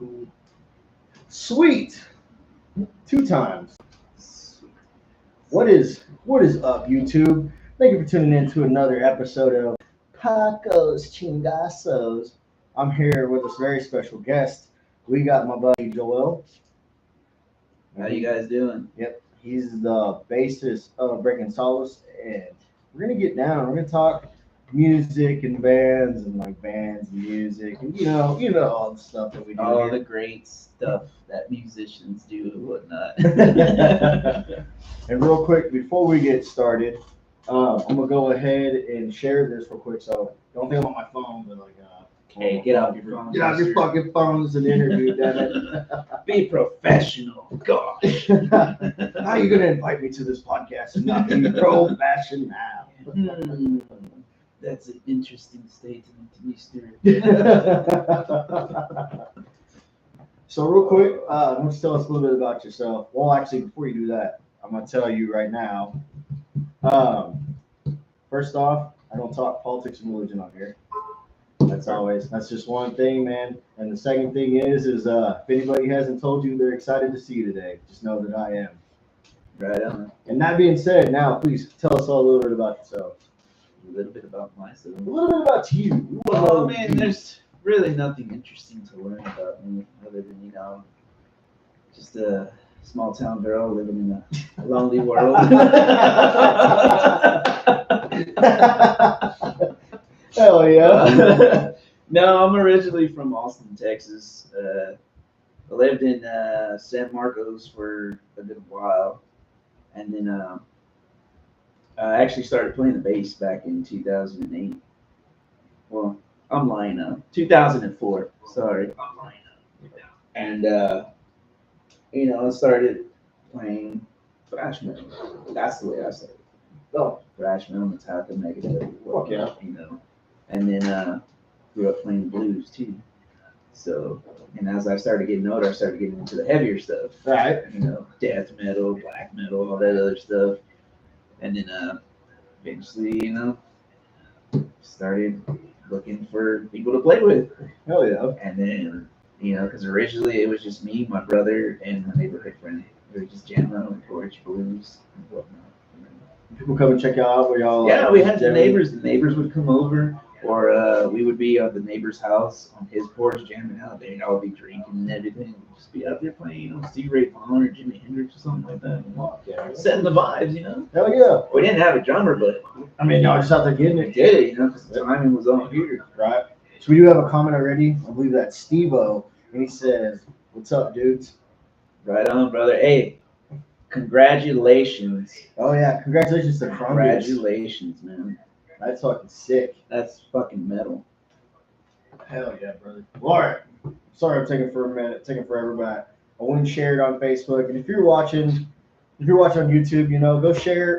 cool. Sweet. 2 times. What is up, YouTube? Thank you for tuning in to another episode of Pacos Chingasos. I'm here with a very special guest. We got my buddy Joel. How you guys doing? Yep, he's the bassist of Breaking Solace, and we're gonna get down. We're gonna talk music and bands and bands and music and you know all the stuff that we do. All here. the great stuff that musicians do and whatnot. And real quick, before we get started, I'm gonna go ahead and share this real quick. So don't think I'm on my phone, but Hey, get out your phone. get out your fucking phone. It's an interview, damn it. Be professional. Gosh. How are you gonna invite me to this podcast and not be professional? That's an interesting statement, Mr. So real quick, why don't you tell us a little bit about yourself? Well, actually, before you do that, I'm gonna tell you right now. First off, I don't talk politics and religion on here. That's just one thing, man. And the second thing is if anybody hasn't told you they're excited to see you today, just know that I am. Right on. And that being said, now please tell us all a little bit about yourself. A little bit about myself. A little bit about you. Oh man, there's really nothing interesting to learn about me other than just a small town girl living in a lonely world. Hell yeah. No, I'm originally from Austin, Texas. I lived in San Marcos for a good while, and then I actually started playing the bass back in 2008. Well, I'm lying now. 2004. Sorry. And I started playing thrash metal. That's the way I started. Oh, Thrash metal, Metallica, Megadeth, fuck yeah. And then grew up playing blues too. So, and as I started getting older, I started getting into the heavier stuff. Right. Death metal, black metal, all that other stuff. And then eventually, started looking for people to play with. Hell yeah. And then, because originally it was just me, my brother, and my neighborhood friend. We were just jamming out on the porch, blues and whatnot. People come and check y'all out where y'all. Yeah, we had the neighbors. The neighbors would come over, or we would be at the neighbor's house on his porch jamming out. They'd all be drinking and everything. We'd just be out there playing, Stevie Ray Vaughan or Jimi Hendrix or something like that. Yeah. Setting the vibes, Hell yeah. We didn't have a drummer, but y'all just out there getting we it. did it, because the timing was on here. Right. So we do have a comment already. I believe that's Steve-O, and he says, "What's up, dudes?" Right on, brother. Hey, congratulations. Oh yeah, congratulations to Crumbs. Congratulations, man. That's fucking sick. That's fucking metal. Hell yeah, brother. All right. Sorry I'm taking taking forever, but I wouldn't share it on Facebook. And if you're watching on YouTube,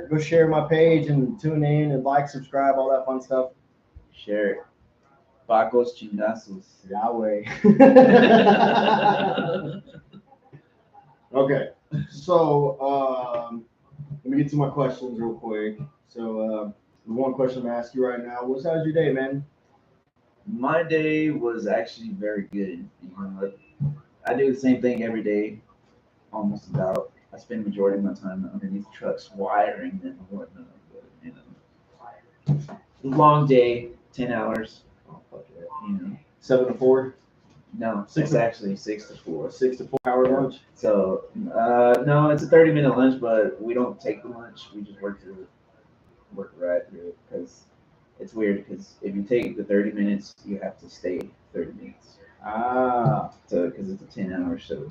go share my page and tune in and like, subscribe, all that fun stuff. Share it. Pacos Chingasos. Yahweh. Okay. So let me get to my questions real quick. So the one question I'm gonna ask you right now was, how's your day, man? My day was actually very good. I do the same thing every day, almost about. I spend the majority of my time underneath trucks, wiring them and whatnot. But, long day, 10 hours. Oh, fuck yeah. 7 to 4? No, it's actually 6 to 4. 6 to 4 hour lunch. So no, it's a 30-minute lunch, but we don't take the lunch. We just work right through it, because it's weird, because if you take the 30 minutes, you have to stay 30 minutes. So because it's a 10-hour show.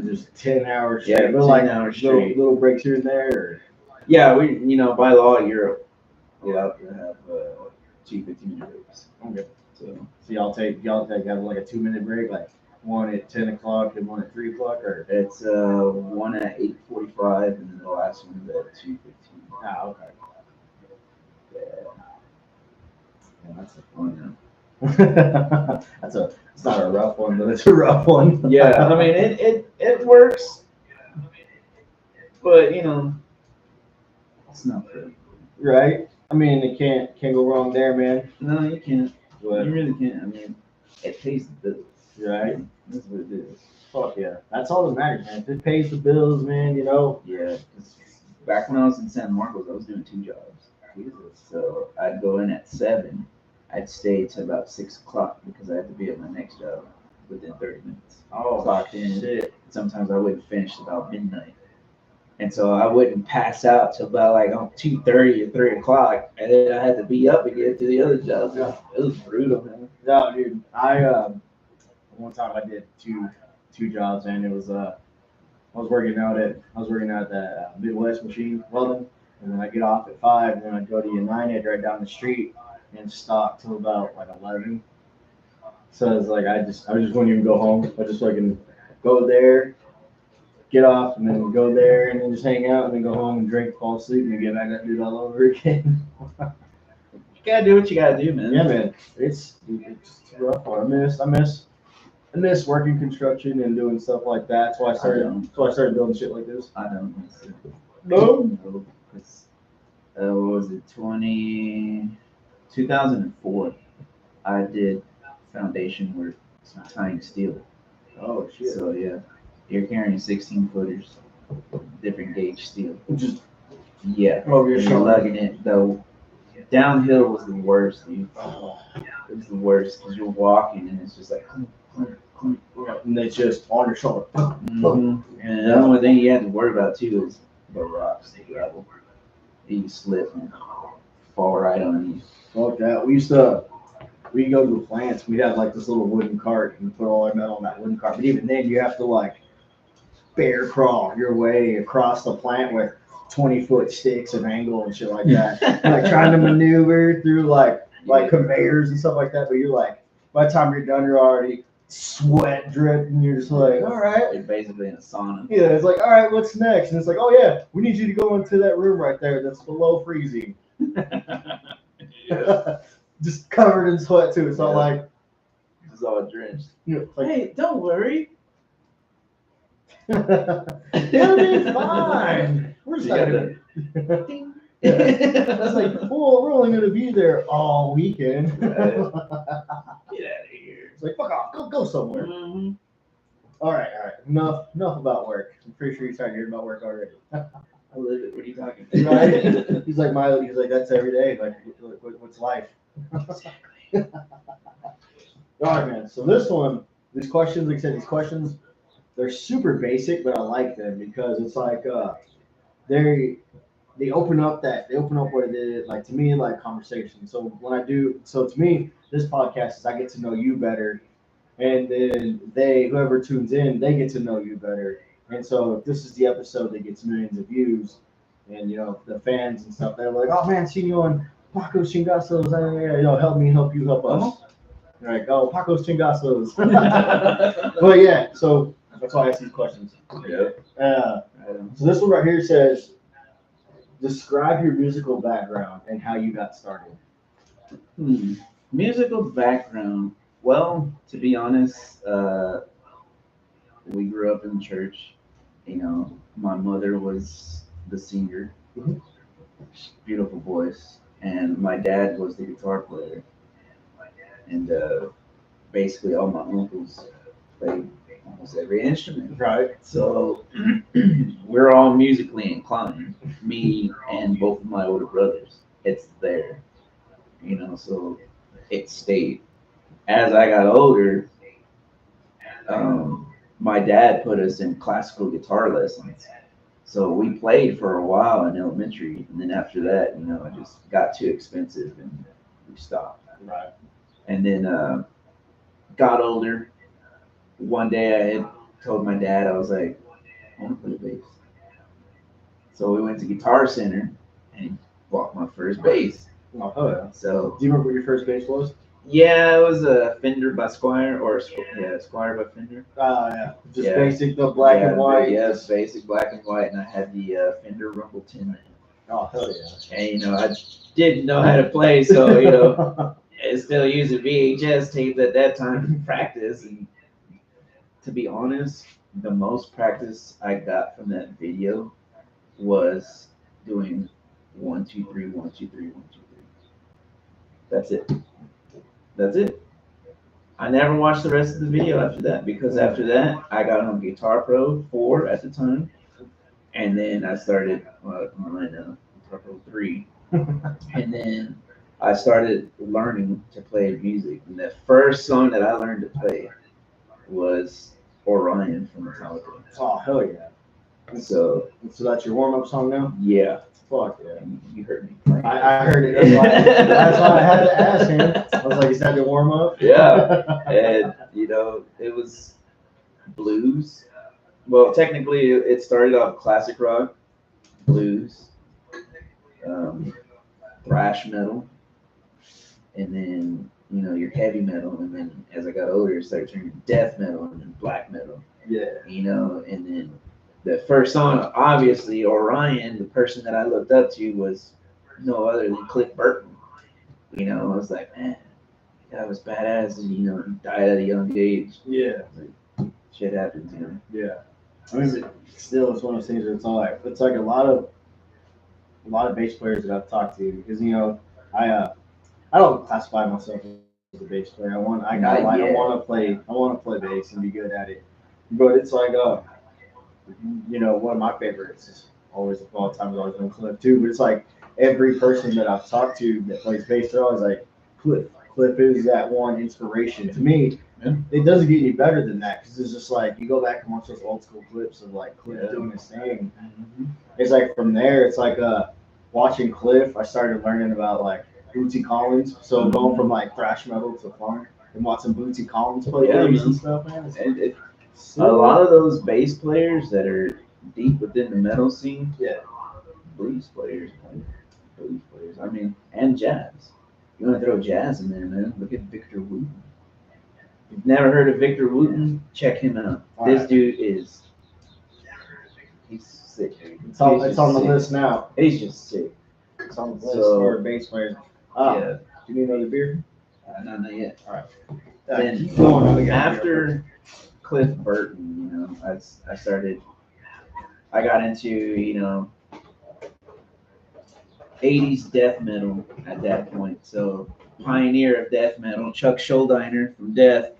Just 10 hours. Yeah, straight. 10 hours straight. Little breaks here and there. Or? Yeah, we by law you're allowed to have 2 15-minute breaks. Okay. So y'all have like a 2-minute break, like one at 10 o'clock and one at 3 o'clock, or it's one at 8:45 and then the last one is at 2:15. Okay. Yeah, that's a fun one. It's not a rough one, but it's a rough one. Yeah, I mean it works, but it's not fair. Right? I mean, it can't go wrong there, man. No, you can't. But You really can't. I mean, it pays the bills. Right? That's what it is. Fuck yeah. That's all that matters, man. If it pays the bills, man, you know. Yeah. 'Cause back when I was in San Marcos, I was doing 2 jobs. Jesus. So I'd go in at 7. I'd stay till about 6 o'clock because I had to be at my next job within 30 minutes. Oh, Clocked in. shit. Sometimes I wouldn't finish about midnight. And so I wouldn't pass out till about like on 2:30 or 3 o'clock, and then I had to be up again to the other jobs. It was brutal, man. No, dude. One time I did two jobs, and it was I was working at that Midwest machine welding, and then I get off at 5, and then I go to United right down the street and stop till about like 11. So it's like I just wouldn't even go home. I just fucking go there, get off, and then go there, and then just hang out, and then go home and drink, fall asleep, and then get back up, do it all over again. You gotta do what you gotta do, man. Yeah, man, it's rough. I miss working construction and doing stuff like that. That's why I started building shit like this. I don't miss it. No. No, 'cause, what was it, 2004, I did foundation work, tying steel. Oh shit. So yeah, you're carrying 16 footers, different gauge steel. Just Yeah, over your you're shoulder. lugging it though. Downhill was the worst, dude. Oh. It was the worst because you're walking and it's just like, clunk, clunk, clunk. And it's just on your shoulder. Mhm. And the only thing you had to worry about too is the rocks, the gravel. You slip and fall right on you. Fuck that. We'd go to the plants. We'd have like this little wooden cart and put all our metal on that wooden cart. But even then, you have to like bear crawl your way across the plant with 20-foot sticks of angle and shit like that. Like trying to maneuver through like conveyors and stuff like that. But you're like, by the time you're done, you're already sweat dripping. And you're just like, all right. You're basically in a sauna. Yeah, it's like, all right, what's next? And it's like, oh yeah, we need you to go into that room right there that's below freezing. Yeah. Just covered in sweat too. It's not Yeah. like, It's all drenched. like Hey, don't worry. it'll be fine. We're just not gonna. Ding. Yeah. It's like, well, we're only gonna be there all weekend. Right. Get out of here. It's like, fuck off, go somewhere. Mhm. All right. Enough about work. I'm pretty sure you're tired of hearing about work already. I live it. What are you talking Right? He's like Miley. He's like, that's every day. Like, what's life? Exactly. All right, man. So these questions, like I said, they're super basic, but I like them because it's like they open up what it is, like to me, like conversation. So to me, this podcast is I get to know you better, and then whoever tunes in, they get to know you better. And so if this is the episode that gets millions of views, and the fans and stuff, they're like, oh man, seen you on Pacos Chingasos, help me, help you, help us. All right, go Pacos Chingasos. But yeah, so that's why I ask these questions. Yeah. So this one right here says, describe your musical background and how you got started. Musical background. Well, to be honest, we grew up in church. My mother was the singer, Mhm. beautiful voice, and my dad was the guitar player. And basically, all my uncles played almost every instrument. Right. So we're all musically inclined, me and both of my older brothers. It's there, so it stayed. As I got older, my dad put us in classical guitar lessons. So we played for a while in elementary, and then after that, it just got too expensive and we stopped. Right. And then got older. One day I had told my dad, I was like, I want to play bass. So we went to Guitar Center and he bought my first bass. Oh yeah. So Do you remember what your first bass was? yeah, it was a Fender by Squire, Squire by Fender. Yeah. Just Yeah. basic, the black and white. Yes, basic black and white, and I had the Fender Rumble 10. Oh hell yeah. And I didn't know how to play, so I still using VHS tapes at that time to practice. And to be honest, the most practice I got from that video was doing 1 2 3 1 2 3 1 2 3. That's it. I never watched the rest of the video after that because after that I got on Guitar Pro 4 at the time, and then I started on Guitar Pro 3, and then I started learning to play music. And the first song that I learned to play was Orion from Metallica. Oh, hell yeah. So that's your warm-up song now? yeah, Fuck yeah. you heard me playing. I heard it. That's why I had to ask him. I was like, is that your warm-up? Yeah, and it was blues. Well, technically, it started off classic rock, blues, um, thrash metal, and then your heavy metal, and then as I got older, it started turning death metal and then black metal. Yeah. And then the first song, obviously, Orion, the person that I looked up to was no other than Cliff Burton. I was like, man, that was badass, and he died at a young age. Yeah. Like, shit happens, Yeah. I mean, still, it's one of those things where it's like a lot of bass players that I've talked to, because I don't classify myself as a bass player. I want to play bass and be good at it. But it's like one of my favorites is always of all time is always been Cliff too. But it's like every person that I've talked to that plays bass, they're always like Cliff. Cliff is that one inspiration to me. Yeah. It doesn't get any better than that, because it's just like you go back and watch those old school clips of like Cliff doing his thing. Mm-hmm. It's like from there, it's like watching Cliff. I started learning about like Bootsy Collins. So going from like thrash metal to funk and watching Bootsy Collins play bass and stuff, man. A lot of those bass players that are deep within the metal scene, blues players. I mean, and jazz. You want to throw jazz in there, man? Look at Victor Wooten. If you've never heard of Victor Wooten, check him out. This dude is he's sick. It's on the list now. He's just sick. It's on the list for bass players. Yeah. Do you need another beer? Not yet. All right. Then Keep going. after Cliff Burton, I got into 80s death metal at that point. So pioneer of death metal, Chuck Schuldiner from Death,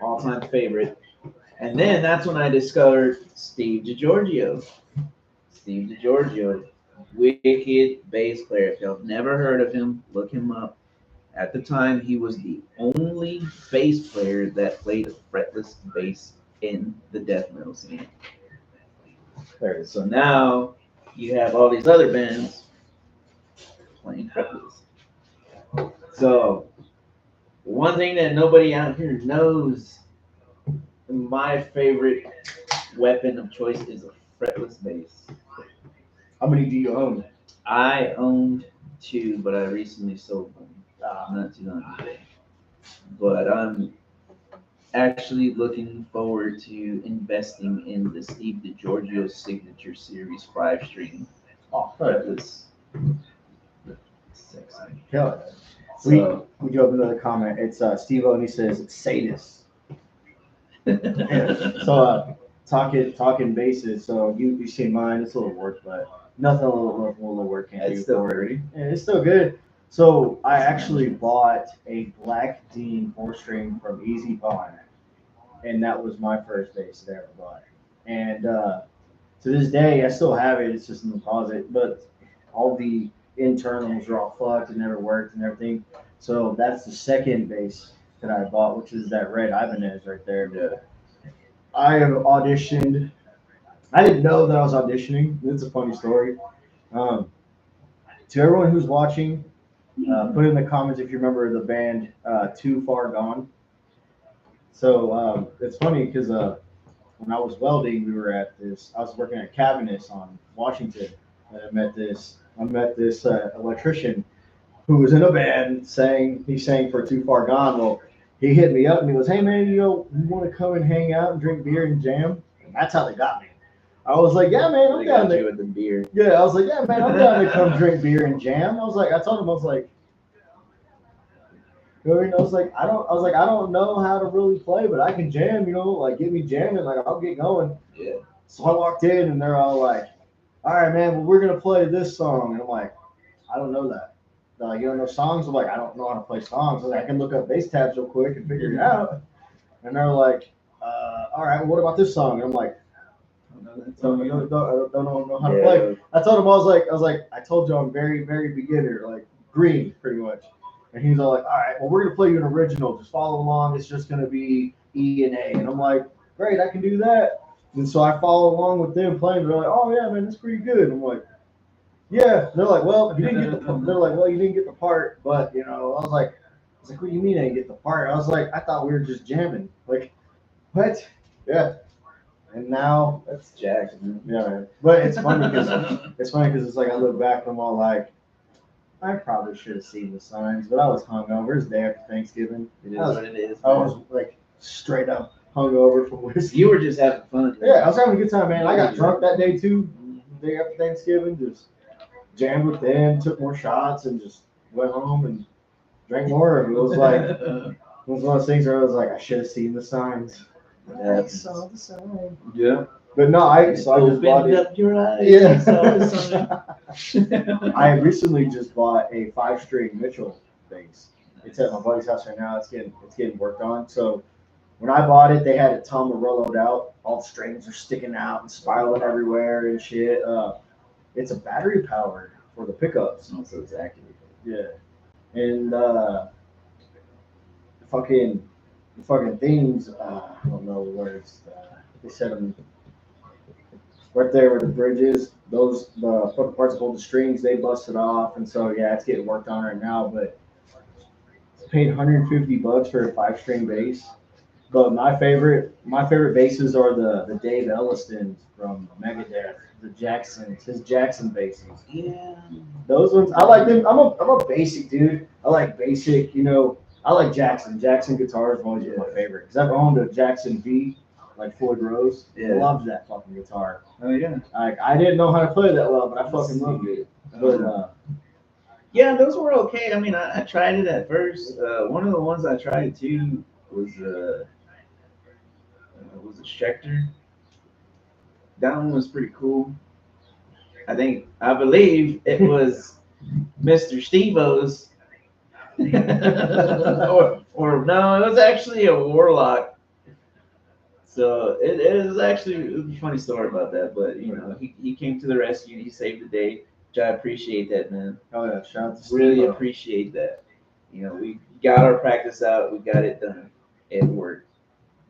all-time favorite. And then that's when I discovered Steve DiGiorgio. Steve DiGiorgio, wicked bass player. If y'all have never heard of him, look him up. At the time, he was the only bass player that played a fretless bass in the death metal scene. So now you have all these other bands playing fretless. So one thing that nobody out here knows, my favorite weapon of choice is a fretless bass. How many do you own? I owned 2, but I recently sold them. Not too long ago. But I'm actually looking forward to investing in the Steve DiGiorgio Signature Series 5-string. Oh, fretless. Sexy. Hell yeah. We do have another comment. It's Steve O, and he says sadist. So talking basses. So you see mine. It's a little work, but nothing a little work can't do. It's still pretty. Yeah, it's still good. So I actually bought a Black Dean 4-string from Easy Bond, and that was my first bass that I ever bought. And to this day, I still have it. It's just in the closet, but all the internals are all fucked and never worked and everything. So that's the second bass that I bought, which is that red Ibanez right there. Yeah. I have auditioned. I didn't know that I was auditioning. It's a funny story. To everyone who's watching, put in the comments if you remember the band Too Far Gone. So it's funny because when I was welding, I was working at Cabinets on Washington, and I met this electrician who was in a band he sang for Too Far Gone. Well, he hit me up and he goes, "Hey man, you want to come and hang out and drink beer and jam?" And that's how they got me. I was like, "Yeah, man, I'm down there." With the beer. Yeah, I was like, "Yeah, man, I'm down to come drink beer and jam." I told him, I was like, I don't know how to really play, but I can jam, like get me jamming, like I'll get going. Yeah. So I walked in and they're all like, "All right, man, well, we're gonna play this song," and I'm like, "I don't know that." you don't know songs? I'm like, I don't know how to play songs. I was like, I can look up bass tabs real quick and figure it out. And they're like, all right, well, what about this song? And I'm like, I don't know how to play. I told him I was like, I told you I'm very, very beginner, like green, pretty much. And he's all like, all right, well, we're gonna play you an original. Just follow along. It's just gonna be E and A. And I'm like, great, I can do that. And so I follow along with them playing. They're like, oh yeah, man, that's pretty good. I'm like, yeah. They're like, well, you didn't get the. They're like, well, you didn't get the part, but you know, I was like, what do you mean I didn't get the part? I was like, I thought we were just jamming. Like, what? Yeah. And now That's Jackson. yeah, but it's funny because it's like I look back and I'm all like, I probably should have seen the signs, but I was hungover. It's day after Thanksgiving. It is what it is. I was like straight up hungover from whiskey. You were just having fun. Yeah, I was having a good time, man. I got drunk that day too. The day after Thanksgiving, just jammed with them, took more shots, and just went home and drank more. It was like it was one of those things where I was like, I should have seen the signs. I saw the sign. Yeah. But no, I just bought it. Up your eyes. Yeah. I recently just bought a 5-string Mitchell bass. It's at my buddy's house right now. It's getting worked on. So when I bought it, they had it Tomarello'd out. All the strings are sticking out and spiraling everywhere and shit. It's a battery powered for the pickups. So exactly. Yeah. And the fucking things. I don't know the words. They said them right there where the bridge is. The fucking parts that hold the strings, they busted off, and so yeah, it's getting worked on right now. But I paid $150 for a 5-string bass. But my favorite basses are the Dave Ellistons from Megadeth, his Jackson basses. Yeah. Those ones, I like them. I'm a basic dude. I like basic, I like Jackson. Jackson guitars have always been my favorite. Because I've owned a Jackson V, like Floyd Rose. Yeah. Loved that fucking guitar. Oh yeah. Like I didn't know how to play that well, but I fucking loved it. But yeah, those were okay. I mean, I tried it at first. One of the ones I tried too was a Schecter. That one was pretty cool. I believe it was Mr. Steve-O's. or no, it was actually a Warlock. So it was actually a funny story about that, but he came to the rescue. He saved the day, which I appreciate that, man. Oh yeah, shout out to Really Steve-O. appreciate that. We got our practice out. We got it done. It worked.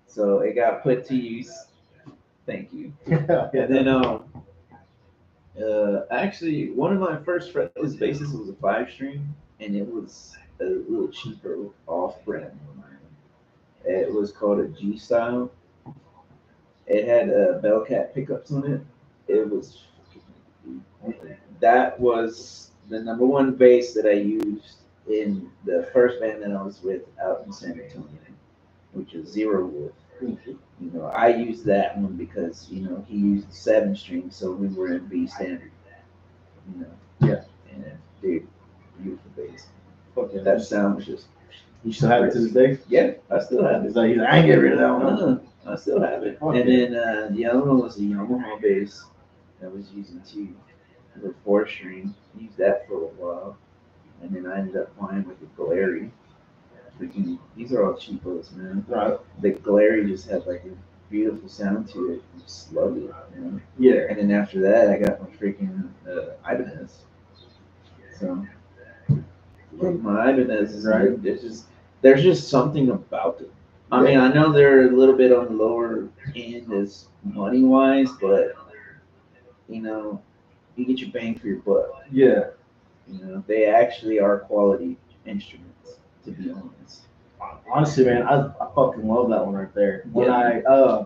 So it got put to use. Thank you. Yeah. And then actually one of my first fretless basses was a 5-string, and it was a little cheaper off-brand. It was called a G style. It had Bellcat pickups on it. That was the number one bass that I used in the first band that I was with out in San Antonio, which is Zero Wolf. I used that one because he used the 7-string, so we were in B standard. Yeah. And dude, beautiful bass. Fuck yeah. That sound was just. You still have it to this day? Yeah, I still have it. He's like, I ain't getting rid of that one. I still have it. Fuck And yeah. then the other one was a Yamaha bass that I was using too. The 4-string. Used that for a while. And then I ended up buying like a Galeri. Freaking, these are all cheapos, man. Right. The Galeri just had like a beautiful sound to it. I just loved it, Yeah. And then after that, I got my freaking Ibanez. So, my Ibanez is Right. There's just something about it. I mean, I know they're a little bit on the lower end as money wise, but you get your bang for your buck. Yeah. They actually are quality instruments, to be honest. Honestly, man, I fucking love that one right there. When Yeah.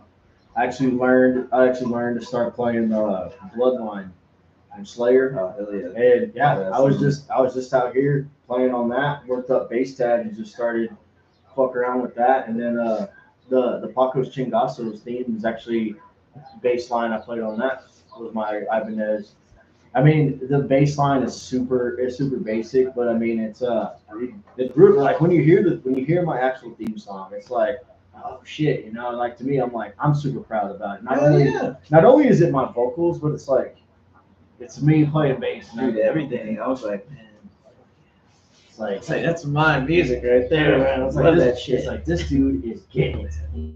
I actually learned to start playing Bloodline from Slayer. Oh hell yeah! And yeah, Yeah, I was just out here playing on that, worked up bass tab and just started fuck around with that. And then the Pacos Chingasos theme is actually bass line I played on that was my Ibanez. I mean, the bass line is super basic, but I mean it's brutal. Like when you hear my actual theme song, it's like, oh shit, like to me, I'm super proud about it. Not only is it my vocals, but it's like it's me playing bass. Dude, everything. I was like, man, It's like, that's my music right there, man. I It's love like that shit. It's like this dude is getting it.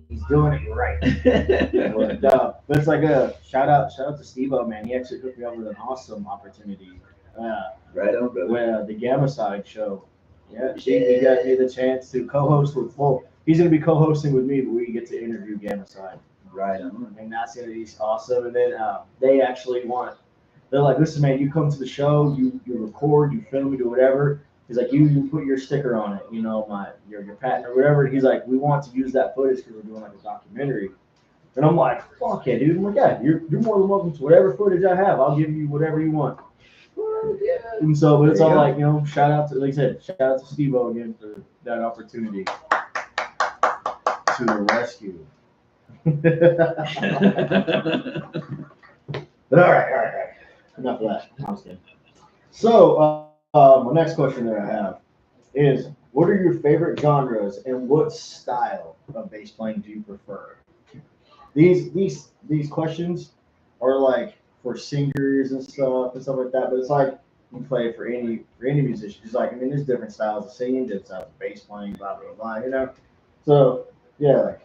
He's doing it right. But it's like a shout out to Steve-O, man. He actually hooked me up with an awesome opportunity. Right on, brother. With the Gamma Side show. Yeah, he got me the chance to co-host with. Well, he's gonna be co-hosting with me, but we get to interview Gamma Side. Right on. And that's gonna be awesome. And then they actually want. They're like, listen, man, you come to the show, you record, you film, you do whatever. He's like, you put your sticker on it, you know, your patent or whatever. He's like, we want to use that footage because we're doing like a documentary. And I'm like, fuck yeah, dude. I'm like, yeah, you're more than welcome to whatever footage I have. I'll give you whatever you want. Yeah. And so, but it's all like, you know, shout out to, like I said, shout out to Steve-O again for that opportunity to the rescue. But all right. Enough of that. I'm just kidding. So, my next question that I have is, what are your favorite genres and what style of bass playing do you prefer? These questions are like for singers and stuff like that, but it's like you play for any musician. It's like, I mean, there's different styles of singing, different styles of bass playing, blah blah blah, you know. So yeah, like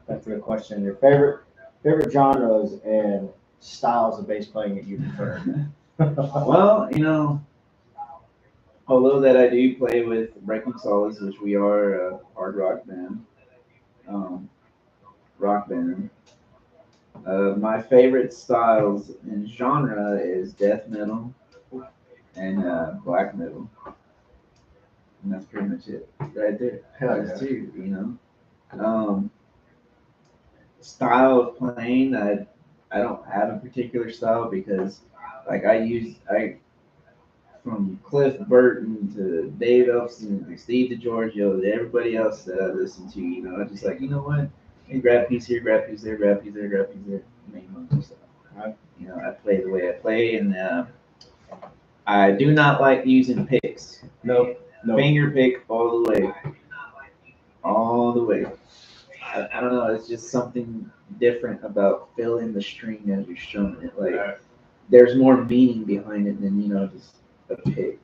that's the question. Your favorite genres and styles of bass playing that you prefer. Well, you know, although that I do play with Breaking Solids, which we are a hard rock band, rock band. My favorite styles and genre is death metal and black metal, and that's pretty much it right there. Those two, you know. Style of playing, I don't have a particular style because, like, I from Cliff Burton to Dave Ellefson to Steve DiGiorgio to everybody else that I listen to, you know, I just like, you know what? You grab a piece here, grab a piece there, grab a piece there, grab a piece there, make my own stuff. You know, I play the way I play, and I do not like using picks. Nope. Finger pick all the way. All the way. I don't know, it's just something different about feeling the string as you're strumming it. Like, there's more meaning behind it than, you know, just a pick.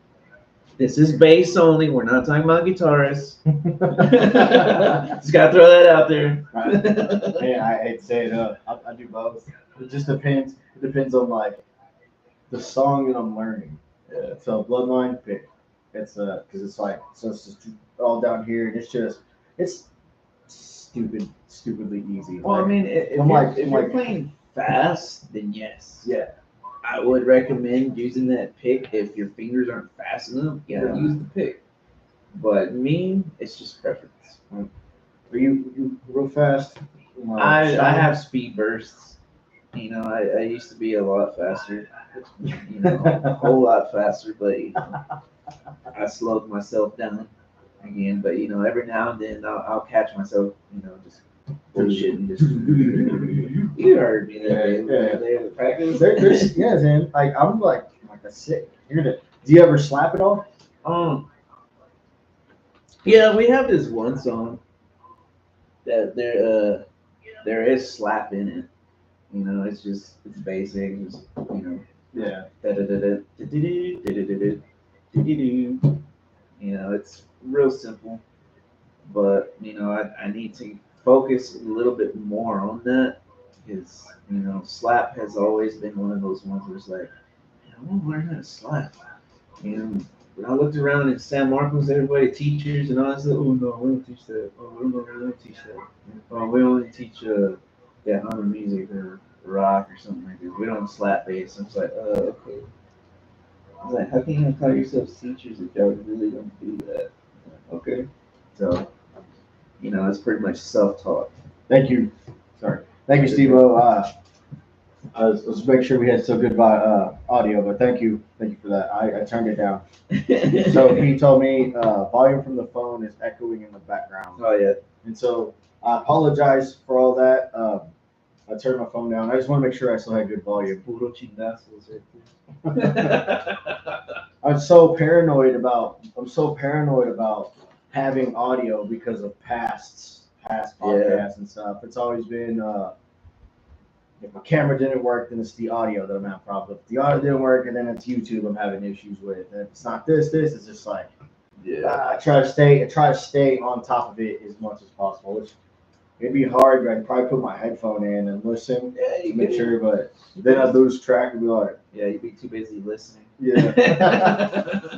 This is bass only. We're not talking about guitarists. Just gotta throw that out there. Yeah, I hate to say it. I do both. It just depends. It depends on like the song that I'm learning. Yeah. So Bloodline pick. It's because it's like, so it's just all down here, and it's stupidly easy. Well, like, I mean, if you're playing fast, then yes. Yeah. I would recommend using that pick if your fingers aren't fast enough. Yeah, use the pick. But me, it's just preference. Are you real fast? I have speed bursts. You know, I used to be a lot faster. You know, a whole lot faster, but you know, I slowed myself down again. But you know, every now and then I'll catch myself. You know, just bullshitting. Just you heard me that day of the practice. There's man. Like I'm like a sick. Do you ever slap it all? Yeah, we have this one song that there is slap in it. You know, it's basic. Just, you know. Yeah. You know, it's real simple, but you know, I need to focus a little bit more on that because you know, slap has always been one of those ones where it's like, I want to learn how to slap. You know, when I looked around in San Marcos, everybody teachers and all that stuff. Oh no, we don't teach that. Oh, we don't teach that. Oh, we only teach hammer music or rock or something like that. We don't slap bass. I'm like, okay. I was like, how can you call yourselves teachers if y'all really don't do that? Okay. So, you know, it's pretty much self-taught. Thank you. Sorry. Thank you, Steve-O. Let's make sure we had so good audio, but thank you for that. I turned it down. So he told me volume from the phone is echoing in the background. Oh, yeah. And so I apologize for all that. I turned my phone down. I just want to make sure I still had good volume. Pacos Chingasos right there. I'm so paranoid about having audio because of past podcasts and stuff. It's always been if my camera didn't work, then it's the audio that I'm having problems with. If the audio didn't work, and then it's YouTube I'm having issues with. And if it's not this, it's just like Yeah. I try to stay on top of it as much as possible. It'd be hard. I'd probably put my headphone in and listen Yeah, to make sure, but then I'd lose track and be like, yeah, you'd be too busy listening. yeah.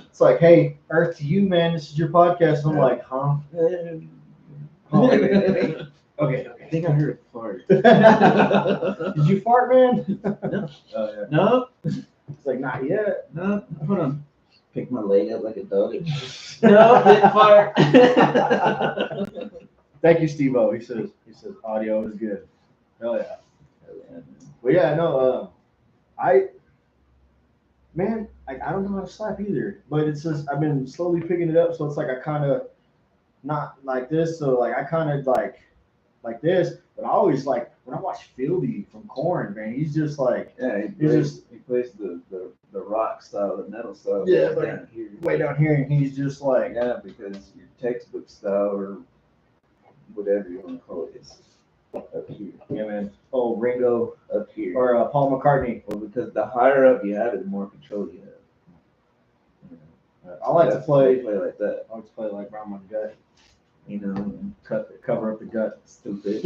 It's like, hey, Earth to you, man. This is your podcast. And I'm like, huh? Oh, wait. Okay. I think I heard a fart. Did you fart, man? No. Oh, yeah. No, It's like, not yet. no, hold on. Pick my leg up like a dog. No, didn't fart. Thank you, Steve-O. He says audio is good. Hell yeah. Well, yeah, no, I don't know how to slap either, but it's just I've been slowly picking it up, so it's like I kind of not like this, so like I kind of like this, but I always like when I watch Fieldy from Korn, man, he's just like Yeah, he plays the rock style, the metal style. Yeah, down like, here. way down here, and he's just like Yeah, because your textbook style or whatever you want to call it is up here. yeah, man. Oh, Ringo Up here. or Paul McCartney. Well, because the higher up you have it, the more control you have. You know, I like to that's why they play. play like that. I like to play like around my gut, You know, and cover up the gut. stupid.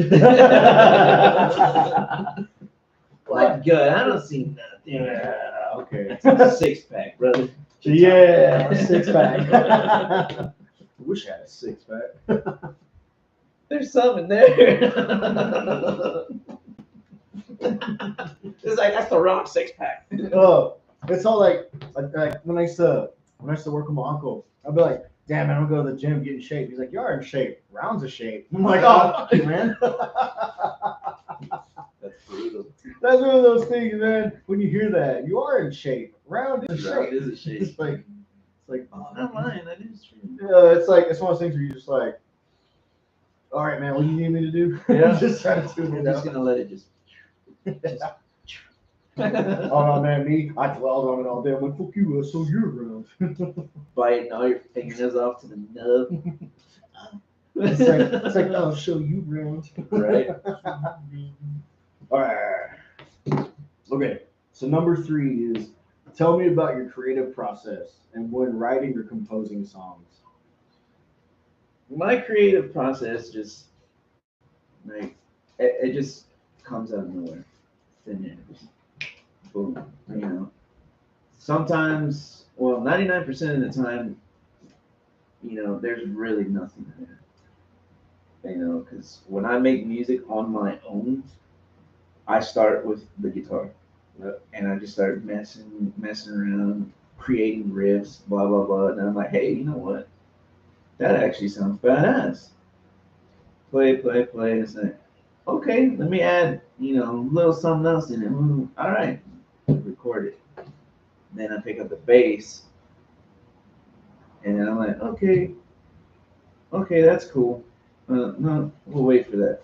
Like good, I don't see nothing. Yeah, okay. It's a 6-pack, brother. Yeah, 6-pack. I wish I had a 6-pack. There's some in there. It's like that's the wrong 6-pack. Oh, it's all like when I used to work with my uncle, I'd be like, damn, man, I'm gonna go to the gym, get in shape. He's like, you are in shape. Round's a shape. I'm like, oh, fuck you, man. That's brutal. That's one of those things, man. When you hear that, you are in shape. Round is Round shape. is a shape. It's like, Oh, I'm not lying. That is true. yeah, it's like it's one of those things where you're just like, all right, man, what do you need me to do? Yeah. Just try to tune I'm it just out. gonna let it just. Oh no, man, me, I dwelled on it all day. I'm like, fuck you, so you're around. Biting all your fingernails off to the nub. It's like, I'll show you around. Right. All right. Okay. So number 3 is tell me about your creative process and when writing or composing songs. My creative process just like it just comes out of nowhere. Thin air. Just boom. You know. Sometimes, well, 99% of the time, you know, there's really nothing there. You know, because when I make music on my own, I start with the guitar, and I just start messing around, creating riffs, blah blah blah, and I'm like, hey, you know what? That actually sounds badass. Play, play, play. And it's like, okay, let me add, you know, a little something else in it. All right, record it. Then I pick up the bass, and then I'm like, okay, that's cool. No, we'll wait for that.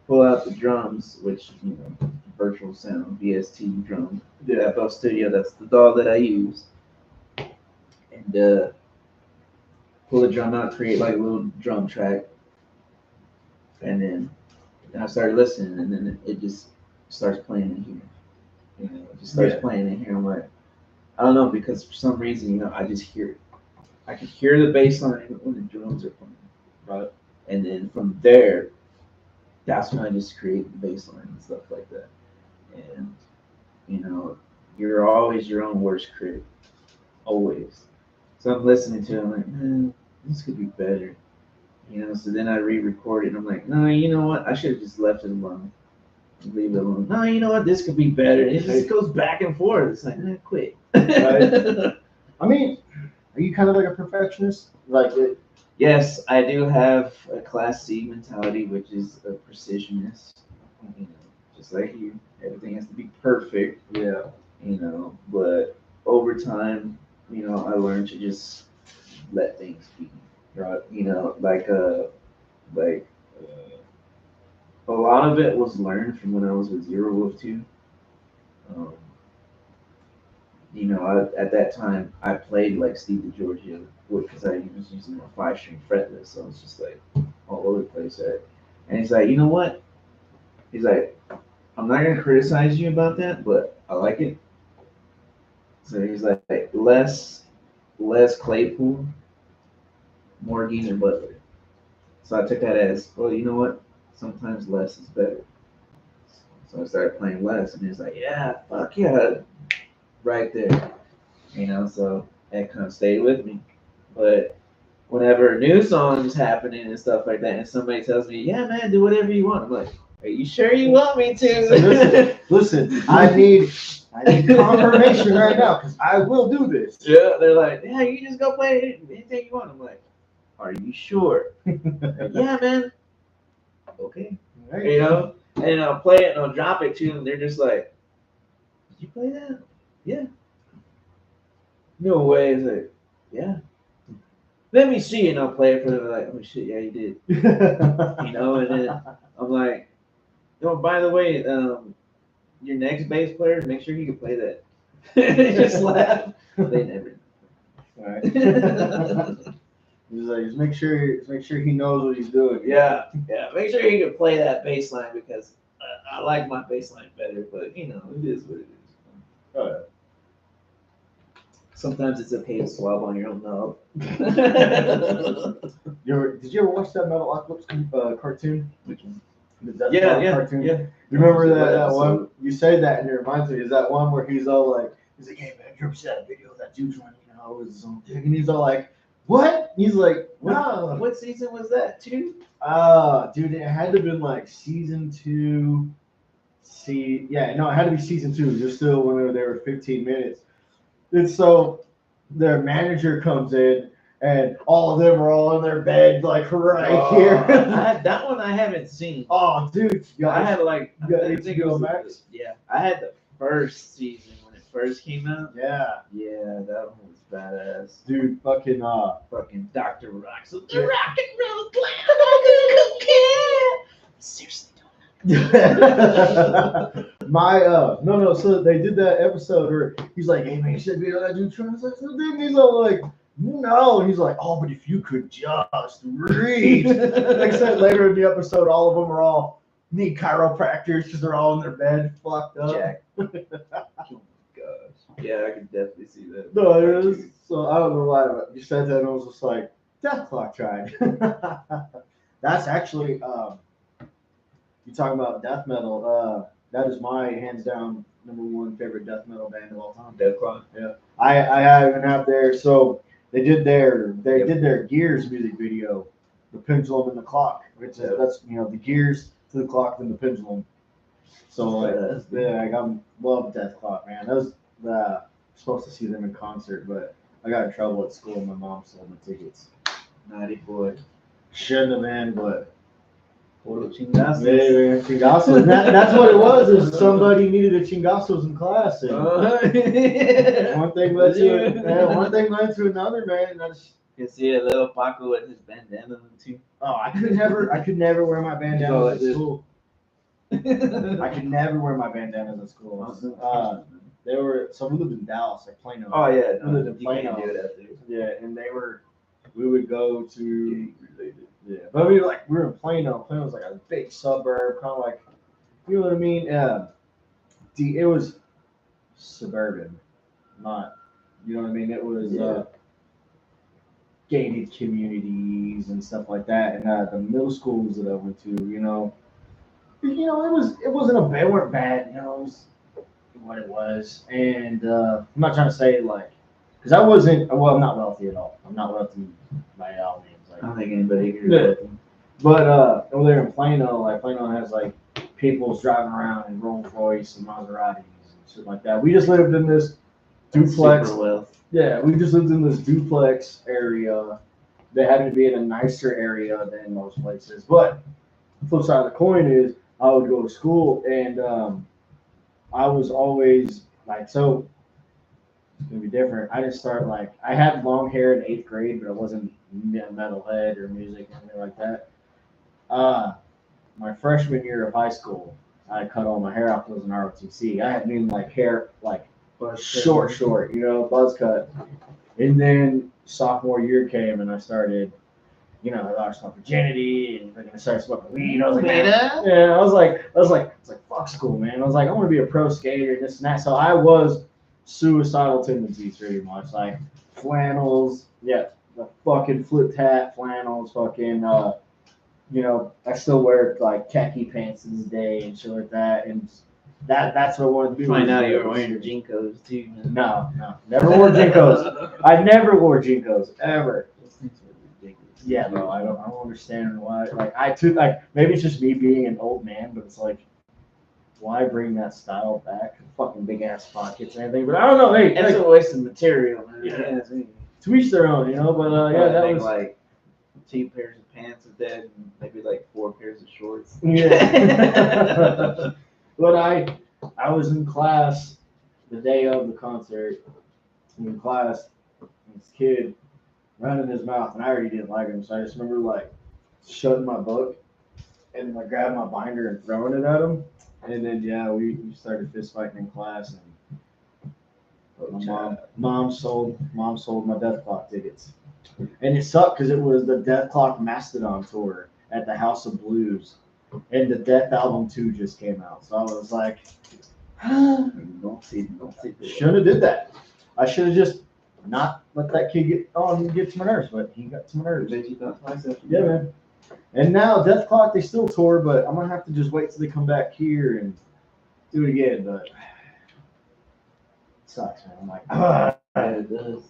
Pull out the drums, which, you know, virtual sound, VST drum. Yeah. FL Studio, that's the DAW that I use. And pull the drum out, create like a little drum track. And then I started listening, and then it just starts playing in here. You know, it just starts playing in here. I'm like, I don't know, because for some reason, you know, I just hear it. I can hear the bass line when the drums are playing. Right. And then from there, that's when I just create the bass line and stuff like that. And, you know, you're always your own worst critic. Always. So I'm listening to it, I'm like, man, this could be better. You know, so then I re-record it and I'm like, no, you know what? I should have just left it alone. Leave it alone. No, you know what? This could be better. And it just goes back and forth. It's like, quit. Right. I mean, are you kind of like a perfectionist? Like it? Yes, I do have a Class C mentality, which is a precisionist. You know, just like you, everything has to be perfect. Yeah. You know, but over time, you know, I learned to just let things be. Right. You know, a lot of it was learned from when I was with Zero Wolf 2. Um, you know, at that time, I played like Steve DiGiorgio because I was using a 5-string fretless, so I was just like all over the place. Right? And he's like, you know what? He's like, I'm not gonna criticize you about that, but I like it. So he's like, less Claypool, Morgan or Butler. So I took that as, well, you know what? Sometimes less is better. So I started playing less, and he was like, yeah, fuck yeah, right there. So that kind of stayed with me. But whenever new songs happening and stuff like that, and somebody tells me, yeah, man, do whatever you want, I'm like, are you sure you want me to? Listen, I need confirmation right now because I will do this. Yeah, they're like, yeah, you just go play anything you want. I'm like, are you sure? Like, yeah, man. Okay. And I'll play it and I'll drop it to them. They're just like, did you play that? Yeah. No way. It's like, yeah. Let me see, and I'll play it for them. Like, oh shit, yeah, you did. And then I'm like, oh, by the way, your next bass player, make sure he can play that. Just laugh. They never. All right. Just make sure he knows what he's doing. Yeah. Make sure he can play that bass line because I like my bass line better. But it is what it is. Oh, yeah. Sometimes it's okay to swab on your own knob. Did you ever watch that Metalocalypse cartoon? Which one? Yeah. Cartoon? Yeah. You remember that one? You say that and it reminds me. Is that one where he's like, hey man, you ever seen that video of that dude trying, with his own dick? And he's all like, what? He's like, no. What season was that? 2? Dude, it had to have been like season 2. It had to be season 2. Just still when they were 15 minutes. And so their manager comes in, and all of them are all in their bed, like right here. That one I haven't seen. Oh, dude, I had like HBO Max. I had the first season when it first came out. Yeah, that one was badass. Dude, fucking Dr. Rock. So the rock and roll clown. Seriously. So they did that episode where he's like, hey man, you should be on that dude translate. And he's all like, no. And he's like, oh, but if you could just read. Except later in the episode, all of them are all need chiropractors because they're all in their bed fucked up. Jack. Oh my gosh. Yeah, I can definitely see that. No, so I don't know why, but you said that and I was just like, Death Clock tried. That's actually you talking about death metal, that is my hands down #1 favorite death metal band of all time. Death Clock. Yeah. I even have so they did their Gears music video, the pendulum and the clock, which that's the gears to the clock and the pendulum. So I love Death Clock, man. That was supposed to see them in concert, but I got in trouble at school and my mom sold my tickets. Naughty boy. Shouldn't have been, but Pacos Chingasos. Yeah, Chingasos. That's what it was. Is somebody needed a Chingasos in class, and one thing led to another, man. You see a little Paco with his bandana too. Oh, I could never wear my bandanas at school. I could never wear my bandanas at school. We lived in Dallas, like Plano. Oh yeah, we lived in Plano. Yeah, and we would go to. Yeah, but we were in Plano. Plano was like a big suburb, kind of like, you know what I mean? It was suburban, not, you know what I mean? It was gated communities and stuff like that. And the middle schools that I went to, it wasn't they weren't bad. It was what it was. And I'm not trying to say because I'm not wealthy at all. I'm not wealthy by all means. I don't think anybody agrees with them. But over there in Plano, Plano has people's driving around in Rolls Royce and Maseratis and shit like that. We just lived in this duplex. Yeah, we just lived in this duplex area that happened to be in a nicer area than most places. But the flip side of the coin is I would go to school and I was always so. It's gonna be different. I didn't start I had long hair in 8th grade, but I wasn't metalhead or music or anything like that. My freshman year of high school, I cut all my hair off. It was an ROTC. I had hair short, buzz cut. And then sophomore year came, and I started, I lost my virginity, and I started smoking weed. I was like, I was like, fuck school, man. I was like, I want to be a pro skater, and this and that. So I was suicidal tendencies pretty much, flannels, the fucking flipped hat, flannels, fucking. You know, I still wear like khaki pants to this day and shit like that, and that's what I wanted to do. Find out you were wearing Jinkos too. Man. No, never wore Jinkos. I never wore Jinkos ever. Yeah, bro, I don't understand why. Like I took like maybe it's just me being an old man, but it's like why bring that style back? Fucking big ass pockets and everything. But I don't know. Hey, it's a waste of material, man. Yeah. To each their own, you know. But yeah, that was like 2 pairs of pants with that, and maybe like 4 pairs of shorts. Yeah. But I was in class the day of the concert. In class, this kid running his mouth, and I already didn't like him, so I just remember like shutting my book and like grabbing my binder and throwing it at him. And then yeah, we started fist fighting in class, and mom sold my Death Clock tickets, and it sucked because it was the Death Clock Mastodon tour at the House of Blues, and the Death Album 2 just came out, so I was like, don't see. Shouldn't have did that. I should have just not let that kid get to my nerves, but he got to my nerves. Yeah, man. And now Death Clock, they still tour, but I'm gonna have to just wait till they come back here and do it again. But it sucks, man. I'm like, yeah, it does.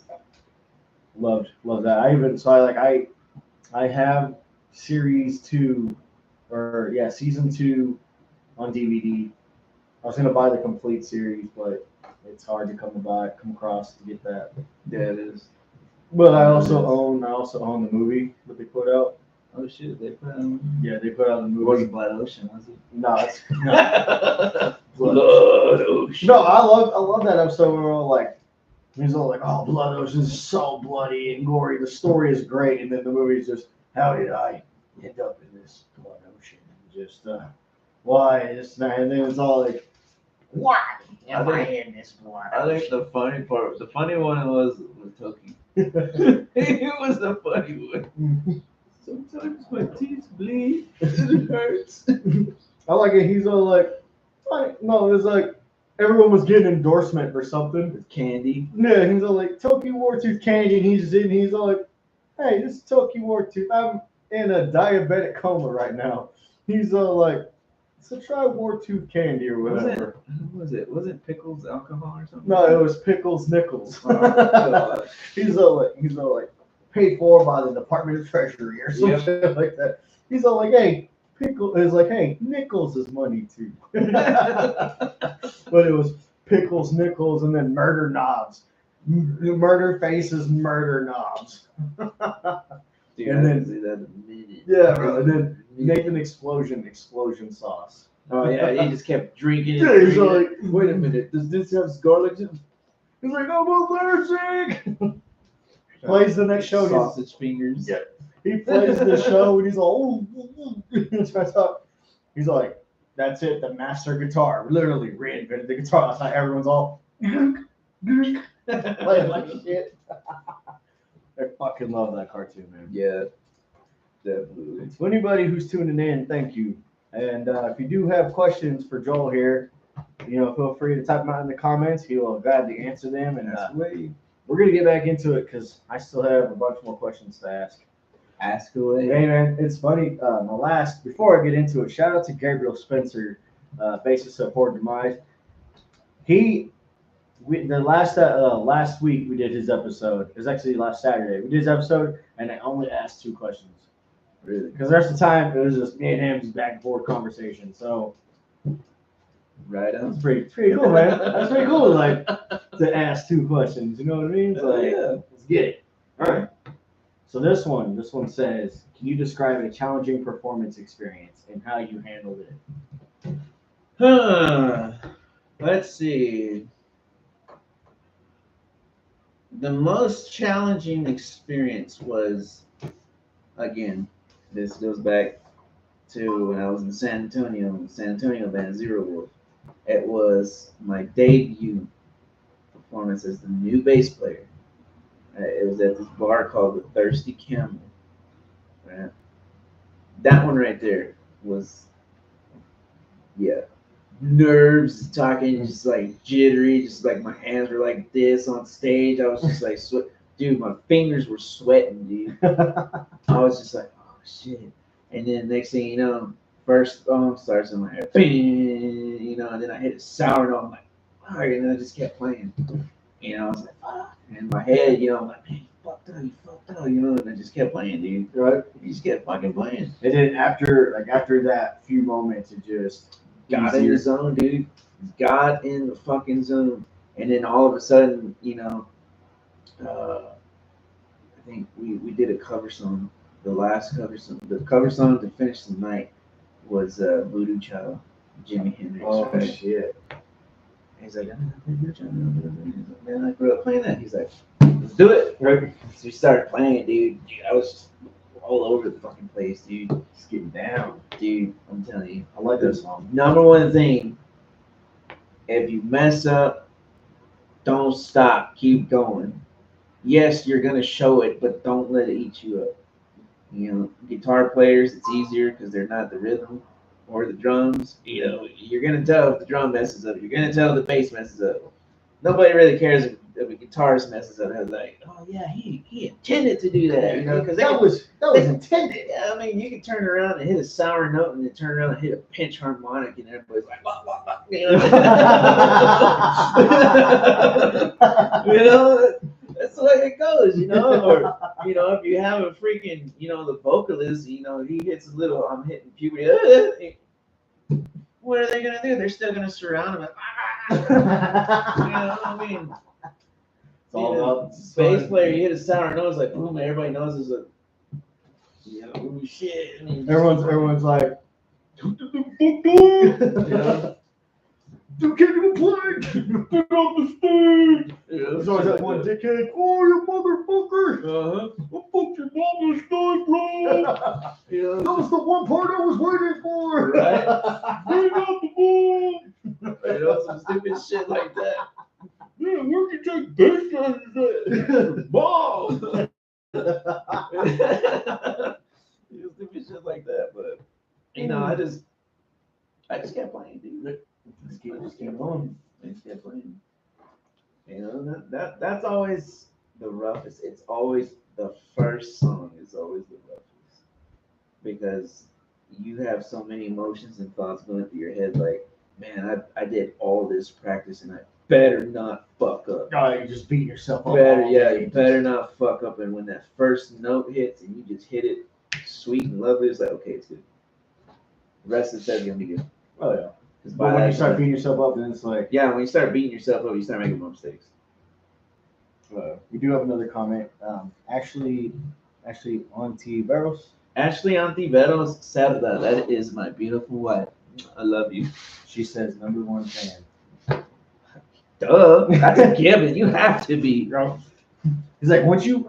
Love that. I have series 2, or yeah, season 2 on DVD. I was gonna buy the complete series, but it's hard to come across to get that. Yeah, it is. But I also own the movie that they put out. Oh shit, they put out. Yeah, they put out the movie. It wasn't Blood Ocean, was it? No, it's Blood Ocean. No, I love that episode where we're all like, he's all like, oh, Blood Ocean is so bloody and gory. The story is great, and then the movie's just, how did I end up in this Blood Ocean? And just why this man? And then it's all like, why am I in this blood? I think the funny one was Toki. It was the funny one. Sometimes my teeth bleed and it hurts. I like it. He's all like, no, it's like everyone was getting endorsement for something. With candy. Yeah, he's all like Toki Wartooth candy, and he's all like, hey, this is Toki Wartooth. I'm in a diabetic coma right now. He's all like, so try Wartooth candy or whatever. Was it Pickles alcohol or something? No, it was Pickles Nickels. Oh, he's all like paid for by the Department of Treasury or some shit like that. He's all like, hey, Nickels is money too. But it was Pickles, Nickels, and then Murder Knobs. Murder faces, Murder Knobs. Dude, and then see that in a minute. Yeah, bro. And then Nathan Explosion sauce. Oh yeah, he just kept drinking. Yeah, he's like, wait a minute, does this have garlic? He's like, I'm allergic. Plays the next show. Sausage fingers. Yeah. He plays the show and he's all, he's like, that's it, the master guitar. Literally reinvented the guitar. That's how everyone's all playing like shit. I fucking love that cartoon, man. Yeah, definitely. To anybody who's tuning in, thank you. And if you do have questions for Joel here, feel free to type them out in the comments. He will gladly answer them. And we're going to get back into it because I still have a bunch more questions to ask. Ask away. Hey, man, it's funny. Before I get into it, shout out to Gabriel Spencer, bassist of Horde Demise. Last week we did his episode. It was actually last Saturday. We did his episode, and I only asked 2 questions. Really? Because the rest of the time, it was just me and him, just back and forth conversation. So, right on. That's pretty cool, man. That's pretty cool, like, to ask 2 questions. You know what I mean? So, let's get it. All right. So this one says, can you describe a challenging performance experience and how you handled it? Let's see. The most challenging experience was, again, this goes back to when I was in San Antonio band Zero Wolf. It was my debut performance as the new bass player. It was at this bar called the Thirsty Camel. Right? That one right there was, nerves, talking, just like jittery, just like my hands were like this on stage. I was just like dude, my fingers were sweating, dude. I was just like, oh shit. And then next thing you know, first song starts in my head, you know, and then I hit a sour note. I'm like, all right, and then I just kept playing. You know, I was like, fuck. And in my head, you know, I'm like, man, you fucked up, you know, and I just kept playing, dude. Right. You just kept fucking playing. And then after that few moments, it just Got in the zone, dude. Got in the fucking zone. And then all of a sudden, you know, I think we did a cover song. The last cover song, the cover song to finish the night was Voodoo Child, Jimi Hendrix. Oh right? shit! And he's like, Voodoo Child. Man, I grew up playing that. He's like, let's do it. Right. So we started playing it, dude. I was just all over the fucking place, dude. Just getting down, dude. I'm telling you, I like this song. Number one thing, if you mess up, don't stop. Keep going. Yes, you're gonna show it, but don't let it eat you up. You know, guitar players, it's easier because they're not the rhythm or the drums. You know, you're gonna tell if the drum messes up. You're gonna tell if the bass messes up. Nobody really cares if a guitarist messes up. They're like, oh yeah, he intended to do that. You know, because that was intended. Yeah, I mean, you can turn around and hit a sour note, and then turn around and hit a pinch harmonic, and everybody's like, what? You know? You know, that's the way it goes, you know. Or you know, if you have a freaking, you know, the vocalist, you know, he hits a little, I'm hitting puberty. What are they gonna do? They're still gonna surround him. Like, you know, I mean, it's all about bass player. You hit a sour note, it's like boom. Everybody knows it's a, you know, oh shit. I mean, everyone's like, yeah. You can't even play! Get off the stage! There's always that one dickhead. Oh, you motherfucker! Uh-huh. I fucked your mama's stage, bro! You know, that was the one part I was waiting for! Right? Bring out the ball! You know, some stupid shit like that. Yeah, where'd you take bass lessons at? Ball! You know, stupid shit like that, but you know, I just kept playing, dude. Just keep going. I just kept playing. You know, that's always the roughest. It's always the first song is always the roughest because you have so many emotions and thoughts going through your head. Like, man, I did all this practice and I better not fuck up. Oh, you just beat yourself up. You better not fuck up. And when that first note hits and you just hit it sweet and lovely, it's like, okay, it's good. The rest of the set's gonna be good. Oh yeah. But when you start beating yourself up, then it's like, yeah, when you start beating yourself up, you start making more mistakes. We do have another comment. Ashley Ontiveros. Ashley Ontiveros Cerda, that is my beautiful wife. I love you. She says #1 fan. Duh, that's a given. You have to be. He's like, once you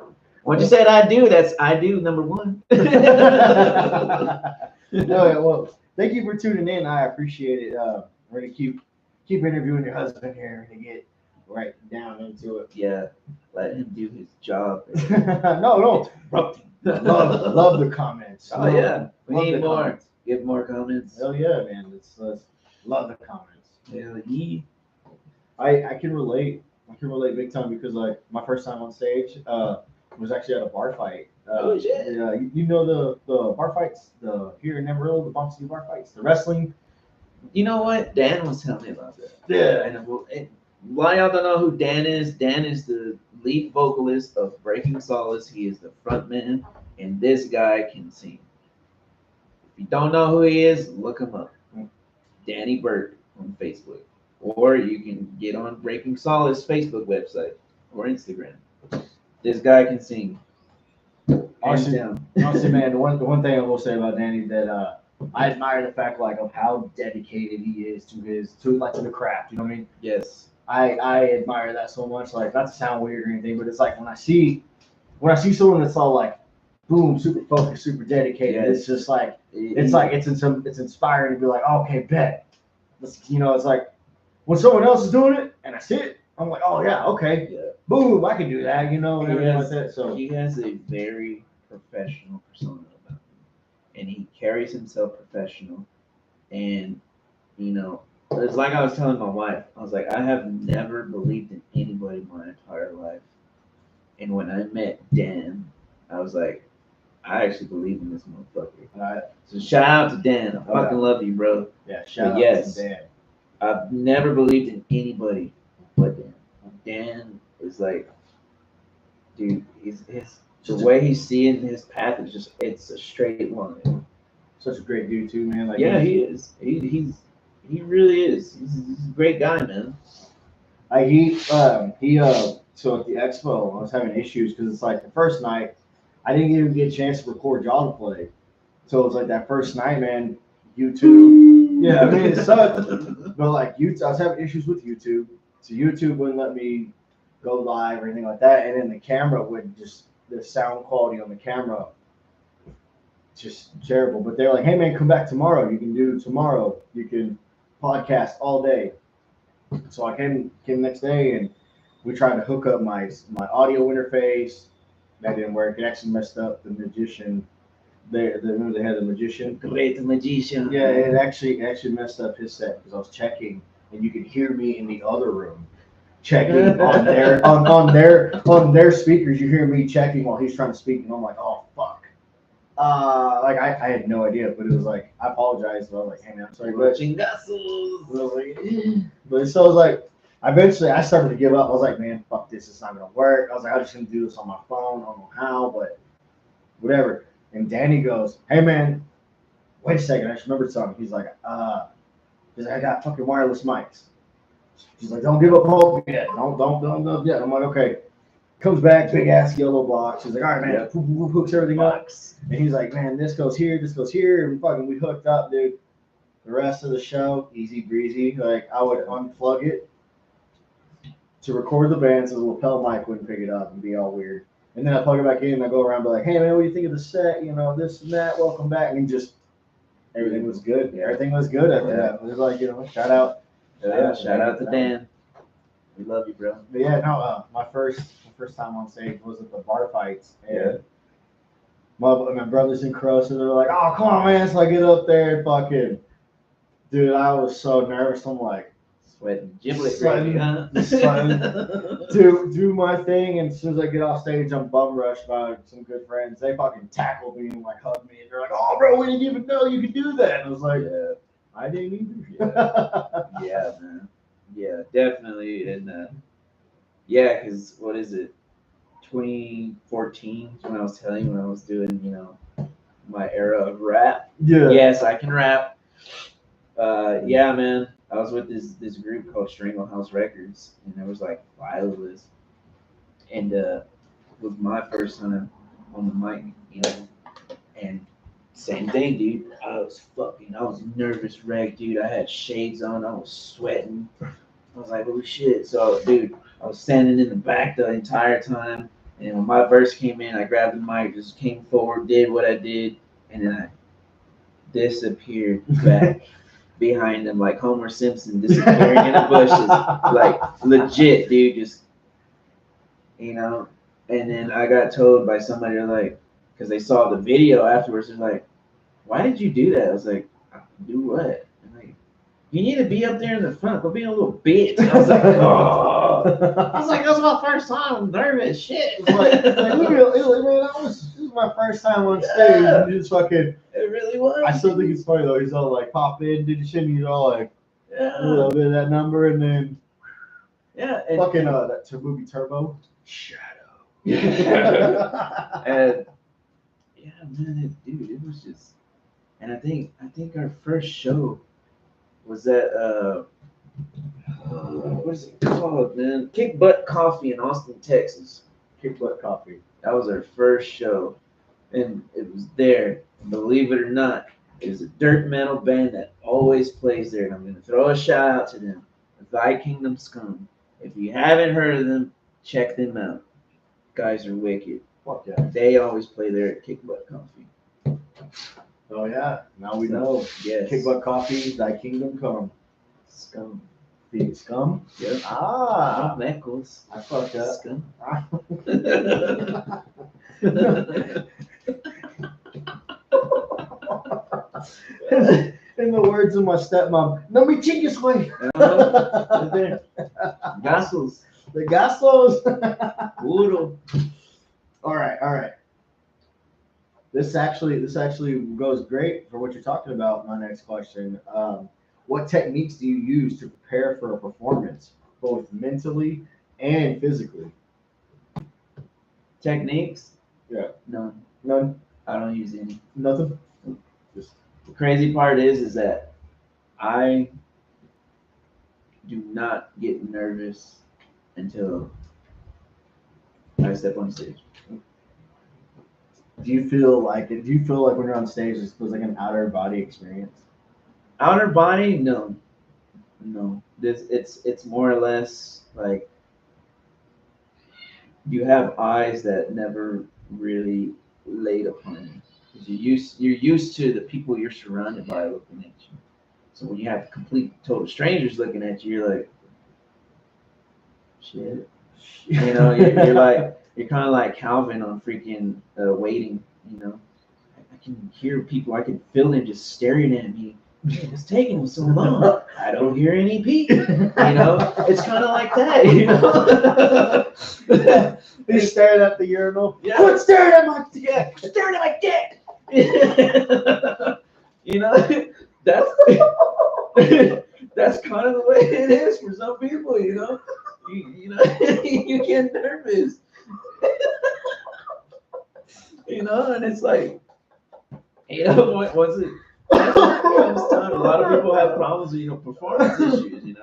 said I do, that's I do #1. No, well, thank you for tuning in. I appreciate it. We're gonna keep interviewing your husband here and get right down into it. Yeah, let him do his job. No. Love the comments. Oh yeah, we need more. Comments. Give more comments. Hell yeah, man. Let's love the comments. Hell yeah. I can relate. I can relate big time because like my first time on stage was actually at a bar fight. Oh shit! Yeah, you know the bar fights, the here in Amarillo, the Bomb City bar fights, the wrestling. You know what? Dan was telling me about that. Yeah. And why y'all don't know who Dan is the lead vocalist of Breaking Solace. He is the front man, and this guy can sing. If you don't know who he is, look him up. Danny Burke on Facebook. Or you can get on Breaking Solace Facebook website or Instagram. This guy can sing. Honestly, man, the one thing I will say about Danny that I admire the fact like of how dedicated he is to the craft. You know what I mean? Yes. I admire that so much. Like, not to sound weird or anything, but it's like when I see someone that's all like, boom, super focused, super dedicated. Yes. It's just like it's inspiring to be like, oh, okay, bet. You know, it's like when someone else is doing it and I see it, I'm like, oh yeah, okay, yeah. Boom, I can do that. You know, and everything like that. So he has a very professional persona about him, and he carries himself professional. And you know, it's like I was telling my wife, I was like, I have never believed in anybody my entire life And when I met Dan, I was like, I actually believe in this motherfucker. Alright. So shout out to Dan. I Oh, fucking yeah. love you, bro. Yeah, shout out yes. to Dan. I've never believed in anybody but Dan. Dan is like, dude, the way he's seeing his path is just, it's a straight line. Such a great dude too, man. Like, Yeah, he is. He really is. He's a great guy, man. So at the expo, I was having issues because it's like the first night, I didn't even get a chance to record y'all to play. So it was like that first night, man. YouTube, yeah, I mean it sucked, but like YouTube, I was having issues with YouTube, so YouTube wouldn't let me go live or anything like that, and then the camera would just the sound quality on the camera just terrible. But they're like, hey man, come back tomorrow. You can do tomorrow. You can podcast all day. So I came next day and we tried to hook up my audio interface. That didn't work. It actually messed up the magician. Remember they had the magician. Great magician. Yeah, it actually messed up his set because I was checking and you could hear me in the other room checking on their speakers. You hear me checking while he's trying to speak, and I'm like, oh fuck. Like I had no idea, but it was like I apologized. But I was like, hey man, I'm sorry, Pacos Chingasos. but so I was like, eventually I started to give up. I was like, man, fuck this, it's not gonna work. I was like, I'm just gonna do this on my phone. I don't know how, but whatever. And Danny goes, hey man, wait a second, I just remembered something. He's like, I got fucking wireless mics. She's like, don't give up hope yet. Don't yet. I'm like, okay. Comes back, big ass yellow box. She's like, all right, man, hooks everything up. And he's like, man, this goes here, and fucking we hooked up, dude. The rest of the show, easy breezy. Like I would unplug it to record the band so the lapel mic wouldn't pick it up and be all weird. And then I plug it back in and I go around and be like, hey man, what do you think of the set? You know, this and that, welcome back. And just everything was good. Everything was good after that. It was like, shout out. Shout out to Dan. We love you, bro. But yeah, no, my first time on stage was at the bar fights. And my brothers in Crow, so they're like, oh, come on, man. So I get up there and fucking, dude, I was so nervous. I'm like, sweating, do my thing. And as soon as I get off stage, I'm bum rushed by some good friends. They fucking tackled me and like hugged me. And they're like, oh, bro, we didn't even know you could do that. And I was like, I didn't either. Yeah, man. Yeah, definitely. And because what is it? 2014 when I was telling you when I was doing, my era of rap. Yeah. Yes, I can rap. Yeah, man. I was with this group called Stranglehouse Records, and there was like 5 of us. And it was my first time on the mic, and same thing, dude. I was nervous wreck, dude. I had shades on. I was sweating. I was like, holy shit. So, dude, I was standing in the back the entire time. And when my verse came in, I grabbed the mic, just came forward, did what I did, and then I disappeared back behind them like Homer Simpson disappearing in the bushes. Like, legit, dude. Just, And then I got told by somebody, like, because they saw the video afterwards, they're like, why did you do that? I was like, do what? I'm like, you need to be up there in the front. Go be a little bitch. I was like, oh. I was like, that's my first time. I'm nervous. Shit. Man, this is my first time on stage. And just fucking. It really was. I still think it's funny though. He's all like, pop in, did the shit, and he's all like, a little bit of that number, and then. Yeah. Fucking that movie Turbo. Shadow. And yeah, man, dude, it was just. And I think our first show was at what is it called, man? Kick Butt Coffee in Austin, Texas. Kick Butt Coffee. That was our first show, and it was there. Believe it or not, it was a dirt metal band that always plays there, and I'm gonna throw a shout out to them. Thy Kingdom Scum. If you haven't heard of them, check them out. Guys are wicked. Fuck yeah. They always play there at Kick Butt Coffee. Oh yeah, now we know. Yes. Kick Butt Coffee, Thy Kingdom Come. Scum. The Scum? Yep. Ah. Not Meckles. I fucked up. Scum. In the words of my stepmom, no me chingues, güey. Gasos. The Gastos. Puro. All right. This actually goes great for what you're talking about. My next question: what techniques do you use to prepare for a performance, both mentally and physically? Techniques? Yeah. None. None. I don't use any. Nothing. Just The crazy part is that I do not get nervous until I step on stage. do you feel like when you're on stage, it feels like an outer body experience? Outer body? No. No. It's more or less like you have eyes that never really laid upon you. 'Cause you're used to the people you're surrounded by looking at you. So when you have complete total strangers looking at you, you're like, shit. You know, you're kind of like Calvin on freaking Waiting. You know, I can hear people, I can feel them just staring at me. Man, it's taking them so long. I don't hear any peep. You know, it's kind of like that. You know, He's staring at the urinal. Yeah. Quit staring at my dick. yeah, staring at my dick. You know, that's that's kind of the way it is for some people. You know, you know, you get nervous. You know, and it's like, you know, once it comes time, a lot of people have problems with, performance issues,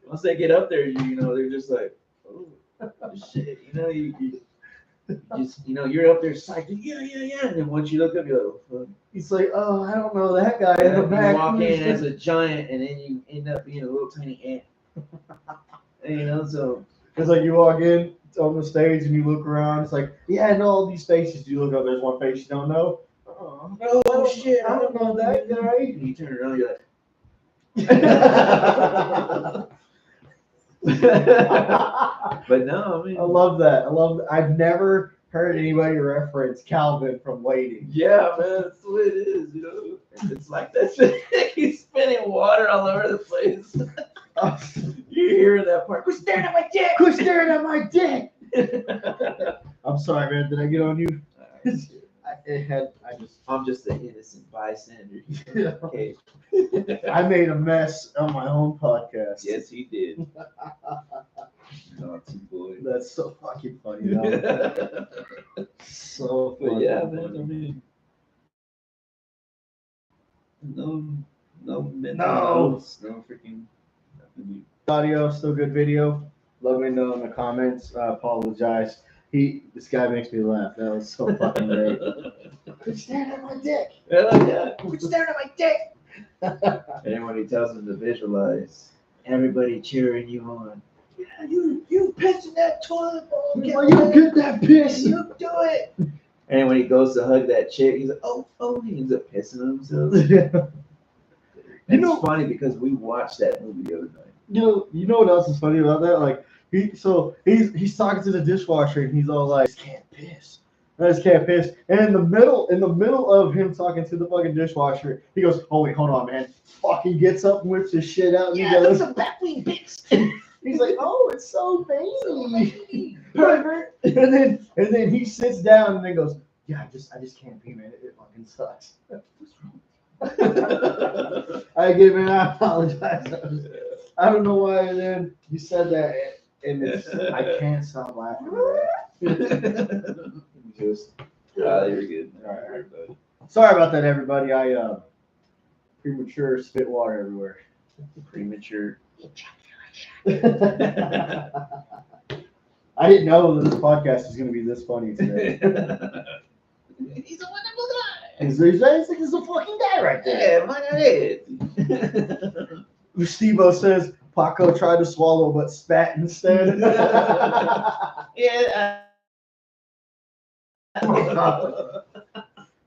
once they get up there, they're just like, oh, shit, you just, you're up there psyched, yeah, and then once you look up, you're like, oh, fuck. He's like, oh, I don't know that guy in the back. You walk in as a giant, and then you end up being a little tiny ant. And, so. It's like you walk in on the stage and you look around. It's like, yeah, I know all these faces. You look up, there's one face you don't know. Oh shit! I don't know that guy. And you turn around, you're like. But no, I mean. I love that. I've never heard anybody reference Calvin from Waiting. Yeah, man, that's the way it is. It's like that shit. He's spinning water all over the place. You're hearing that part. Quit staring at my dick. Quit staring at my dick. I'm sorry, man. Did I get on you? I'm just an innocent bystander. Okay. I made a mess on my own podcast. Yes, he did. Naughty boy. That's so fucking funny. Though. So funny. But yeah, man. I mean, no mental notes, no freaking nothing. Audio, still good video. Let me know in the comments. Apologize. This guy makes me laugh. That was so fucking great. Quit staring at my dick. Yeah. Quit staring at my dick. And then when he tells him to visualize, everybody cheering you on. Yeah, you piss in that toilet bowl. You get that piss. You do it. And when he goes to hug that chick, he's like, oh, he ends up pissing on himself. It's funny because we watched that movie the other night. You know what else is funny about that? Like he's talking to the dishwasher and he's all like, I just can't piss. I just can't piss. And in the middle of him talking to the fucking dishwasher, he goes, oh wait, hold on, man. Fucking gets up and whips his shit out and he goes, that's a batwing piss. He's like, oh, it's so veiny. Pervert. And then he sits down and then goes, yeah, I just can't pee, man. It fucking sucks. I apologize. I don't know why then you said that and I can't stop laughing. Just you're good. All right. Sorry about that, everybody. I premature spit water everywhere. Premature. I didn't know that this podcast was going to be this funny today. He's a wonderful guy. He's a fucking guy right there. Yeah, why not it? Steve-O says Paco tried to swallow but spat instead. Yeah. Fucking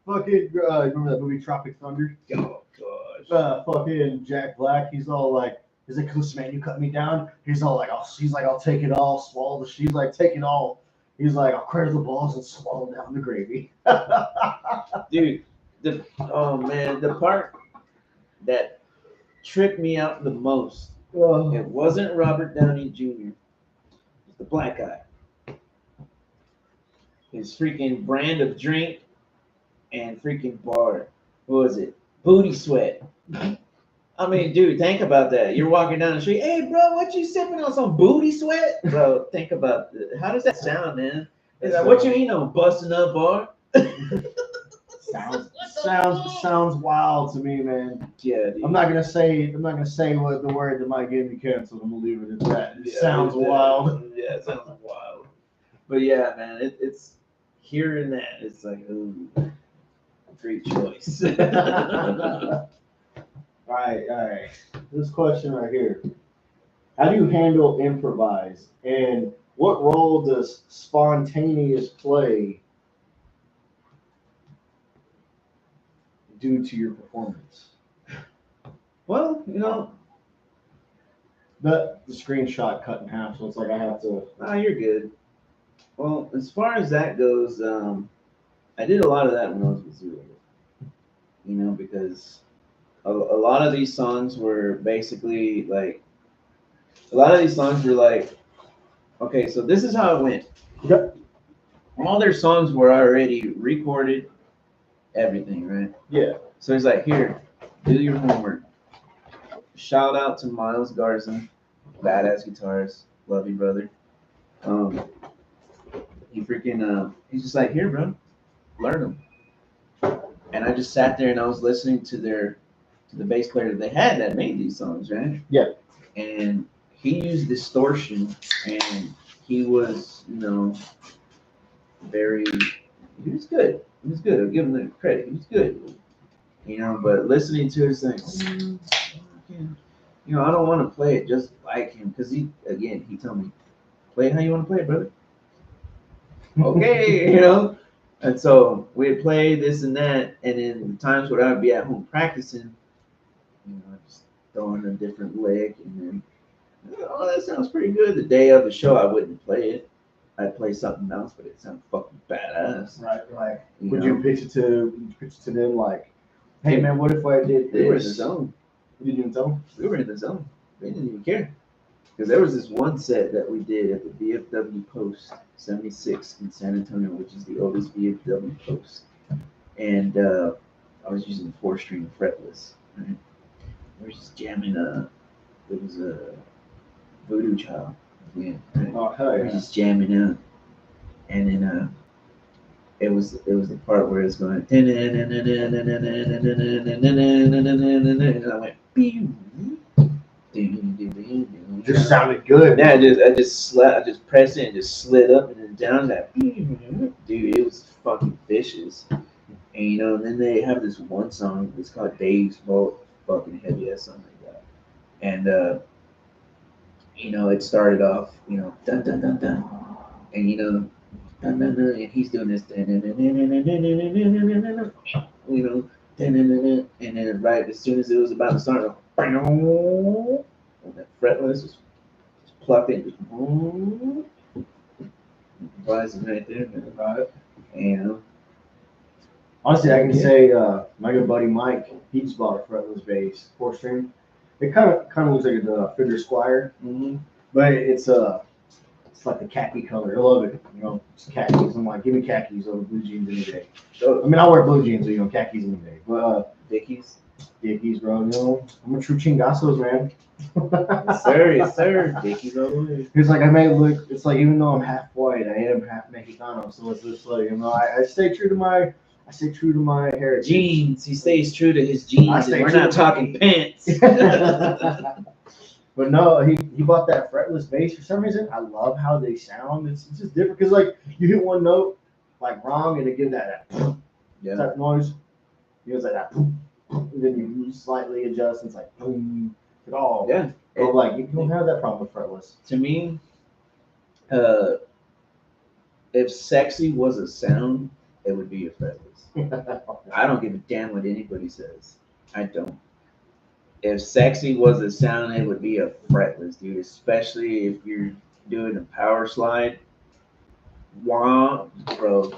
remember that movie Tropic Thunder? Oh gosh. Fucking Jack Black. He's all like, listen, man, you cut me down. He's all like, I'll take it all, swallow the. She's like, take it all. He's like, I'll crater the balls and swallow down the gravy. Dude, the part that tripped me out the most. It wasn't Robert Downey Jr. the black guy. His freaking brand of drink and freaking bar. What was it? Booty sweat. I mean, dude, think about that. You're walking down the street. Hey, bro, what you sipping on? Some booty sweat? Bro, think about how does that sound, man? Is that what you eating on? Busting up bar? Sounds wild to me, man. Yeah, dude. I'm not gonna say what the word that might get me canceled. I'm gonna leave it at that. It Yeah, sounds wild. Yeah, it sounds wild. But yeah, man, it's hearing that. It's like, ooh, great choice. All right. This question right here. How do you handle improvise? And what role does spontaneous play do to your performance? Well, The screenshot cut in half, so it's like I have to. nah, you're good. Well, as far as that goes, I did a lot of that when I was with Zero. Because a lot of these songs were basically like, okay, so this is how it went. Yep. All their songs were already recorded, everything, right? Yeah. So he's like, here, do your homework. Shout out to Miles Garza, badass guitarist, love you, brother. He's just like, here, bro, learn them. And I just sat there and I was listening to the bass player that they had that made these songs, right? Yeah. And he used distortion, and he was, he was good. He was good. I'll give him the credit. He was good. But listening to it, it's like, I don't want to play it just like him, because he told me, play it how you want to play it, brother. Okay, And so we'd play this and that, and then the times where I'd be at home practicing, just throwing a different lick, and then, oh, that sounds pretty good. The day of the show, I wouldn't play it. I'd play something else, but it sounded fucking badass. Right. Would you pitch it to them like, hey man, what if I did this? They were in the zone. You didn't even tell them? We were in the zone. They didn't even care. Because there was this one set that we did at the VFW Post 76 in San Antonio, which is the oldest VFW Post. And I was using 4-string fretless. Right? We were just jamming. It was a Voodoo Child. Yeah, right? Oh, hell We yeah. were just jamming out. And then it was the part where it's going, and I went, Just sounded good. Yeah, I just pressed it and just slid up and then down that. Dude, it was fucking vicious. And and then they have this one song. It's called Dave's Vault. Fucking heavy ass song like that. And it started off, dun dun dun dun, and dun dun dun, and he's doing this, and then right as soon as it was about to start, and that fretless just plucked it, just rising right there, Right. and Honestly, I can say my good buddy Mike, he just bought a fretless bass, 4-string. It kind of looks like a Fender Squire, but it's like a khaki color. I love it. It's khakis. I'm like, give me khakis over blue jeans any day. I mean, I wear blue jeans, so khakis any day. But Dickies, bro. I'm a true Chingasos, man. yes sir, Dickies all the way. It's like I may look. It's like even though I'm half white, I am half Mexicano. So it's just like I stay true to my. I stay true to my heritage. Jeans. He stays true to his jeans. And we're not talking pants. But no, he bought that fretless bass for some reason. I love how they sound. It's just different because like you hit one note like wrong and it gives that type noise. It goes like that, and then you slightly adjust and it's like boom. Yeah. But like you don't have that problem with fretless. To me, if sexy was a sound, it would be a fretless. I don't give a damn what anybody says. I don't. If sexy was a sound, it would be a fretless, dude. Especially if you're doing a power slide. Wow, bro.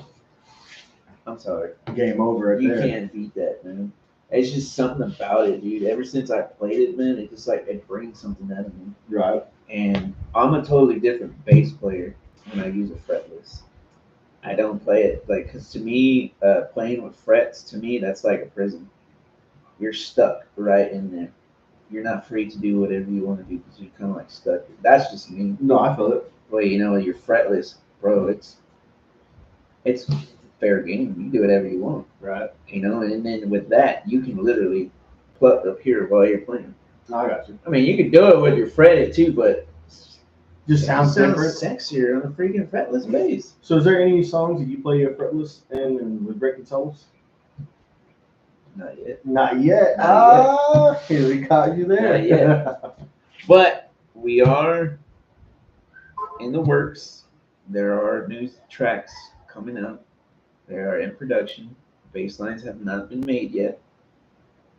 I'm sorry. Game over right You there. can't beat that, man. It's just something about it, dude. Ever since I played it, man, it just like it brings something out of me. Right. And I'm a totally different bass player when I use a fretless. I don't play it like because to me, playing with frets to me that's like a prison. You're stuck right in there. You're not free to do whatever you want to do because you're kind of like stuck. That's just me. No, I feel it. Well, you're fretless, bro. It's fair game. You do whatever you want, Right. And then with that, you can literally pluck up here while you're playing. I got you. I mean, you can do it with your fretted too, but Just sounds different. sexier on a freaking fretless bass. So, is there any songs that you play fretless and with breaking solos? Not yet. Not yet. Not Here we caught you there. Not yet. But we are in the works. There are new tracks coming out. They are in production. Bass lines have not been made yet.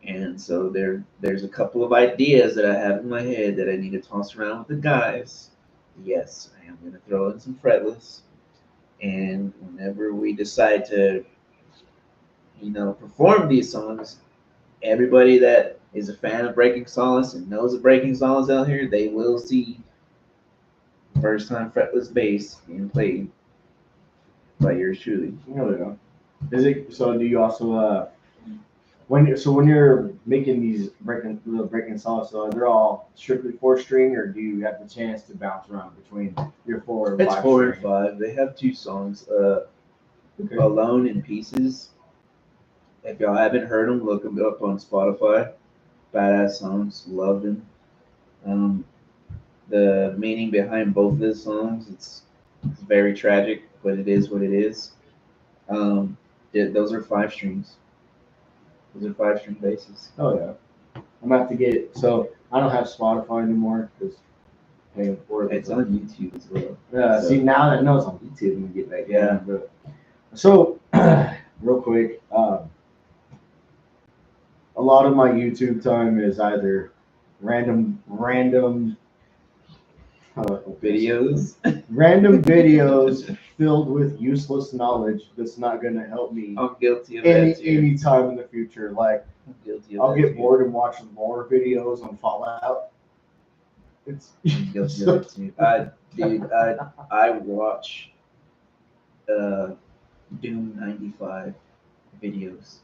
And so there's a couple of ideas that I have in my head that I need to toss around with the guys. Yes, I am going to throw in some fretless. And whenever we decide to, perform these songs, everybody that is a fan of Breaking Solace and knows of Breaking Solace out here, they will see first time fretless bass being played by yours truly. Oh, yeah. Is it so? Do you also when you're making these breaking songs, so they're all strictly 4-string, or do you have the chance to bounce around between your 4 and 5? It's 4 and 5. They have 2 songs, Okay. Alone in Pieces. If y'all haven't heard them, look them up on Spotify. Badass songs, love them. The meaning behind both of the songs, it's very tragic, but it is what it is. Those are 5 strings. Those are 5-string basses. Oh yeah. I'm gonna have to get it. So I don't have Spotify anymore because paying for it. It's on YouTube as well. Yeah. So, See, now that I know it's on YouTube, I'm gonna get back. Yeah. But, so real quick, a lot of my YouTube time is either random videos. random videos filled with useless knowledge that's not gonna help me I'm guilty of that too. any time in the future. Like I'm guilty of I'll that get too. bored and watch more videos on Fallout. It's I'm guilty of it too. I watch Doom 95 videos.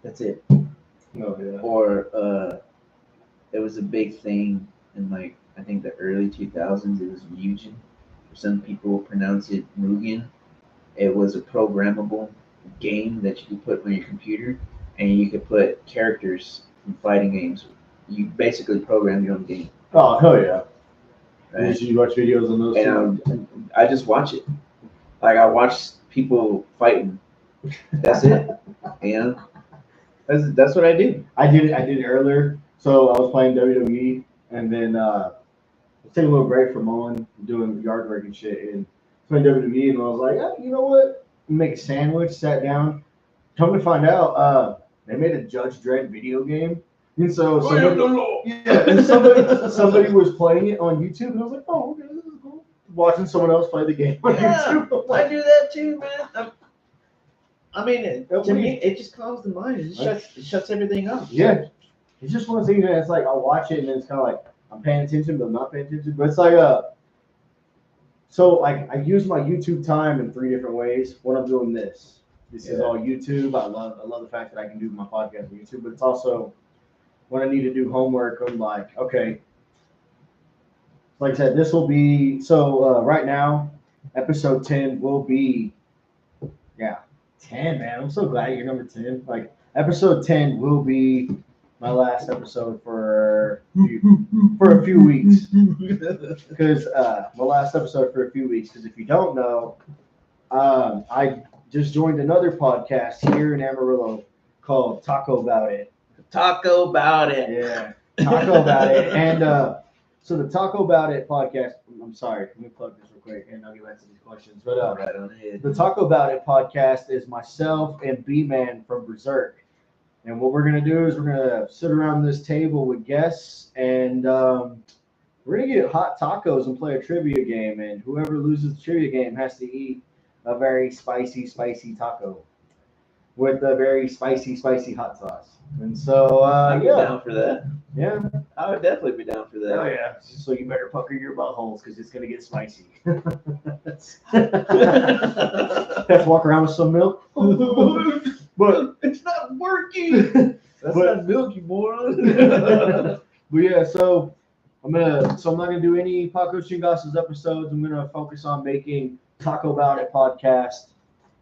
That's it. no, yeah. Or it was a big thing in I think the early 2000s. It was Mugen. Some people pronounce it Mugen. It was a programmable game that you could put on your computer, and you could put characters from fighting games. You basically program your own game. Oh hell yeah! Right? Did you watch videos on those? And I just watch it. Like I watch people fighting. That's it. That's what I do. I did it earlier. So I was playing WWE, and then I was taking a little break from mowing, doing yard work and shit, and playing WWE, and I was like, you know what? Make a sandwich. Sat down. Come to find out, they made a Judge Dredd video game, and so somebody was playing it on YouTube, and I was like, oh, okay, this is cool. Watching someone else play the game on YouTube. I do that too, man. I mean, to me, it just calms the mind. It shuts everything up. Yeah, it's just one of those things that it's like I'll watch it and then it's kind of like I'm paying attention but I'm not paying attention. But it's like so like I use my YouTube time in 3 different ways. When I'm doing this is all YouTube. I love the fact that I can do my podcast on YouTube, but it's also when I need to do homework. I'm like, okay, like I said, this will be right now. Episode 10 will be 10, man. I'm so glad you're number 10. Like episode 10 will be my last episode for a few weeks. Because my last episode for a few weeks. Because if you don't know, I just joined another podcast here in Amarillo called Taco About It. Taco About It. Yeah, Taco About It. And so the Taco About It podcast. I'm sorry, let me plug this real quick, and I'll get back to these questions. But right on ahead. The Taco About It podcast is myself and B-Man from Berserk. And what we're going to do is we're going to sit around this table with guests, and we're going to get hot tacos and play a trivia game. And whoever loses the trivia game has to eat a very spicy taco with a very spicy hot sauce. And so, I'm down for that. Yeah. I would definitely be down for that. Oh yeah. So you better pucker your buttholes because it's gonna get spicy. Let's walk around with some milk. But it's not working. That's not milk, you moron. but yeah, so I'm not gonna do any Pacos Chingasos episodes. I'm gonna focus on making Taco About It podcast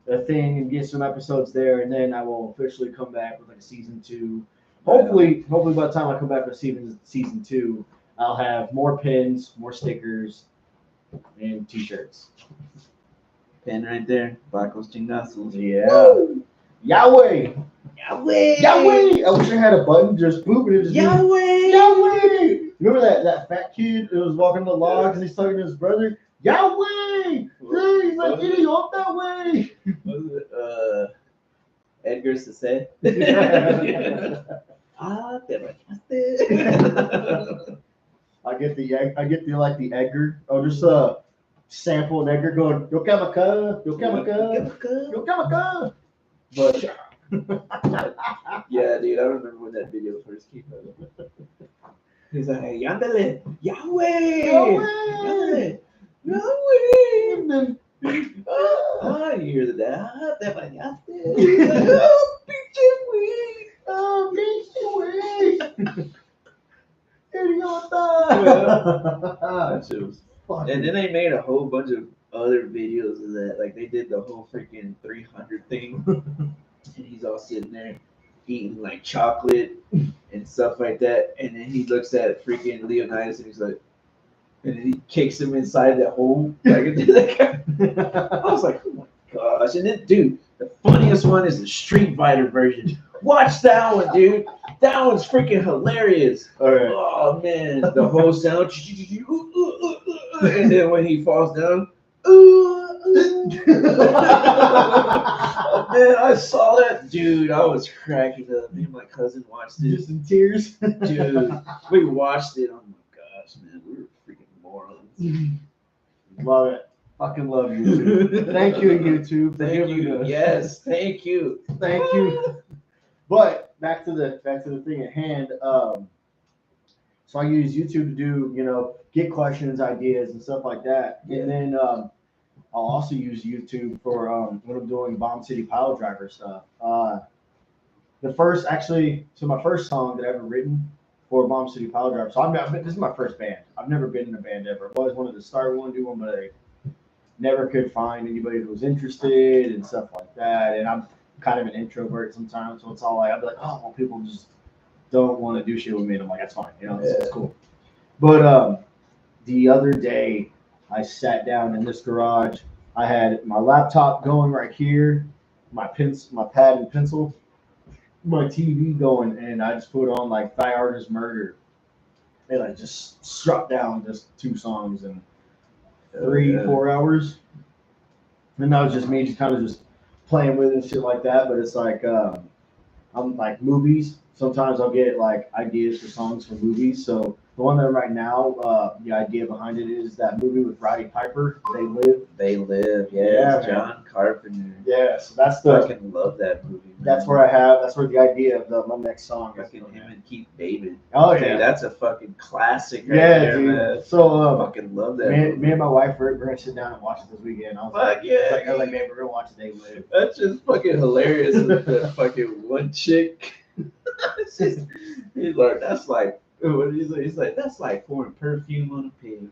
a thing and get some episodes there, and then I will officially come back with like a season 2. Hopefully by the time I come back with season 2, I'll have more pins, more stickers, and t-shirts. Pin right there, Pacos Chingasos. Yeah. Woo! Yahweh! Yahweh! Yahweh! I wish I had a button just boop and it just Yahweh! Yahweh! Remember that fat kid that was walking the logs and he's talking to his brother? Yahweh! Hey, he's like, get it off that way! Was it Edgar Cissé? Ah, te bañaste. I get the Edgar. I'll just sample an Edgar going, yo kamaka, yo kamaka, yo kamaka. But yeah, dude, I remember when that video first came out. He's like, hey, yandele, Yahweh, Yahweh, Yahweh. Ah, you hear the dad, ah, te bañaste. Oh, pinche güey. Oh, pinche güey. Idiota. That shit was fun. And then they made a whole bunch of other videos of that. Like they did the whole freaking 300 thing. And he's all sitting there eating like chocolate and stuff like that. And then he looks at freaking Leonidas and he's like, and then he kicks him inside that hole. Like, I was like, oh my gosh. And then, dude, the funniest one is the Street Fighter version. Watch that one, dude. That one's freaking hilarious. All right. Oh, man. The whole sound. And then when he falls down, man, I saw that. Dude, I was cracking up. Me and my cousin watched it. Just in tears. Dude, we watched it. Oh my gosh, man. We were freaking morons. Love it. Fucking love YouTube. Thank you, YouTube. Thank you. Yes, thank you. Thank you. But back to the thing at hand. So I use YouTube to do, get questions, ideas, and stuff like that. Yeah. And then I'll also use YouTube for when I'm doing Bomb City Pile Driver stuff. My first song that I've ever written for Bomb City Pile Driver. So this is my first band. I've never been in a band ever. I've always wanted to start one, do one, but I never could find anybody that was interested and stuff like that. And I'm kind of an introvert sometimes, so it's all like, I'd be like, oh, well, people just don't want to do shit with me. And I'm like, that's fine, it's cool. But the other day, I sat down in this garage. I had my laptop going right here, my pad and pencil, my TV going, and I just put on like Thy Art Is Murder, and I just struck down just 2 songs in 3-4 hours. And that was just me, just kind of just playing with it and shit like that. But it's like I'm like movies. Sometimes I'll get like ideas for songs for movies. So the one that right now, the idea behind it is that movie with Roddy Piper, They Live. Yeah, John Carpenter. Yeah, so that's I fucking love that movie. Man. That's where the idea of my next song is. Fucking him and Keith David. Oh dude, yeah, that's a fucking classic right there, dude. Man. So I fucking love that. Me and my wife we're gonna sit down and watch it this weekend. I was like, man, we're gonna watch They Live. That's just fucking hilarious. With the fucking one chick. He's like, that's like. He's like, that's like pouring perfume on a pig.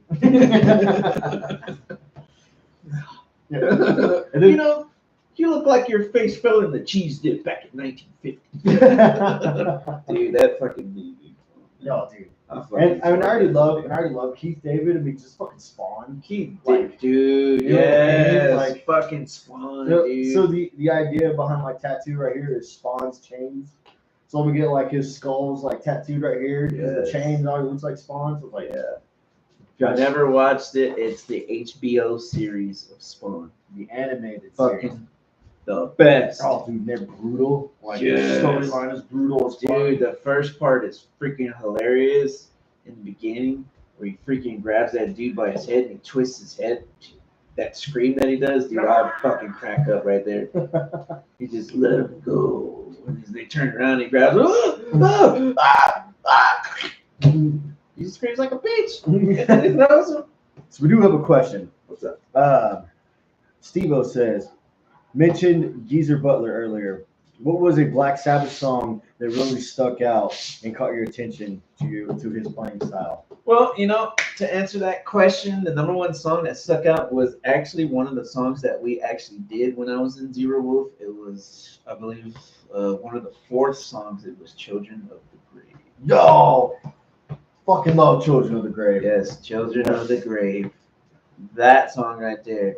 And then, you look like your face fell in the cheese dip back in 1950. Dude, that fucking movie. No, dude. And I already love Keith David. I mean, just fucking Spawn. Keith, dude. Yeah, like fucking Spawn, dude. So the idea behind my tattoo right here is Spawn's chains. So I'm gonna get like his skulls like tattooed right here. The chains all looks like Spawn. So like, if I never watched it, it's the HBO series of Spawn. The animated series. The best. Oh, dude, they're brutal. Like the storyline is brutal as fuck. Dude, the first part is freaking hilarious in the beginning, where he freaking grabs that dude by his head and he twists his head. That scream that he does, dude, I fucking crack up right there. He just let him go. When they turn around, he grabs. He screams like a bitch. So we do have a question. What's up? Steve-O says, mentioned Geezer Butler earlier. What was a Black Sabbath song that really stuck out and caught your attention to his playing style? Well, to answer that question, the number one song that stuck out was actually one of the songs that we actually did when I was in Zero Wolf. It was, I believe, one of the fourth songs. It was Children of the Grave. Yo, fucking love Children of the Grave. Yes, Children of the Grave. That song right there.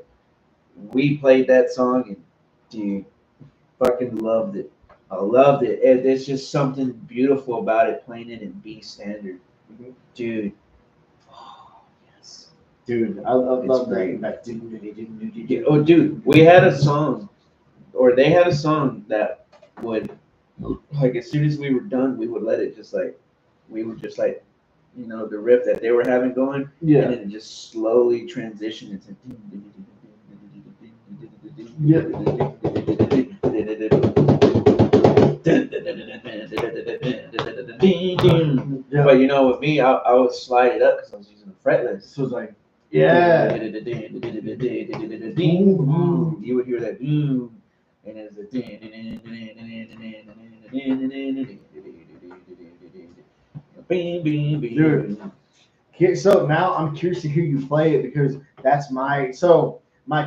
We played that song and, dude, fucking loved it. I loved it. There's just something beautiful about it, playing it in B standard. Mm-hmm. Dude. Oh, yes. Dude, I love great. that. Oh, dude, we had a song, or they had a song that would, like, as soon as we were done, we would let it just like, we would just like, the riff that they were having going, Yeah. and then it just slowly transitioned into. Yeah. But with me, I would slide it up because I was using a fretless. So it's like, yeah. You would hear that boom, and it's a Dude. So now I'm curious to hear you play it because that's my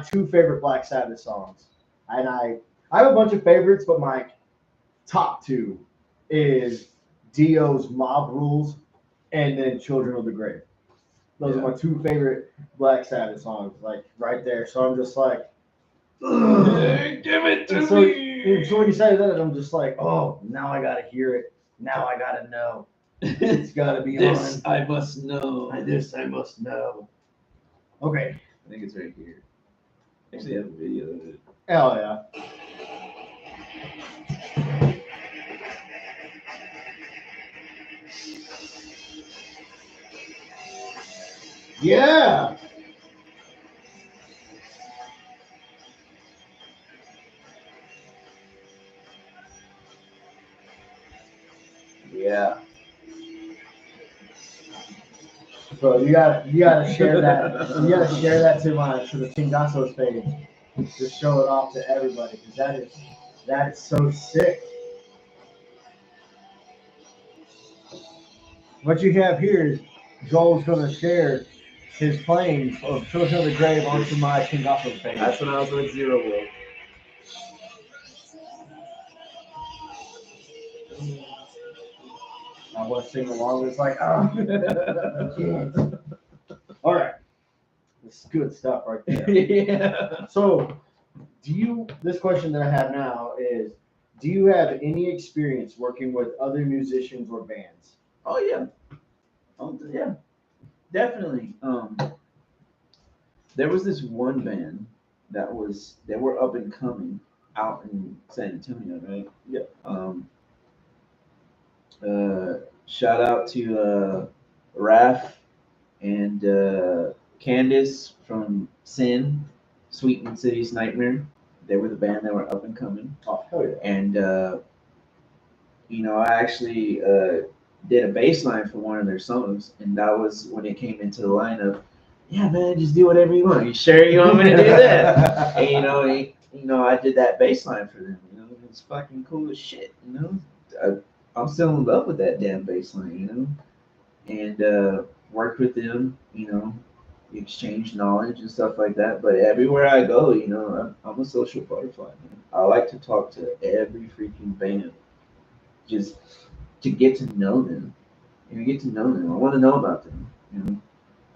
two favorite Black Sabbath songs, and I have a bunch of favorites, but my top two is Dio's Mob Rules and then Children of the Grave. Those are my two favorite Black Sabbath songs, like right there. So I'm just like, give it to me. So when you say that, I'm just like, oh, now I gotta hear it. Now I gotta know. It's gotta be this. on. I must know. This I must know. Okay. I think it's right here. Actually, I have a video of it. Hell yeah. Yeah. Yeah. Bro, you gotta share that. You gotta share that to the Chingasos page. Just show it off to everybody because that is so sick. What you have here is Joel's gonna share his playing of Children of the Grave onto my Chingasos page. That's when I was with Zero Wolf. I want to sing along. It's like, oh, I can't. All right. This is good stuff right there. Yeah. So, this question that I have now is, do you have any experience working with other musicians or bands? Oh yeah. Oh yeah. Definitely. There was this one band they were up and coming out in San Antonio, right? Yeah. Shout out to Raph and Candace from Sin, Sweetman City's Nightmare. They were the band that were up and coming. Oh, hell yeah. And I actually did a bass line for one of their songs, and that was when it came into the lineup. Yeah, man, just do whatever you want. You sure you want me to do that? And I did that bass line for them. It's fucking cool as shit. I'm still in love with that damn bass line. And worked with them. Exchange knowledge and stuff like that. But everywhere I go, I'm a social butterfly, man. I like to talk to every freaking band, just to get to know them. Get to know them. I want to know about them.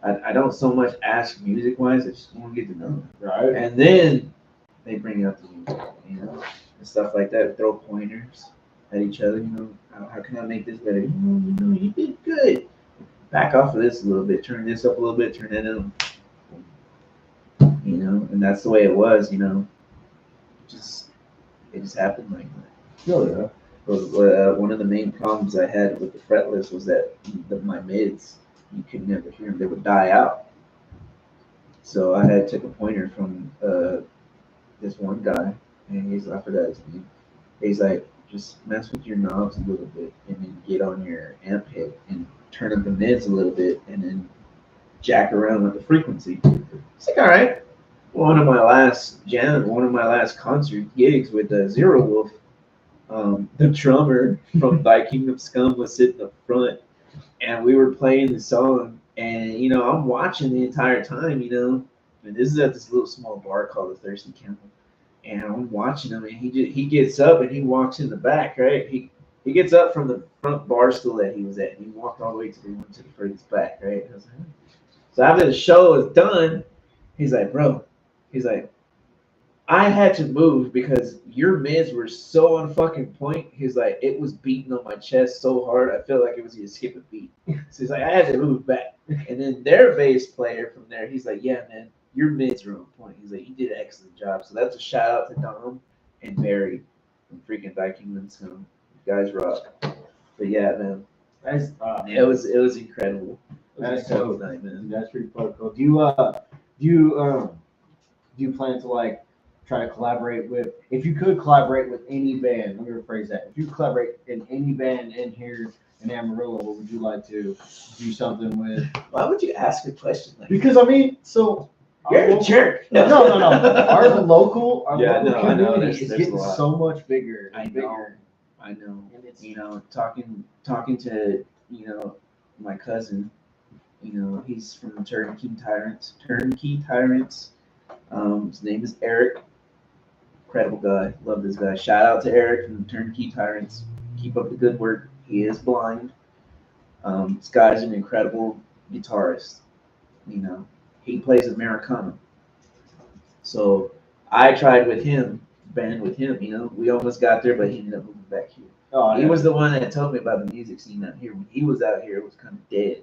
I don't so much ask music wise. I just want to get to know them. Right. And then they bring up the music, and stuff like that. Throw pointers at each other. How can I make this better? You did good. Back off of this a little bit. Turn this up a little bit. Turn that down. And that's the way it was. It just happened like that. Oh yeah. But one of the main problems I had with the fretless was that my mids, you could never hear them. They would die out. So I had took a pointer from this one guy, and I forgot his name. He's like, just mess with your knobs a little bit, and then get on your amp head and turn up the mids a little bit and then jack around with the frequency. It's like, all right. One of my last concert gigs with Zero Wolf, the drummer from Thy Kingdom Scum was sitting up front, and we were playing the song, and I'm watching the entire time, and this is at this little small bar called the Thirsty Camel, and I'm watching him, and he gets up and he walks in the back, right? He gets up from the front bar stool that he was at, and he walked all the way to the furthest back, right? I was like, so after the show was done, he's like, bro, he's like, I had to move because your mids were so on fucking point. He's like, it was beating on my chest so hard, I felt like it was gonna skip a beat. So he's like, I had to move back. And then their bass player from there, he's like, yeah, man, your mids are on point. He's like, you did an excellent job. So that's a shout out to Dom and Barry from freaking Viking. So you guys rock. But yeah, man, it was incredible. That's so night, man. That's pretty fucking cool. Do you plan to like try to collaborate with? If you could collaborate with any band, let me rephrase that. If you collaborate in any band in here in Amarillo, what would you like to do something with? Why would you ask a question like Because I mean, so you're a jerk. No. Our local community is there's getting so much bigger and bigger. I know. And it's talking to my cousin. He's from Turnkey Tyrants. His name is Eric. Incredible guy. Love this guy. Shout out to Eric from Turnkey Tyrants. Keep up the good work. He is blind. This guy's an incredible guitarist. He plays Americana. So I tried with him, band with him. We almost got there, but he ended up moving back here. He was the one that told me about the music scene out here. When he was out here, it was kind of dead.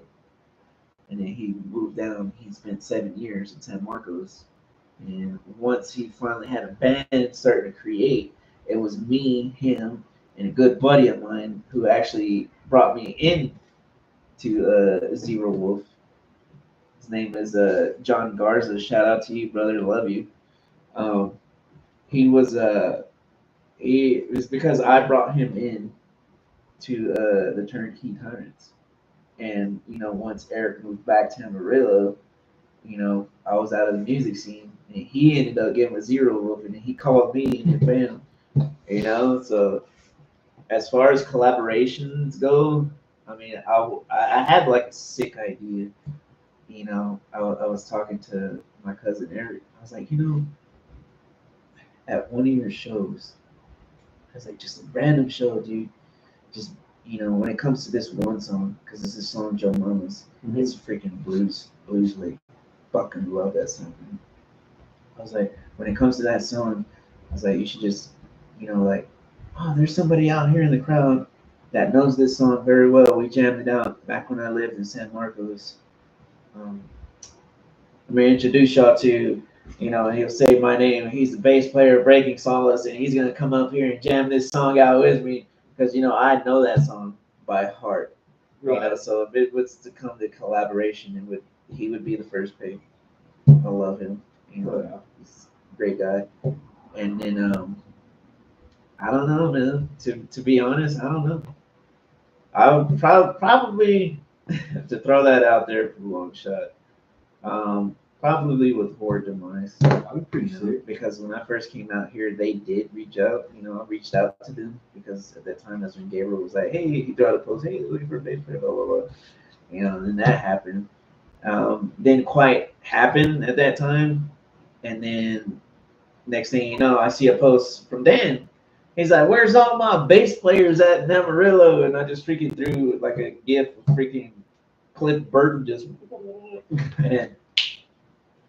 And then he moved down. He spent 7 years in San Marcos. And once he finally had a band starting to create, it was me, him, and a good buddy of mine who actually brought me in to Zero Wolf. His name is John Garza. Shout out to you, brother. Love you. It was because I brought him in to the Turnkey Tyrants. And, once Eric moved back to Amarillo, I was out of the music scene. And he ended up getting with Zero Wolf, and he called me in the band. So as far as collaborations go, I mean, I had like a sick idea. I was talking to my cousin Eric. I was like, at one of your shows, I was like, just a random show, dude. Just when it comes to this one song, because it's a song Joe Mama's, it's a freaking blues lick. Fucking love that song. Man. I was like, when it comes to that song, I was like, you should just, oh, there's somebody out here in the crowd that knows this song very well. We jammed it out back when I lived in San Marcos. I'm gonna introduce y'all to, he'll say my name. He's the bass player of Breaking Solace, and he's gonna come up here and jam this song out with me because I know that song by heart. Right. So if it was to come to collaboration, he would be the first pick. I love him. He's a great guy. And then I don't know, man. To be honest, I don't know. I would probably to throw that out there for a long shot. Probably with Horde Demise. I'm pretty sure because when I first came out here, they did reach out. I reached out to them because at that time that's when Gabriel was like, "Hey," he threw out a post, "Hey, looking for a bass player," blah blah blah. And then that happened. Didn't quite happen at that time, and then next thing you know, I see a post from Dan. He's like, "Where's all my bass players at Amarillo?" And I just freaking threw like a gif of freaking Cliff Burton just, and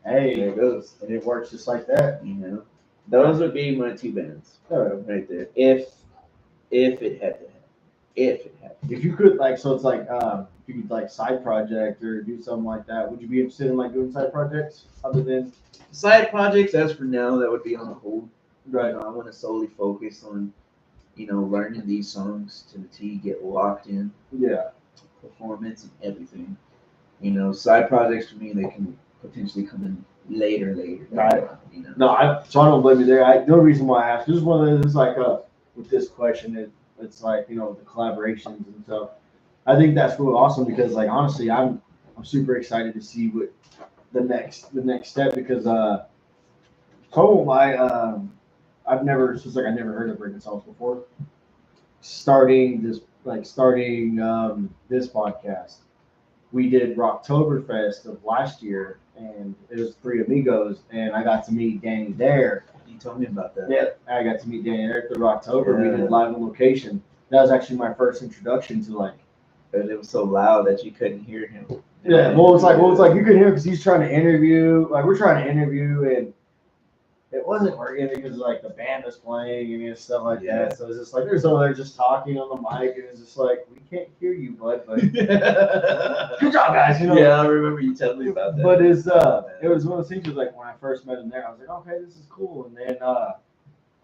hey, there it goes. And it works just like that. Those would be my two bands right there. If it had to happen. If you could so it's like if you could side project or do something like that, would you be interested in doing side projects other than side projects? As for now, that would be on hold. Right. I want to solely focus on learning these songs to the T, get locked in. Yeah. Performance and everything. Side projects for me, they can potentially come in later. Right. No, so I don't blame you there. No reason why I asked. This is one of those with this question. It's the collaborations and stuff. I think that's really awesome because, like, honestly, I'm super excited to see what the next step because so I've never it's just like I never heard of Breaking Sauce before. Starting this podcast, we did Rocktoberfest of last year, and it was three amigos, and I got to meet Danny there. You told me about that. Yeah, I got to meet Danny there at the Rocktober. We Yeah. did live on location. That was actually my first introduction to like. But it was so loud that you couldn't hear him. Yeah, well, it's like you could hear because he's trying to interview. Like we're trying to interview, and it wasn't working because like the band was playing and stuff like that. So it's just like there's over there just talking on the mic, and it's just like we can't hear you, bud. But good job, guys. You know. Yeah, I remember you telling me about that. But it was one of those things. Was like when I first met him there, I was like, okay, this is cool. And then I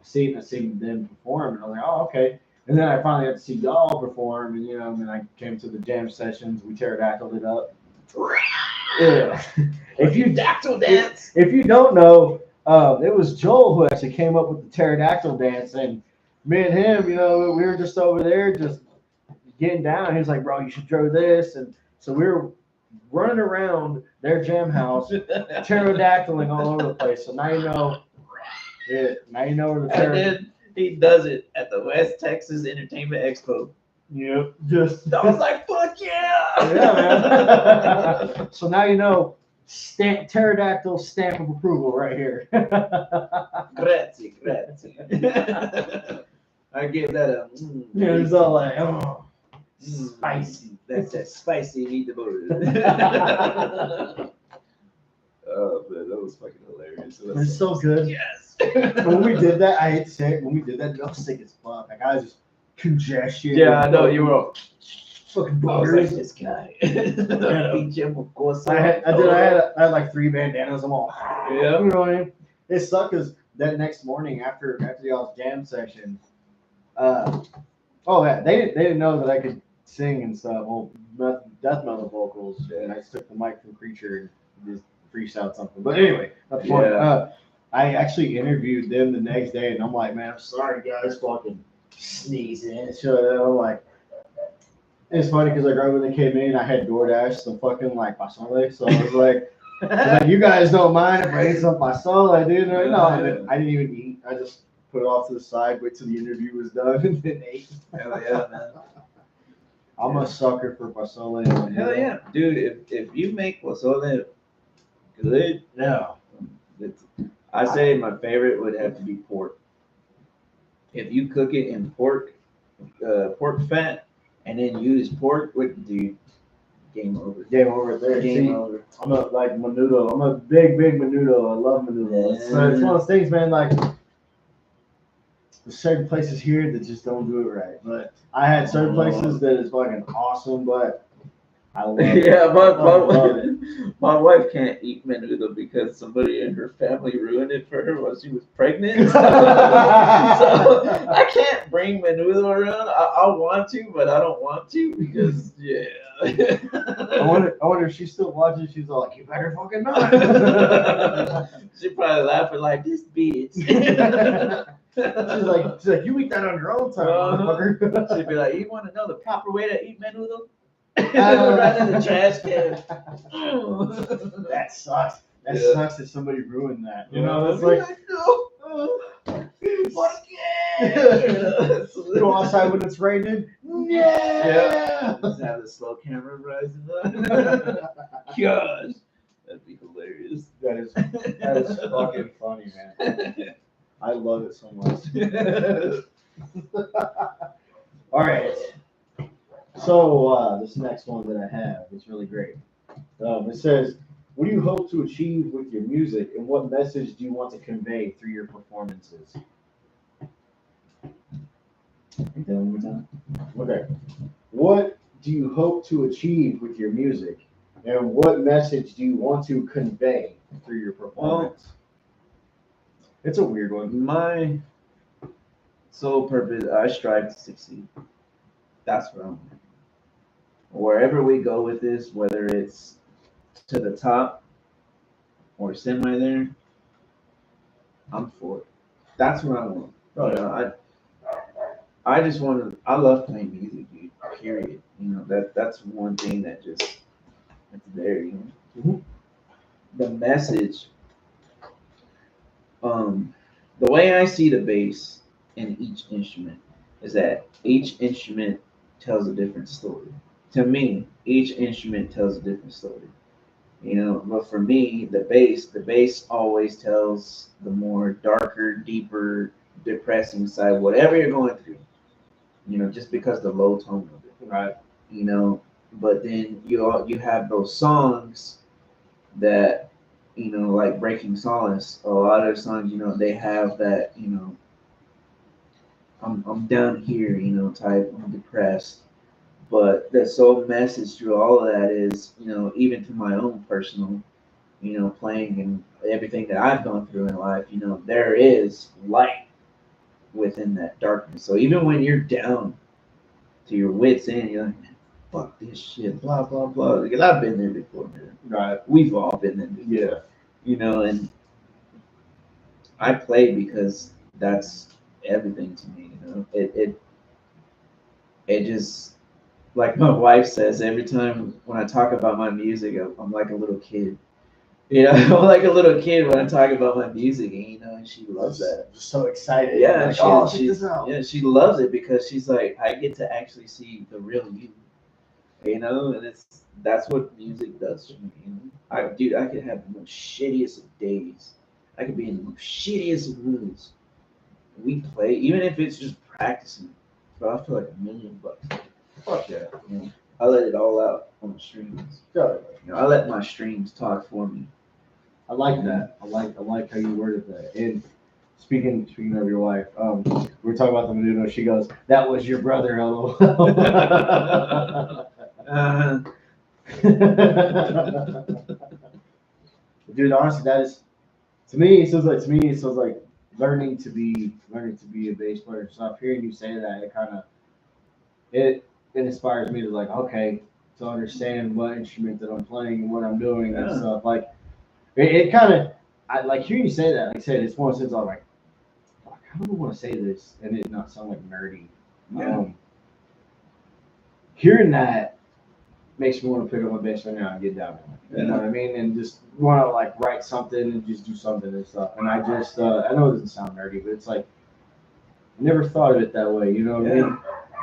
seen them perform, and I was like, oh, okay. And then I finally got to see y'all perform, and and then I came to the jam sessions. We pterodactyl it up. Yeah. If you dactyl dance. If you don't know, it was Joel who actually came up with the pterodactyl dance, and me and him, we were just over there just getting down. He was like, "Bro, you should throw this," and so we were running around their jam house, pterodactyling all over the place. So now you know. Yeah, now you know where the And then he does it at the West Texas Entertainment Expo. Yep, just I was like, "Fuck yeah!" Yeah, man. So now you know, pterodactyl stamp of approval right here. Grazie. I give that a. Yeah, it's all like, spicy. That's that spicy meatball. Oh man, that was fucking hilarious. It's so good. Yes. When we did that, I hate to say it. When we did that, I was sick as fuck. Like I was just congestion. Yeah, I know you were all fucking I was like, buggers. this guy. I I had like 3 bandanas. I'm all, Yeah. you know what I mean? It sucked because that next morning after y'all's jam session, they didn't know that I could sing and stuff. Well, death metal vocals, and I just took the mic from Creature and just freestyled something. But anyway, that's the point. I actually interviewed them the next day, and I'm like, man, I'm sorry, guys, fucking sneezing and shit. I'm like, it's funny because like right when they came in, I had DoorDash some fucking like pasole, so I was like, you guys don't mind if I eat some pasole, dude? Like, no, I didn't even eat. I just put it off to the side, wait till the interview was done, and then ate. Hell yeah, man. I'm a sucker for pasole. Hell yeah, dude! If you make pozole good, I say my favorite would have to be pork. If you cook it in pork fat, and then use pork with game over. Game over there. Game over. I'm a menudo. I'm a big menudo. I love menudo. It's one of those things, man. Like there's certain places here that just don't do it right. But I had certain places that is fucking awesome, but I love it. Yeah, my wife can't eat menudo because somebody in her family ruined it for her while she was pregnant. So I can't bring menudo around. I want to, but I don't want to because I wonder if she's still watching. She's all like, "You better fucking not." She probably laughing like this bitch. She's like, "You eat that on your own time, motherfucker." She'd be like, "You want to know the proper way to eat menudo?" Right in the trash can. That sucks. That sucks that somebody ruined that. It's like, no. Fuck yeah. Go outside when it's raining. Yeah. Just have the slow camera rising up. Gosh, that'd be hilarious. That is fucking funny, man. I love it so much. All right. So this next one that I have is really great. It says, "What do you hope to achieve with your music, and what message do you want to convey through your performances?" Read that one more time. Okay. What do you hope to achieve with your music, and what message do you want to convey through your performance? It's a weird one. My sole purpose, I strive to succeed. That's what I'm. Wherever we go with this, whether it's to the top or semi there, I'm for it. That's what I want. I just want to. I love playing music, dude. Period. You know, that's one thing that just it's there. You know, the message. The way I see the bass in each instrument is that each instrument tells a different story. To me, each instrument tells a different story. You know, but for me, the bass always tells the more darker, deeper, depressing side, whatever you're going through. You know, just because the low tone of it. Right. You know, but then you have those songs that like Breaking Solace. A lot of the songs, they have that, I'm down here, type. I'm depressed. But the sole message through all of that is, even to my own personal, playing and everything that I've gone through in life, there is light within that darkness. So even when you're down to your wits end, you're like, man, fuck this shit, blah blah blah. Because I've been there before, man. Right. We've all been there before. Yeah. And I play because that's everything to me. It just, like my wife says every time when I talk about my music, I'm like a little kid. I'm like a little kid when I talk about my music, and she loves that. Just so excited. Yeah, like, oh, check this out. Yeah, she loves it because she's like, I get to actually see the real you. And that's what music does to me. I could have the most shittiest of days. I could be in the most shittiest of moods. We play, even if it's just practicing, but I feel like $1,000,000. Fuck yeah. I let it all out on the streams. Totally. I let my streams talk for me. I like that. I like how you worded that. And speaking of your wife, we were talking about the Menudo. She goes, "That was your brother." LOL. Dude, honestly, that is to me. It feels like learning to be a bass player. So hearing you say that, it inspires me to like, okay, to understand what instrument that I'm playing and what I'm doing and stuff. Like it kind of, I like hearing you say that. Like I said, it's one of those things I'm like, fuck, how do I want to say this and it not sound like nerdy? Yeah. Hearing that makes me want to pick up my bass right now and get down. You know what I mean? And just want to like write something and just do something and stuff. And I just, I know it doesn't sound nerdy, but it's like, I never thought of it that way. You know what I mean?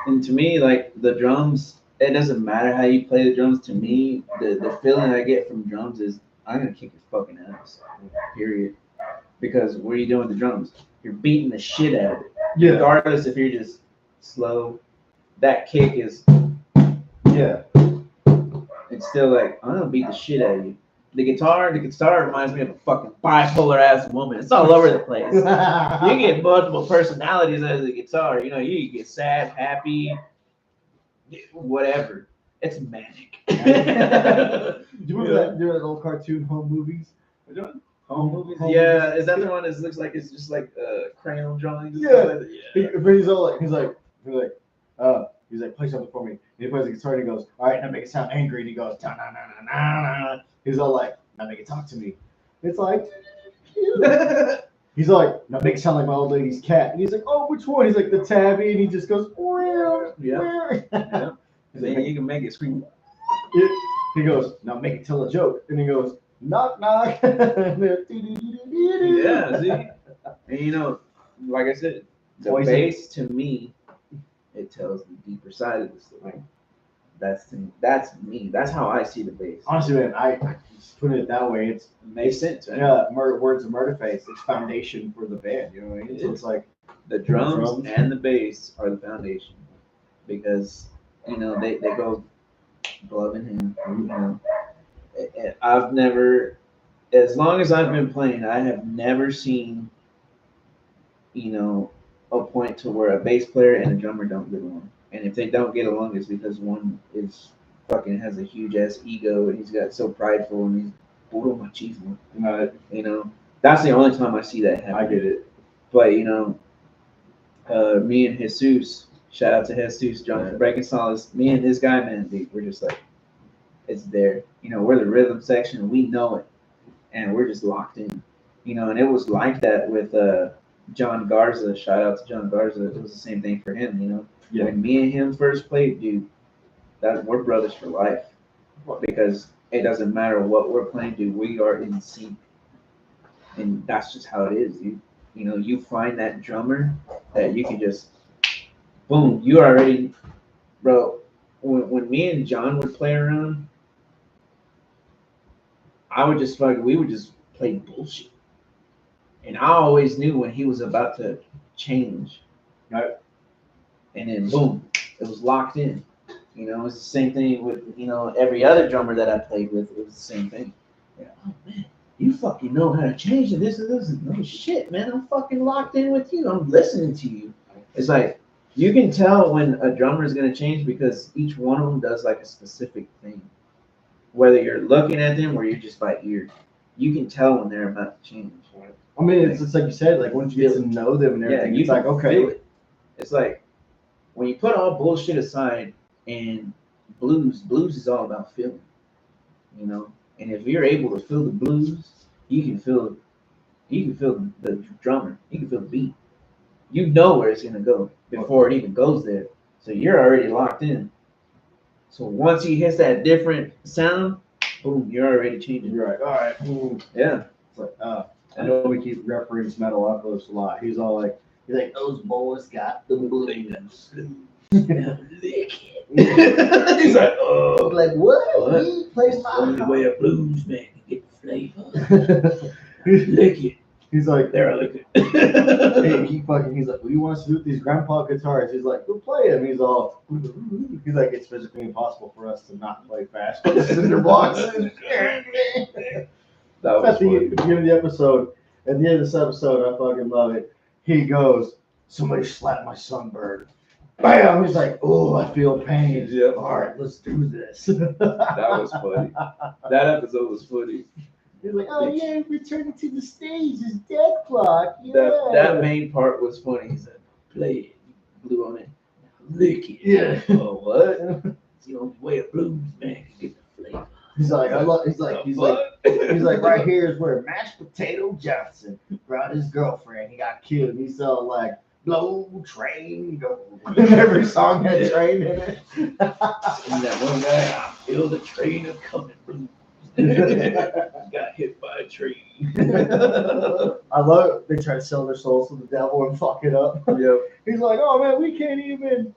And to me, like the drums, it doesn't matter how you play the drums. To me, the feeling I get from drums is I'm gonna kick your fucking ass. Period. Because what are you doing with the drums? You're beating the shit out of it. Yeah. Regardless if you're just slow, that kick is. Yeah. It's still like I'm gonna beat the shit out of you. The guitar reminds me of a fucking bipolar ass woman. It's all over the place. You get multiple personalities out of the guitar. You get sad, happy, whatever. It's manic. Do you remember that old cartoon Home Movies? Home Movies? Yeah, is that the one that looks like it's just like crayon drawings? Yeah. But he's like, play something for me. And he plays the guitar and he goes, all right, now make it sound angry. And he goes, na na na na na. He's all like, now make it talk to me. It's like, he's like, now make it sound like my old lady's cat. And he's like, oh, which one? He's like, the tabby. And he just goes, yeah. Then you can make it scream. He goes, now make it tell a joke. And he goes, knock knock. Yeah, see? And like I said, the bass to me, it tells the deeper side of the story. That's me. That's how I see the bass. Honestly, man, I just put it that way. It makes sense, right? Yeah, words of Murderface. It's foundation for the band. You know what I mean? So it's like the drums and the bass are the foundation because they go glove in hand. I've never, as long as I've been playing, I have never seen a point to where a bass player and a drummer don't get along. And if they don't get along, it's because one is fucking has a huge ass ego and he's got so prideful and he's puro machismo. That's the only time I see that happen. I get it. But me and Jesus, shout out to Jesus, John for Breaking Solace. Me and this guy, man, we're just like, it's there. We're the rhythm section. We know it, and we're just locked in. And it was like that with John Garza. Shout out to John Garza. It was the same thing for him. Yeah. When me and him first played, dude, that we're brothers for life because it doesn't matter what we're playing, dude. We are in sync, and that's just how it is, dude. You know, you find that drummer that you can just boom. You already, bro. When me and John would play around, I would just we would just play bullshit, and I always knew when he was about to change, right? And then boom, it was locked in. You know, it's the same thing with every other drummer that I played with. It was the same thing. Yeah. Oh man, you fucking know how to change it. This and this. No shit, man. I'm fucking locked in with you. I'm listening to you. It's like you can tell when a drummer is gonna change because each one of them does like a specific thing. Whether you're looking at them or you're just by ear, you can tell when they're about to change. I mean, it's just like you said, like once you get to know them and everything, it's like okay. Feel it. It's like when you put all bullshit aside and blues is all about feeling, you know. And if you're able to feel the blues, you can feel the drummer, you can feel the beat. You know where it's gonna go before it even goes there. So you're already locked in. So once he hits that different sound, boom, you're already changing. You're like, all right, boom. Yeah. It's like, I know we keep referencing Metalocalypse a lot. He's like, those boys got the blues. Lick it. He's like, oh. Like, what? He plays my only way a blues man can get the flavor. Lick it. He's like, there, I lick it. He's like, what do you want us to do with these grandpa guitars? He's like, go play them. He's like, it's physically impossible for us to not play fast. Cinder blocks. That was at the beginning of the episode. At the end of this episode, I fucking love it. He goes, somebody slapped my sunburn. Bam! He's like, oh, I feel pain. Yep. All right, let's do this. That was funny. That episode was funny. He's like, oh yeah, returning to the stage is dead clock. Yeah. That main part was funny. He said, play it. Blew on it. Lick it. Yeah. Oh, what? It's the only way a blues man can get the flavor. He's like, he's like, right here is where Mashed Potato Johnson brought his girlfriend. He got killed. He's all like, blow, train, go. And every song had train in it. And that one guy, I feel the train a coming blues. Got hit by a train. I love it. They try to sell their souls to the devil and fuck it up. Yep. He's like, oh man, we can't even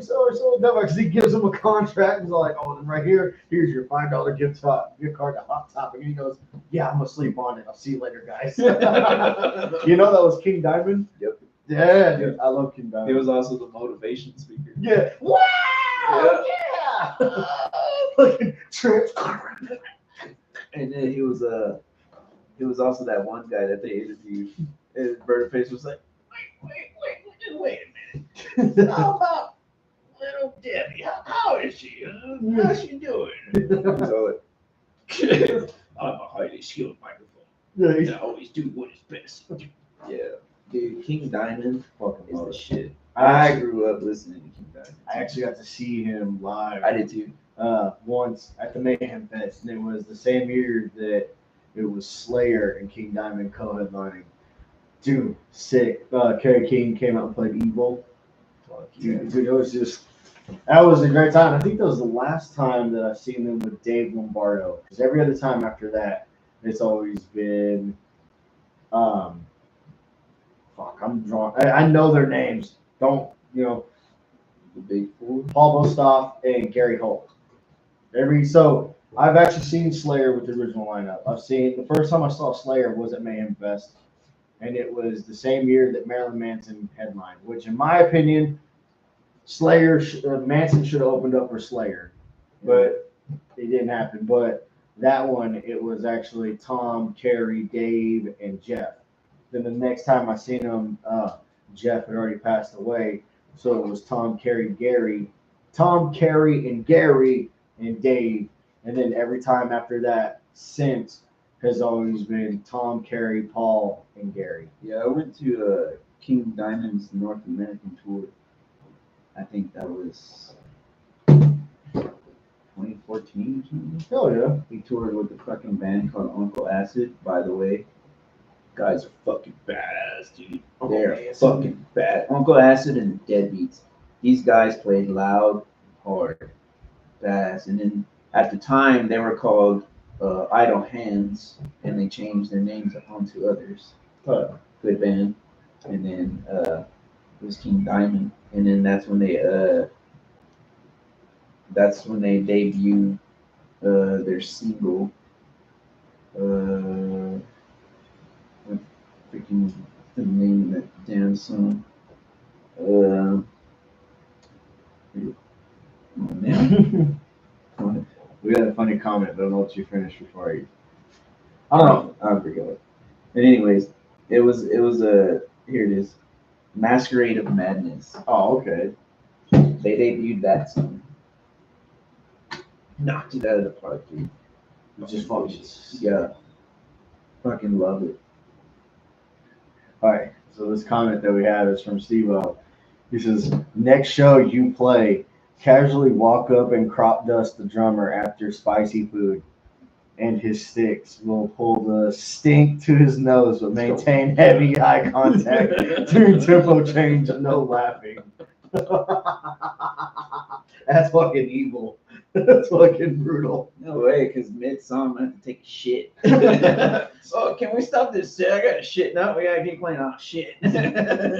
sell our soul to the devil because he gives them a contract. He's like, oh, then right here, here's your $5 gift card to Hot Topic. And he goes, yeah, I'm gonna sleep on it. I'll see you later, guys. You know that was King Diamond? Yep. Yeah, dude, I love King Diamond. He was also the motivation speaker. Yeah. Wow! Yeah! Fucking trip. And then he was also that one guy that they interviewed. And Birdface was like, wait a minute. How about little Debbie? How is she? How's she doing? So I'm a highly skilled microphone. Yeah, I always do what is best. Yeah. Dude, King Diamond is the shit. I grew up listening to King Diamond. I actually got to see him live. I did too. Once at the Mayhem Fest, and it was the same year that it was Slayer and King Diamond co-headlining. Dude, sick. Kerry King came out and played Evil. Dude, it was just, that was a great time. I think that was the last time that I've seen them with Dave Lombardo. Because every other time after that, it's always been, I'm drawn. I know their names. Don't, the big four. Paul Bostoff and Gary Holt. So I've actually seen Slayer with the original lineup. The first time I saw Slayer was at Mayhem Fest, and it was the same year that Marilyn Manson headlined, which in my opinion, Manson should have opened up for Slayer, but it didn't happen. But that one, it was actually Tom, Kerry, Dave, and Jeff. Then the next time I seen him, Jeff had already passed away, so it was Tom, Kerry, and Gary, and Dave. And then every time after that since has always been Tom, Kerry, Paul, and Gary. Yeah, I went to King Diamond's North American tour. I think that was 2014 or something. Oh, yeah. He toured with a fucking band called Uncle Acid, by the way. Guys are fucking badass, dude. They're fucking bad. Uncle Acid and the Deadbeats. These guys played loud, hard. fast. And then at the time, they were called Idle Hands, and they changed their names onto others. Good band. And then it was King Diamond. And then that's when they debuted their single. What freaking the name of that damn song? Oh, man. We had a funny comment, but I'll let you finish before you. I don't know. I forget. But anyways, it was a here it is, Masquerade of Madness. Oh, okay. They debuted that song. Knocked it out of the park, dude. It just functions. Yeah. Fucking love it. All right. So this comment that we have is from Steve-O. He says, next show you play, casually walk up and crop dust the drummer after spicy food, and his sticks will pull the stink to his nose but maintain heavy eye contact during tempo change and no laughing. That's fucking evil. That's fucking brutal. No way, because mid-song I have to take a shit. Oh, can we stop this shit? I got a shit. No, we gotta keep playing. Oh, shit.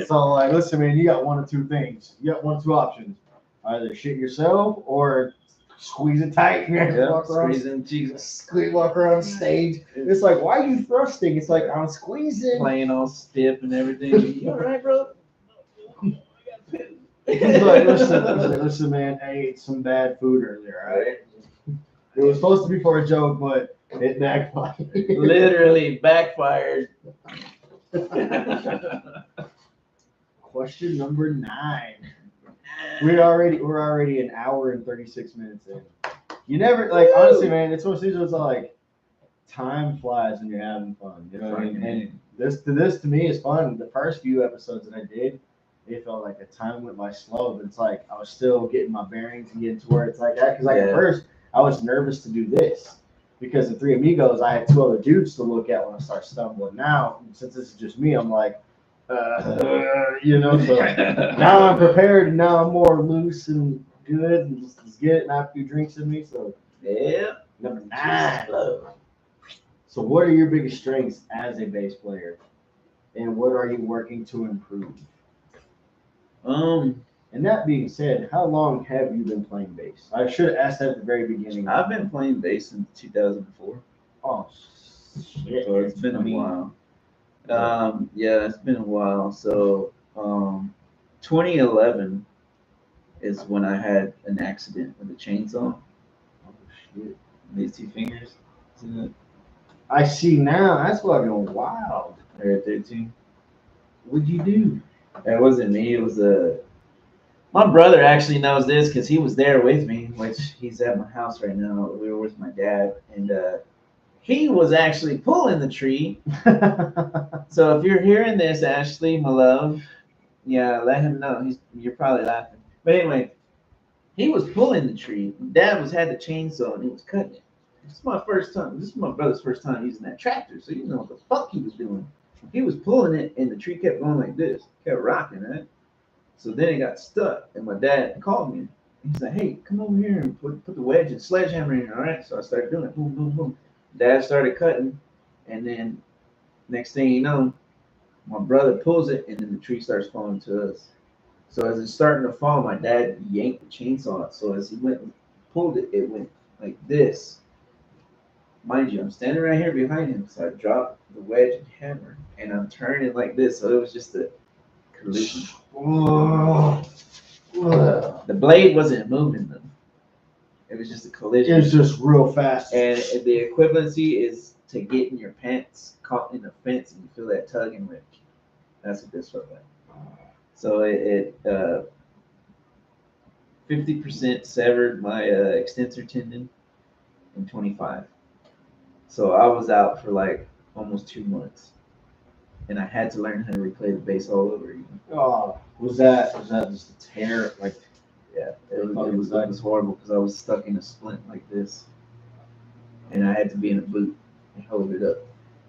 So, like, listen, man, you got one of two things. You got one of two options. Either shit yourself or squeeze it tight. You have to walk around. Squeezing, Jesus. Walk around stage. It's like, why are you thrusting? It's like, I'm squeezing. Playing all stiff and everything. You all right, bro? He's like, listen, man, I ate some bad food earlier, all right? It was supposed to be for a joke, but it backfired. Literally backfired. Question number 9. We're already an hour and 36 minutes in. You never, like, honestly, man, it's one of those things where it's like, time flies when you're having fun. You know what I mean? And this to me is fun. The first few episodes that I did, it felt like the time went by slow, but it's like I was still getting my bearings and getting to where it's like that. Because at first I was nervous to do this because in Three Amigos I had 2 other dudes to look at when I start stumbling. Now since this is just me, I'm like, you know. So now I'm prepared, and now I'm more loose and good, and let's get it. And I have a few drinks in me. So yeah. Number 9. So what are your biggest strengths as a bass player, and what are you working to improve? And that being said, how long have you been playing bass? I should have asked that at the very beginning. I've been playing bass since 2004. Oh, shit. So it's been a while. Yeah, it's been a while. So 2011 is when I had an accident with a chainsaw. Oh, shit. These 2 fingers. See that? I see now. That's fucking wild. Right there too. What'd you do? It wasn't me. It was my brother actually knows this because he was there with me, which he's at my house right now. We were with my dad, and he was actually pulling the tree. So if you're hearing this, Ashley, my love, yeah, let him know. You're probably laughing, but anyway, he was pulling the tree. Dad had the chainsaw and he was cutting it. This is my first time. This is my brother's first time using that tractor, so you know what the fuck he was doing. He was pulling it, and the tree kept going like this, kept rocking, right? So then it got stuck, and my dad called me. He's like, "Hey, come over here and put the wedge and sledgehammer in, all right?" So I started doing it, boom, boom, boom. Dad started cutting, and then next thing you know, my brother pulls it, and then the tree starts falling to us. So as it's starting to fall, my dad yanked the chainsaw out. So as he went and pulled it, it went like this. Mind you, I'm standing right here behind him, so I dropped the wedge and hammer, and I'm turning like this. So it was just a collision. The blade wasn't moving them. It was just a collision. It was just real fast. And the equivalency is to get in your pants, caught in the fence, and you feel that tug and rip. That's what this felt like. So it 50% severed my extensor tendon in 25. So I was out for like almost 2 months, and I had to learn how to replay the bass all over again. Oh, was that just a tear? Like, yeah, it was horrible because I was stuck in a splint like this, and I had to be in a boot and hold it up.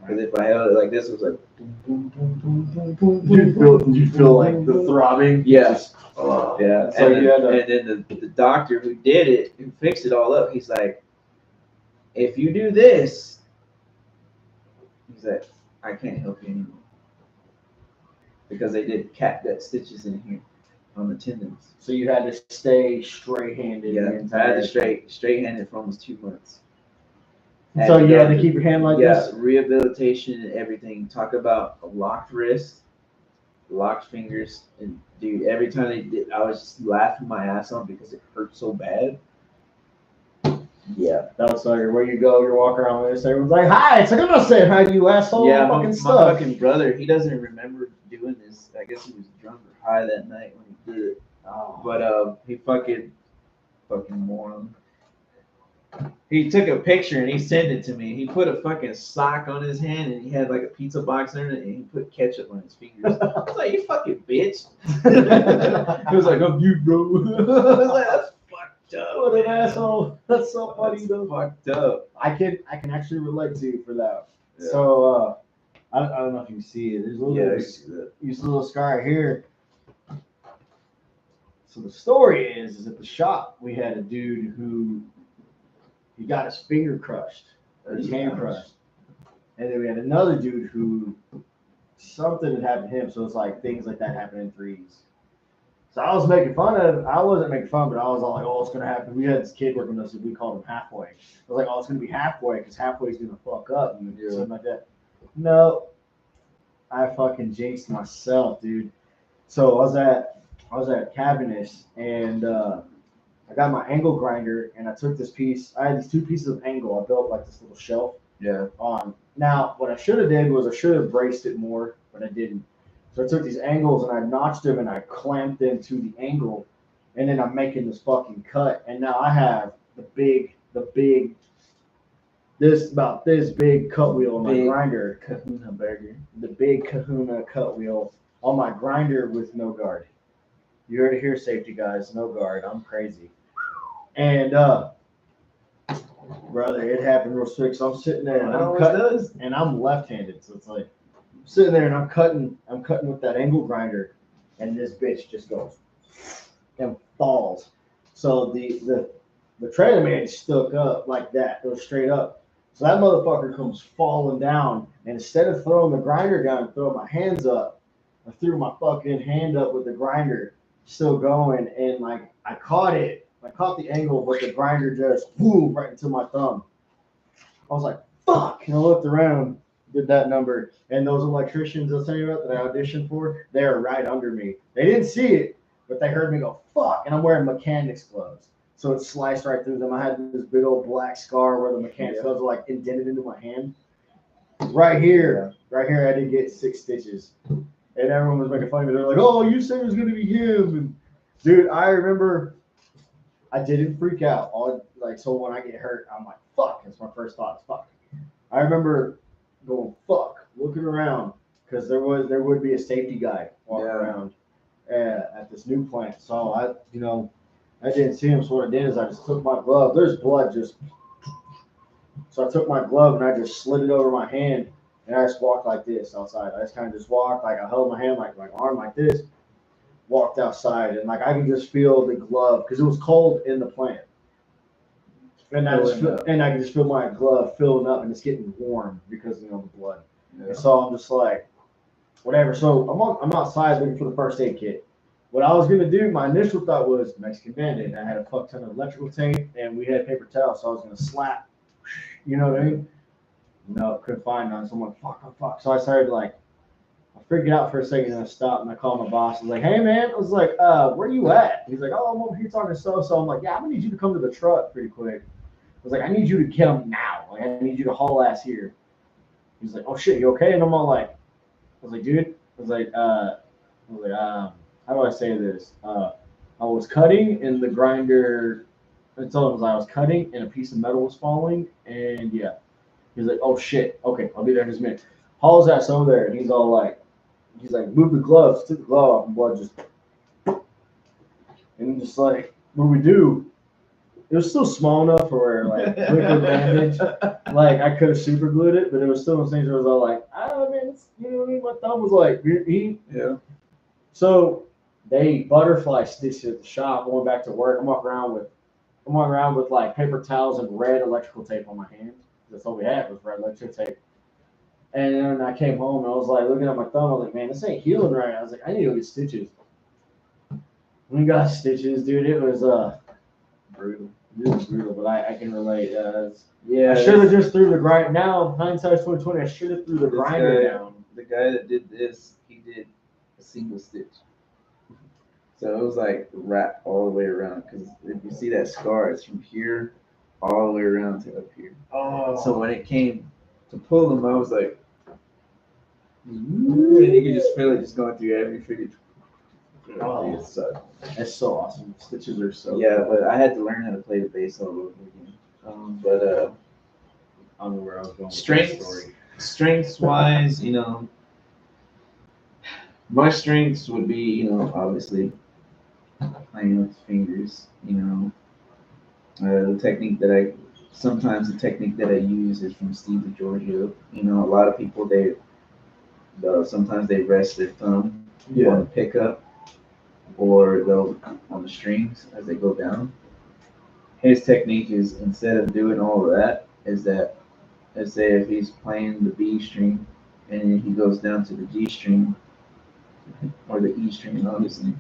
Because if I held it like this, it was like boom, boom, boom, boom, boom, boom, Did you feel like the throbbing? Yeah. Just, oh. Yeah. So And then the doctor who did it, who fixed it all up, he's like, if you do this, he's like, I can't help you anymore. Because they did that stitches in here on the tendons. So you had to stay straight-handed. Yeah, I had to straight-handed for almost 2 months. So you had to keep your hand like this? Yeah, rehabilitation and everything. Talk about a locked wrist, locked fingers, and dude, every time they did, I was just laughing my ass off because it hurt so bad. Yeah. That was like where you go, you're walking around with this, everyone's like, hi, it's like I'm not saying hi to you, asshole. Yeah, fucking my fucking brother, he doesn't remember doing this. I guess he was drunk or high that night when he did it. Oh. But he fucking moron. He took a picture and he sent it to me. He put a fucking sock on his hand and he had like a pizza box in it and he put ketchup on his fingers. I was like, you fucking bitch. He was like, I'm you, bro. I was like, that's fucked up. What an asshole. That's so funny, though. Fucked up. I can actually relate to you for that. Yeah. So, I don't know if you see it. There's a little scar here. So the story is at the shop, we had a dude who he got his finger crushed, or his hand crushed. And then we had another dude who something had happened to him. So it's like things like that happen in threes. So I was making fun of, I wasn't making fun, but I was all like, oh, it's going to happen. We had this kid working with us, we called him halfway. I was like, oh, it's going to be halfway because halfway's going to fuck up and something like that. No, I fucking jinxed myself, dude. So I was at Cabinets and I got my angle grinder and I took this piece. I had these 2 pieces of angle. I built like this little shelf. Yeah. Now, what I should have did was I should have braced it more, but I didn't. So I took these angles and I notched them and I clamped them to the angle, and then I'm making this fucking cut. And now I have the big, about this big cut wheel on my grinder. Kahuna burger. The big Kahuna cut wheel on my grinder with no guard. You heard it here, safety guys, no guard. I'm crazy. And brother, it happened real quick. So I'm sitting there and I'm cutting, and I'm left-handed, so it's like I'm sitting there and I'm cutting with that angle grinder, and this bitch just goes and falls. So the trailer man stuck up like that, it was straight up. So that motherfucker comes falling down, and instead of throwing the grinder down and throwing my hands up, I threw my fucking hand up with the grinder still going, and like I caught it. I caught the angle, but the grinder just boom right into my thumb. I was like, fuck! And I looked around, did that number, and those electricians I was telling you about that I auditioned for, they are right under me. They didn't see it, but they heard me go, fuck! And I'm wearing mechanics gloves. So it sliced right through them. I had this big old black scar where the mechanics gloves were like indented into my hand. Right here, I did get 6 stitches. And everyone was making fun of me. They're like, oh, you said it was going to be him. And dude, I remember I didn't freak out. So when I get hurt, I'm like, fuck. That's my first thought. Fuck. I remember going, fuck, looking around, because there would be a safety guy walking around at this new plant. So I didn't see him. So what I did is I just took my glove. There's blood just. So I took my glove and I just slid it over my hand. And I just walked like this outside. I just kind of just walked, like I held my hand, like my arm like this, walked outside, and like I could just feel the glove because it was cold in the plant. And I could just feel my glove filling up and it's getting warm because the blood. Yeah. And so I'm just like, whatever. So I'm outside looking for the first aid kit. What I was gonna do, my initial thought was Mexican Band-Aid. I had a fuck ton of electrical tape and we had paper towels, so I was gonna slap. You know what I mean? No, couldn't find none. So I'm like, fuck. So I started I freaked out for a second and I stopped and I called my boss. I was like, hey man, I was like, where you at? He's like, oh, I'm over here talking to so. I'm like, yeah, I'm gonna need you to come to the truck pretty quick. I was like, I need you to get him now. Like, I need you to haul ass here. He's like, oh shit, you okay? And I'm all like, I was like, dude, how do I say this? I was cutting and the grinder. I told him I was cutting and a piece of metal was falling, and yeah. He's like, oh shit, okay, I'll be there in just a minute. Hauls ass over there, and he's like, move the gloves, took the glove off, and blood just, and just like, what we do it was still small enough for where like liquid bandage, like I could have super glued it, but it was still those things where it was all like, man, it's, you know what I mean? My thumb was like, Yeah. So they butterfly stitched it at the shop. I went back to work. I'm walking around with like paper towels and red electrical tape on my hand. That's all we had was red electrical tape. And then I came home and I was like looking at my thumb. I was like, man, this ain't healing right. I was like, I need to go get stitches. We got stitches, dude. It was Brutal. It was brutal, but I can relate. Yeah. I should have just threw the grind. Now hindsight's 2020. I should have threw the grinder down. The guy that did this, he did a single stitch. So it was like wrapped all the way around. Because if you see that scar, it's from here all the way around to up here. Oh. So when it came to pull them, I was like, and you could just feel it just going through every figure. Oh. It sucked. That's so awesome. Stitches are so Yeah, but I had to learn how to play the bass all over again. But I don't know where I was going with strengths, that story. strengths wise, you know, my strengths would be, you know, obviously playing with fingers, you know. The technique that I use is from Steve DiGiorgio. You know, a lot of people sometimes they rest their thumb on the pickup, or they'll on the strings as they go down. His technique is, instead of doing all of that, is that, let's say if he's playing the B string and then he goes down to the G string or the E string, obviously,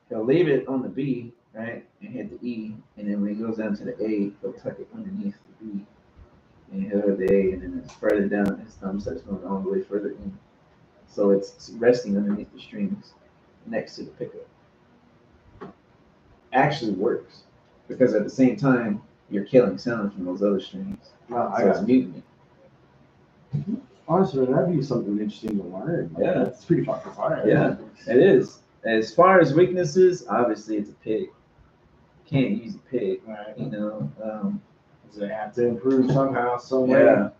he'll leave it on the B, right, and hit the E, and then when he goes down to the A, he'll tuck it underneath the B, and he'll hit the A, and then it's further down, his thumb starts going all the way further in. So it's resting underneath the strings next to the pickup. Actually works, because at the same time, you're killing sound from those other strings. Wow, So it's muting it. Honestly, that'd be something interesting to learn. Like, Yeah. That's pretty fucking fire. Yeah, it is. As far as weaknesses, obviously it's a pig. Can't use a pig, Right. you know. They have to improve somehow, some way.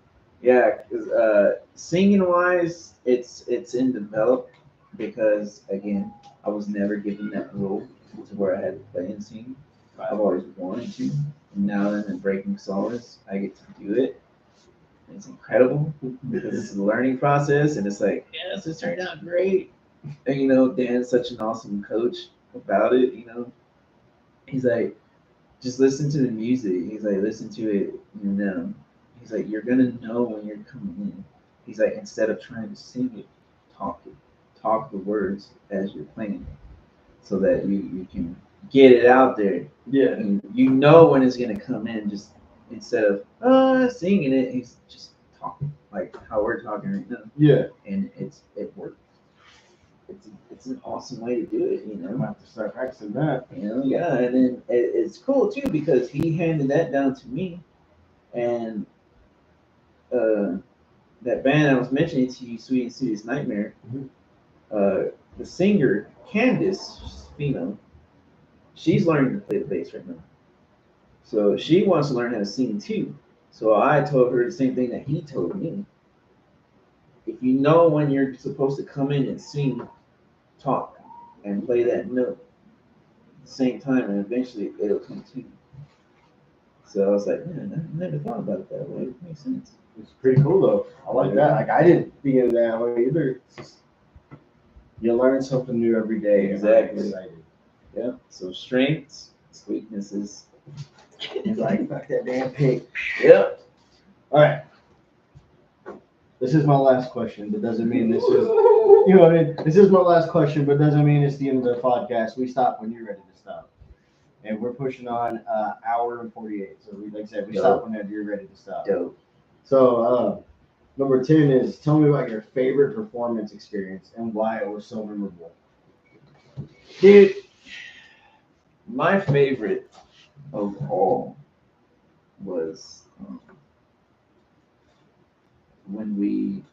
Yeah. Because singing wise, it's in develop, because again, I was never given that role to where I had to play and sing. I've always wanted to. And now that I'm in Breaking Solace, I get to do it. And it's incredible because it's a learning process, and it's like, yes, it turned out great. And you know, Dan's such an awesome coach about it. You know, he's like, just listen to the music. He's like, listen to it, he's like, you're gonna know when you're coming in. He's like, instead of trying to sing it, talk it, talk the words as you're playing it, so that you can get it out there. Yeah. And you know when it's gonna come in. Just instead of singing it, he's just talking like how we're talking right now. Yeah. And it works. It's an awesome way to do it, you know. I have to start practicing that. You know, yeah, and then it's cool too because he handed that down to me, and that band I was mentioning to you, Sweet and Serious Nightmare, the singer Candace, she's female, she's learning to play the bass right now, so she wants to learn how to sing too. So I told her the same thing that he told me. If you know when you're supposed to come in and sing, talk, and play that note at the same time, and eventually it'll come to you. So I was like, man, I never thought about it that way. It makes sense. It's pretty cool though. I like that. Like I didn't think of it that way either. It's just, you learn something new every day. Exactly. Yeah. So strengths, weaknesses. He's like, fuck that damn pig. Yep. All right. This is my last question, but doesn't mean this is, you know what I mean? This is my last question, but doesn't mean it's the end of the podcast. We stop when you're ready to stop. And we're pushing on hour and 48. So like I said, we stop whenever you're ready to stop. Dope. So number 10 is tell me about your favorite performance experience and why it was so memorable. Dude, my favorite of all was when we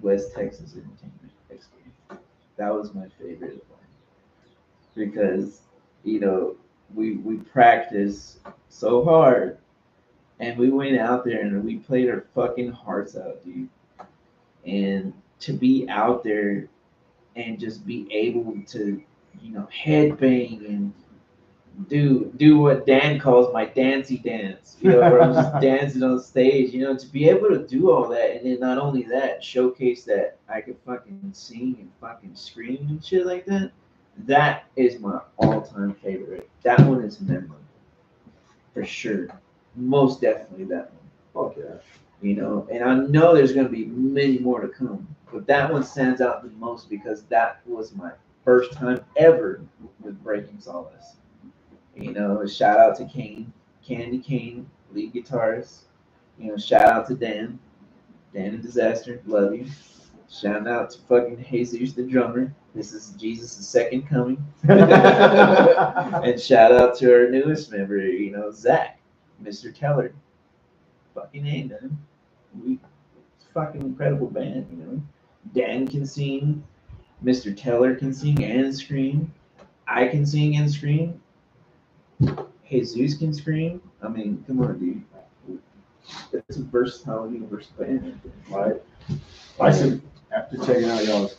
West Texas Entertainment Expo. That was my favorite of all, because you know we practiced so hard, and we went out there and we played our fucking hearts out, dude. And to be out there and just be able to, headbang and do what Dan calls my dancey dance, where I'm just dancing on stage, to be able to do all that, and then not only that, showcase that I can fucking sing and fucking scream and shit like that. That is my all-time favorite. That one is memorable for sure, most definitely that one. Fuck yeah. And I know there's gonna be many more to come, but that one stands out the most because that was my first time ever with Breaking Solace. Shout out to Candy Kane, lead guitarist. Shout out to Dan and Disaster, love you. Shout out to fucking Jesus, the drummer. This is Jesus' second coming. And shout out to our newest member, Zach, Mr. Teller. Fucking A, man. It's a fucking incredible band. Dan can sing, Mr. Teller can sing and scream. I can sing and scream. Jesus can scream. I mean, come on, dude. It's a versatile, universal band. Right. I said after y'all's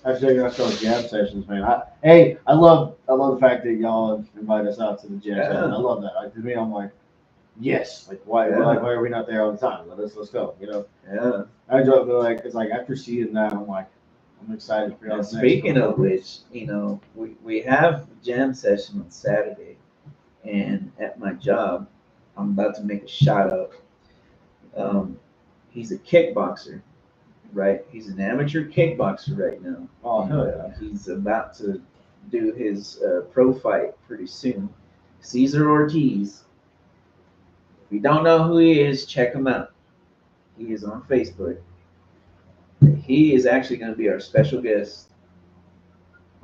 jam sessions, man. I love the fact that y'all invite us out to the jam sessions. I love that. To me, I'm like, yes. Like why are we not there all the time? Let's go. Yeah. I enjoy it, it's like after seeing that, I'm excited for y'all. Speaking of which, we have a jam session on Saturday, and at my job, I'm about to make a shout out. He's a kickboxer, right? He's an amateur kickboxer right now. Oh, hell yeah. He's about to do his pro fight pretty soon. Cesar Ortiz. If you don't know who he is, check him out. He is on Facebook. He is actually going to be our special guest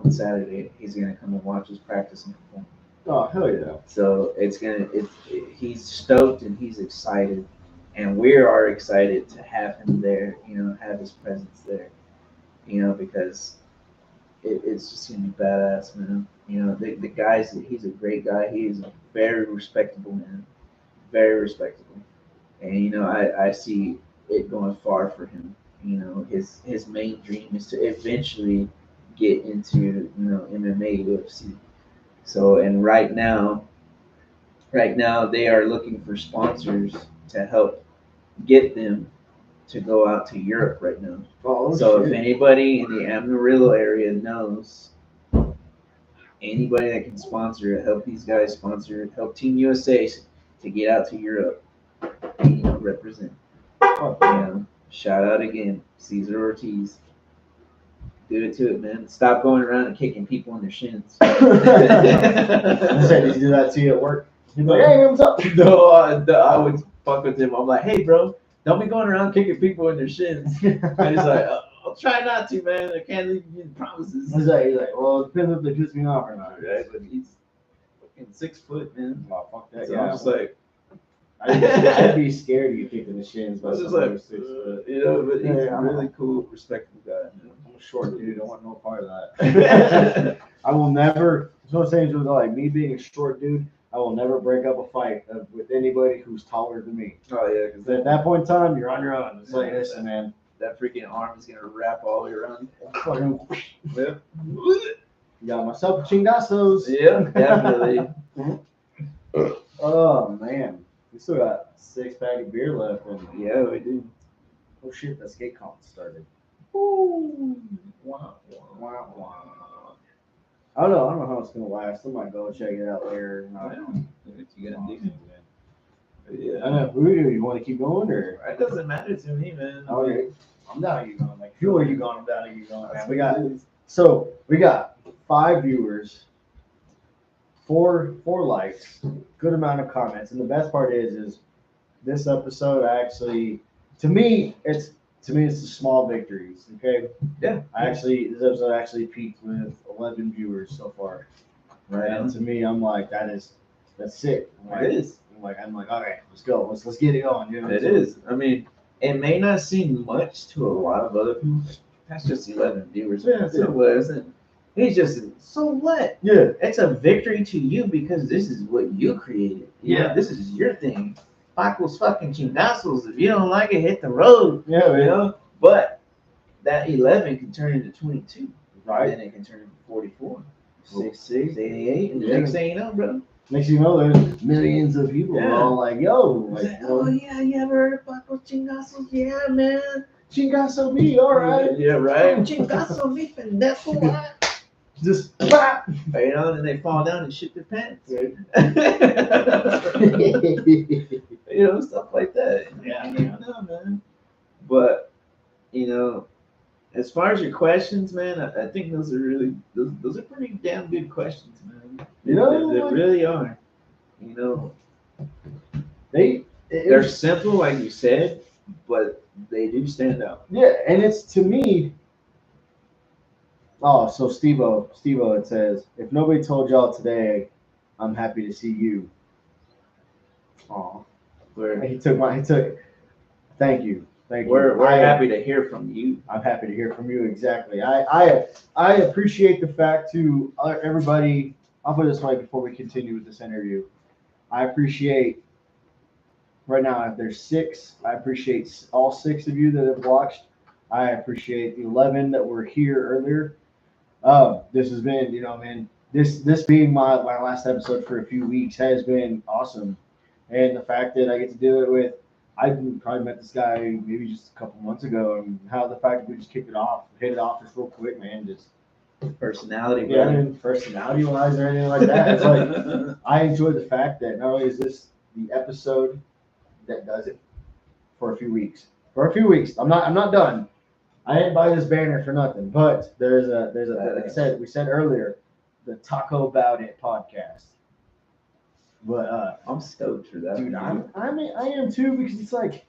on Saturday. He's going to come and watch us practice and perform. Oh, hell yeah. So he's stoked and he's excited. And we are excited to have him there, have his presence there, because it's just going to be badass, man. The guy's, he's a great guy. He is a very respectable man, very respectable. And, I see it going far for him. His main dream is to eventually get into, MMA, UFC. So, and right now they are looking for sponsors to help get them to go out to Europe right now. Oh, so shit. If anybody in the Amarillo area knows anybody that can sponsor it, help these guys sponsor it, help Team USA to get out to Europe and represent. Shout out again, Cesar Ortiz. Do it to it, man. Stop going around and kicking people in their shins. Did he do that to you at work? He's like, hey, what's up? No, I would fuck with him. I'm like, hey, bro, don't be going around kicking people in their shins. And he's like, I'll try not to, man. I can't leave you promises. He's like, well, it depends if they piss me off or not. Right? But he's fucking 6 foot, man. Oh, fuck that. So I'm just like, I'd be scared to get kicked in the shins by somebody who's 6 foot. But he's a really cool, respectable guy. I'm a short dude. I want no part of that. I will never. There's no saying with like me being a short dude. I will never break up a fight with anybody who's taller than me. Oh yeah, because at that point in time, you're on your own. It's like, listen, man. That freaking arm is gonna wrap all the way around. Yeah. Got myself a Chingasos. Yeah, definitely. Oh man, we still got 6-pack of beer left, and yeah, we do. Oh shit, that skate comp started. Ooh. Wow. I don't know how it's gonna last. I might go check it out later. You gotta do it. Yeah. I know. You want to keep going, or it doesn't matter to me, man. Okay, I'm down to you going. Like, if you are you going, I'm down to you going, man. We got 5 viewers, 4 likes, good amount of comments, and the best part is this episode actually, to me it's the small victories. Okay. Yeah. This episode actually peaked with 11 viewers so far. Right. And to me, I'm like, that's sick. It is. I'm like, all right, let's go. Let's get it on. It is. I mean, it may not seem much to a lot of other people. That's just 11 viewers. Yeah, so what, isn't it? He's just, so what? Yeah. It's a victory to you because this is what you created. Yeah. This is your thing. Pacos fucking Chingasos. If you don't like it, hit the road. Yeah, man. But that 11 can turn into 22. Right. And then it can turn into 44. 66, 88. And the next thing you know, bro, Next thing you know, there's millions of people all like, yo, like, oh yeah, you ever heard of Pacos Chingasos? Yeah, man. Chingaso me, all right. Yeah, right. Chingaso me, pendejo. Just clap. You know, and they fall down and shit their pants. you know, stuff like that. Yeah, No, man. But you know, as far as your questions, man, I think those are those are pretty damn good questions, man. You know, they really are. You know, they're simple, like you said, but they do stand out. Yeah, and it's to me. Oh, so Steve-O, it says, if nobody told y'all today, I'm happy to see you. Oh, he took. Thank you. We're happy to hear from you. I'm happy to hear from you. Exactly. I appreciate the fact to everybody. I'll put it this way before we continue with this interview. I appreciate right now. If there's 6, I appreciate all 6 of you that have watched. I appreciate the 11 that were here earlier. This has been, you know, man. This being my last episode for a few weeks has been awesome, and the fact that I get to do it with. I probably met this guy maybe just a couple months ago, and how the fact that we just hit it off just real quick, man, just personality, yeah, I mean, personality wise or anything like that. It's like I enjoy the fact that not only is this the episode that does it for a few weeks. I'm not done. I didn't buy this banner for nothing, but there's a like I said, we said earlier, the Taco About It podcast. But I'm stoked for that, dude. I am too, because it's like,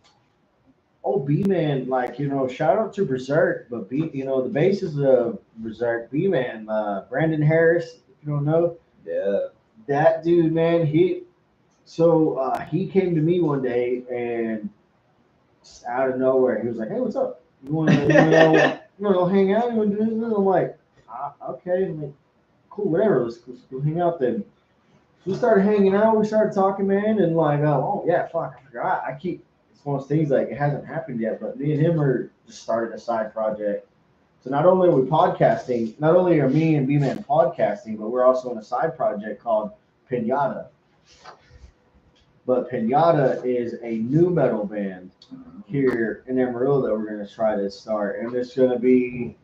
oh, B-Man, like, you know, shout out to Berserk, but the basis of Berserk, B-Man, Brandon Harris, if you don't know, yeah, that dude, man, he came to me one day and just out of nowhere, he was like, hey, what's up? You want to go hang out? You want to do this? And I'm like, okay. I'm like, cool, whatever. Let's go hang out then. So we started hanging out. We started talking, man, and like, oh yeah, fuck, I forgot. It's one of those things like it hasn't happened yet, but me and him are just started a side project. So not only are we podcasting, not only are me and B-Man podcasting, but we're also in a side project called Pinata. But Pinata is a new metal band here in Amarillo that we're going to try to start, and it's going to be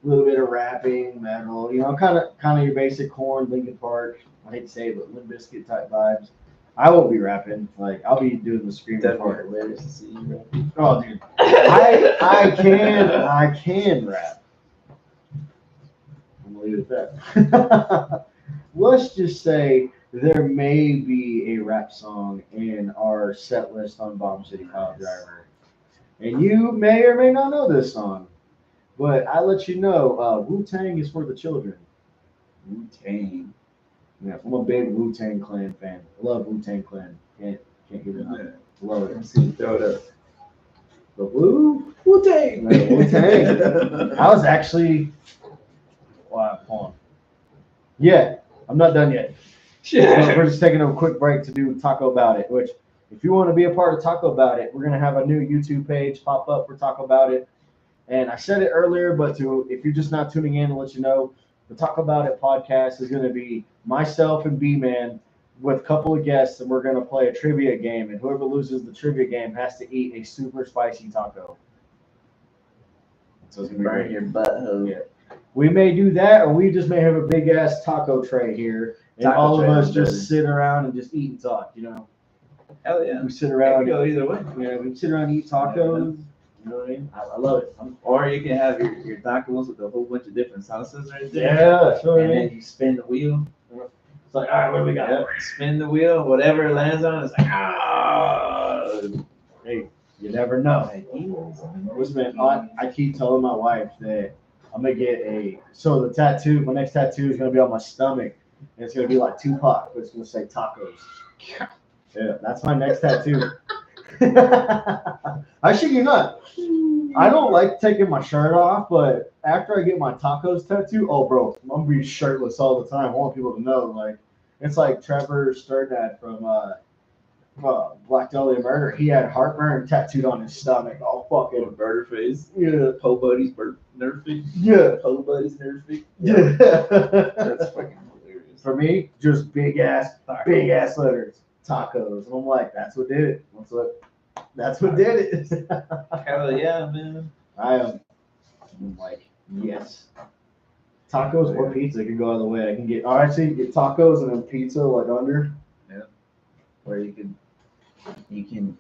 a little bit of rapping, metal, you know, kind of your basic Korn, Linkin Park. I hate to say it, but Limp Bizkit type vibes. I won't be rapping. Like, I'll be doing the screaming part. Hilarious to see you rapping. Oh, dude, I can rap. I'm gonna leave it at that. Let's just say there may be a rap song in our set list on Bomb City Pile Driver, and you may or may not know this song, but I let you know. Wu-Tang is for the children. Wu-Tang. Yeah, I'm a big Wu-Tang Clan fan. I love Wu-Tang Clan. Can't get enough. Love it. Let's see, throw it up. The Wu-Tang. Wu-Tang. I was actually. Wow, hold on. Yeah, I'm not done yet. Yeah. We're just taking a quick break to do Taco About It, which, if you want to be a part of Taco About It, we're going to have a new YouTube page pop up for Taco About It. And I said it earlier, but if you're just not tuning in, to let you know, the Talk About It podcast is going to be myself and B-Man with a couple of guests, and we're going to play a trivia game. And whoever loses the trivia game has to eat a super spicy taco. So it's going to be right your butthole. Yeah. We may do that, or we just may have a big ass taco tray here, and all of us just sit around and just eat and talk. You know. Hell yeah. We sit around. Go either way. Yeah, we sit around and eat tacos. You know what I mean? I love it. Or you can have your tacos with a whole bunch of different salsas right there. Yeah, that's what I mean. And then you spin the wheel. It's like, all right, what do we got? Yep. Spin the wheel, whatever it lands on, it's like, ah. Hey, you never know. Listen, man, I keep telling my wife that I'm gonna get the tattoo. My next tattoo is gonna be on my stomach, and it's gonna be like Tupac, but it's gonna say tacos. Yeah, that's my next tattoo. I shit you not. I don't like taking my shirt off, but after I get my tacos tattoo, oh, bro, I'm gonna be shirtless all the time. I want people to know, like, it's like Trevor Sturdad from Black Dahlia Murder. He had heartburn tattooed on his stomach. Oh, fucking murder face. Yeah. Po Buddy's nerve face. Yeah. Po Buddy's nerve face. Yeah. That's fucking hilarious. for me, just big ass letters, tacos. And I'm like, that's what did it. That's what did it. Hell yeah, man. I'm like, yes. Tacos or pizza can go either way. I can get, actually get tacos and then pizza like under. Yeah. Or you can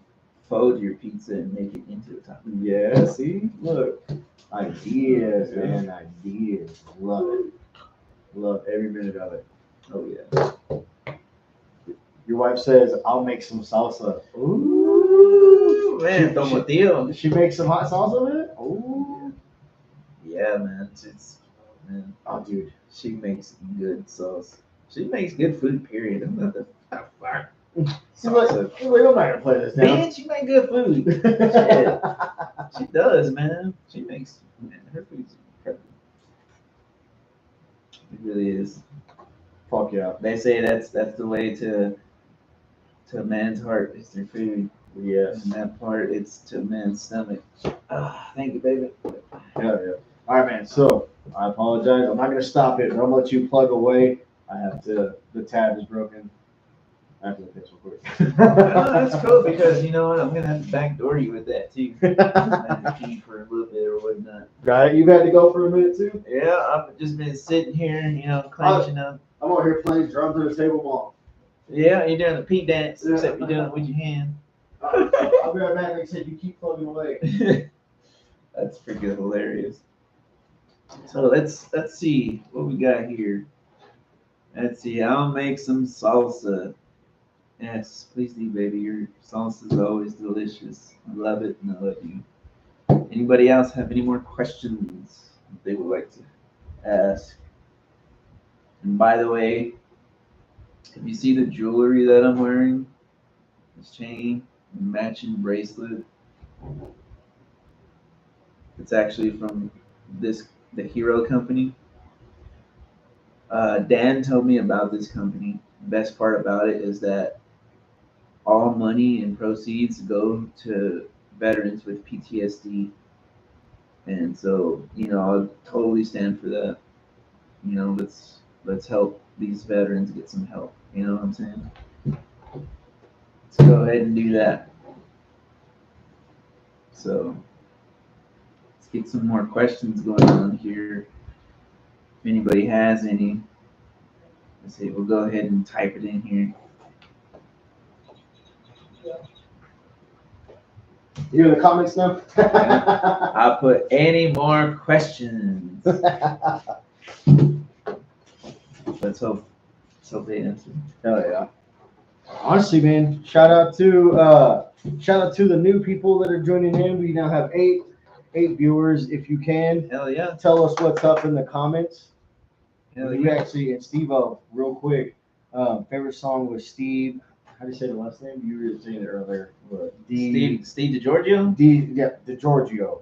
fold your pizza and make it into a taco. Yeah, see? Look. Ideas, man. Ideas. Love it. Love every minute of it. Oh yeah. Your wife says, I'll make some salsa. Ooh, man, tomatillo. She makes some hot salsa with it? Ooh. Yeah, man. Man. Oh, dude. She makes good sauce. She makes good food, period. I'm not the fuck. She's like, I'm not gonna play this now. Man, she makes good food. Shit. She does, man. She makes, man, her food's incredible. It really is. Fuck yeah. They say that's the way to a man's heart is through food. Yes. And that part, it's to a man's stomach. Thank you, baby. Hell yeah. All right, man. So I apologize. I'm not gonna stop it, but I'm gonna let you plug away. I have to. The tab is broken. I have to fix real quick. That's cool because you know what? I'm gonna have to backdoor you with that too. I'm gonna pee for a little bit or whatnot. Got it. You've had to go for a minute too. Yeah, I've just been sitting here, you know, clenching up. I'm over here playing drums at a table mall. Yeah, you're doing the pee dance, except you're doing it with your hand. I'll be right back. Like I said, you keep plugging away. That's freaking hilarious. So let's see what we got here. Let's see. I'll make some salsa. Yes, please do, baby. Your salsa is always delicious. I love it, and I love you. Anybody else have any more questions they would like to ask? And by the way, if you see the jewelry that I'm wearing, this chain, matching bracelet, it's actually from the Hero company. Dan told me about this company. The best part about it is that all money and proceeds go to veterans with PTSD. And so, you know, I'll totally stand for that. You know, let's help these veterans get some help. You know what I'm saying? Let's go ahead and do that. So let's get some more questions going on here. If anybody has any, let's see, we'll go ahead and type it in here. You in the comments now? I'll put any more questions. Let's hope they answer. Hell yeah. Honestly, man, shout out to the new people that are joining in. We now have eight viewers. If you can, Hell yeah. tell us what's up in the comments. Hell You yeah. actually, and Steve-O, real quick, favorite song was Steve. How do you say the last name? You were saying it earlier. Steve DiGiorgio? DiGiorgio.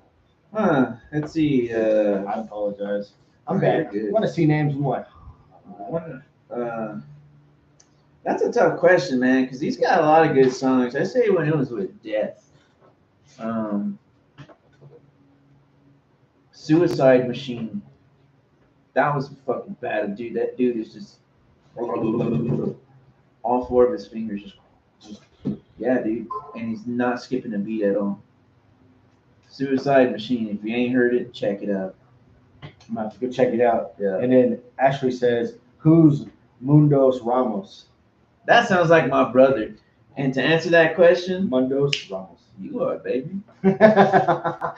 Let's see. I apologize. I'm bad. I want to see names. I'm like, that's a tough question, man, because he's got a lot of good songs. I say when it was with Death. Suicide Machine. That was fucking bad, dude. That dude is just all four of his fingers just yeah, dude. And he's not skipping a beat at all. Suicide Machine. If you ain't heard it, check it out. I'm about to go check it out. Yeah. And then Ashley says, "Who's Mundos Ramos?" That sounds like my brother. And to answer that question, Mundos Ramos. you are, baby. No,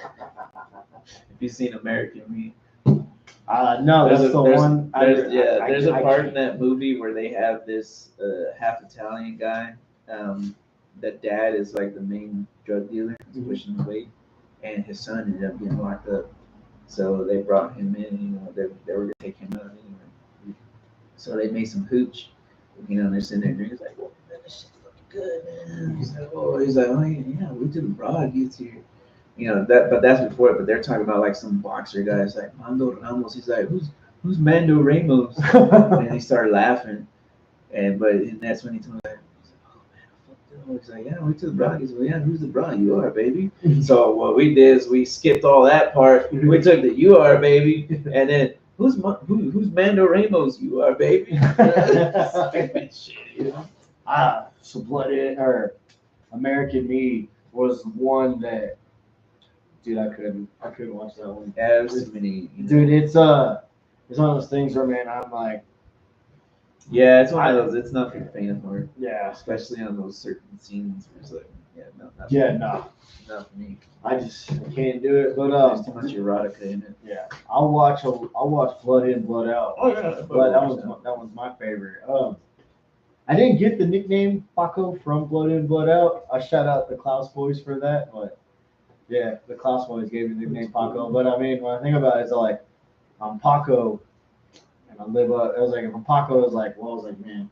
If you've seen American Me. that's the one. There's a part in that movie where they have this half Italian guy. That dad is like the main drug dealer, he's pushing the weight, and his son ended up getting locked up. So they brought him in. You know, they were gonna take him out anyway. So they made some hooch. You know, and they're sitting there drinking. He's like, "Oh man, this shit's looking good, man." He's like, "Oh, yeah, wait till the broad gets here." You know that, but that's before it. But they're talking about like some boxer guy. It's like Mando Ramos. He's like, "Who's Mando Ramos?" And he started laughing, and that's when he told me, like, "Oh man, I fucked up." He's like, "Yeah, wait till the broad gets." Well, yeah, who's the broad? You are, baby. So what we did is we skipped all that part. We took the "you are, baby," and then who's Mando Ramos? You are, baby. Stupid shit. You know? So Blooded or American Me was one that, dude, I couldn't watch that one. Absolutely. Dude, it's one of those things where, man, I'm like, yeah, it's one of those. It's not for the faint of heart. yeah, Especially on those certain scenes where it's like, yeah, no, not not for me. I can't do it. But There's too much erotica in it. yeah, I'll watch Blood In, Blood Out. Oh yeah, But that one's my favorite. I didn't get the nickname Paco from Blood In, Blood Out. I shout out the Klaus Boys for that, but yeah, the Klaus Boys gave me the nickname Paco. But I mean, when I think about it, it's like I'm Paco, and I live up. I was like, if I'm Paco, I was like, man,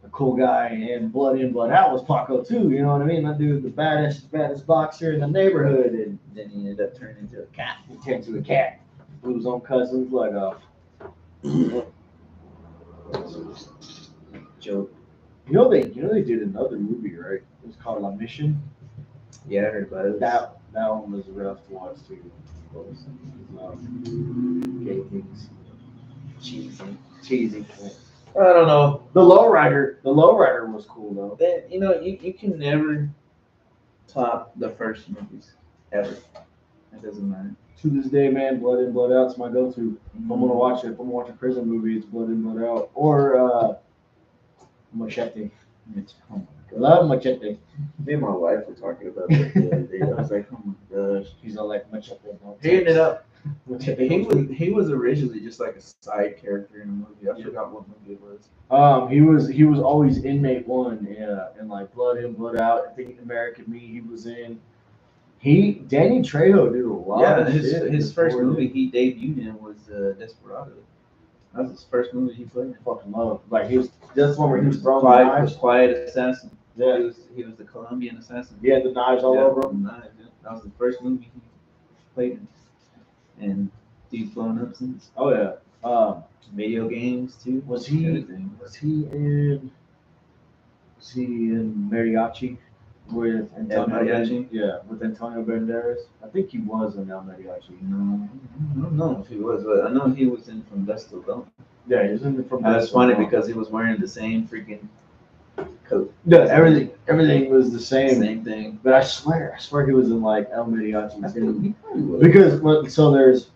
a cool guy, and Blood In, Blood Out was Paco too. You know what I mean? That dude, the baddest boxer in the neighborhood, and then he ended up turning into a cat. He turned to a cat. Blew his own cousin's leg off. Joke. You know they did another movie, right? It was called La Mission. Yeah, I heard about it. That one was rough to watch too. Gay things. Cheesy. I don't know. The Lowrider was cool though. That, you know, you can never top the first movies ever. It doesn't matter. To this day, man, Blood In, Blood Out's my go-to. If I'm gonna watch it, if I'm gonna watch a prison movie, it's Blood In, Blood Out. Or Machete. Oh my God. Love Machete. Me and my wife were talking about that the other day. I was like, oh my gosh. He's all like Machete. He ended up. Machete. He was originally just like a side character in a movie. I forgot what movie it was. He was always inmate one, in like Blood In, Blood Out. I think American Me he was in. Danny Trejo did a lot of shit. His first movie he debuted in was Desperado. That was his first movie he played. I fucking love. Like that's one where he was throwing the knives. Quiet Assassin. Yeah. He was the Colombian assassin. He had the knives all over him. That was the first movie he played in. And he's blown up since. Oh yeah. Video games too. Was he in Mariachi with Antonio? Yeah, with Antonio Banderas. I think he was in El Mariachi. No, I don't know if he was, but I know he was in From Dusk Till Dawn. Yeah, he was in From Dusk Till Dawn. That's funny because he was wearing the same freaking coat. Yeah, everything was the same. Same thing. But I swear he was in like El Mariachi too. He probably was. Because so there's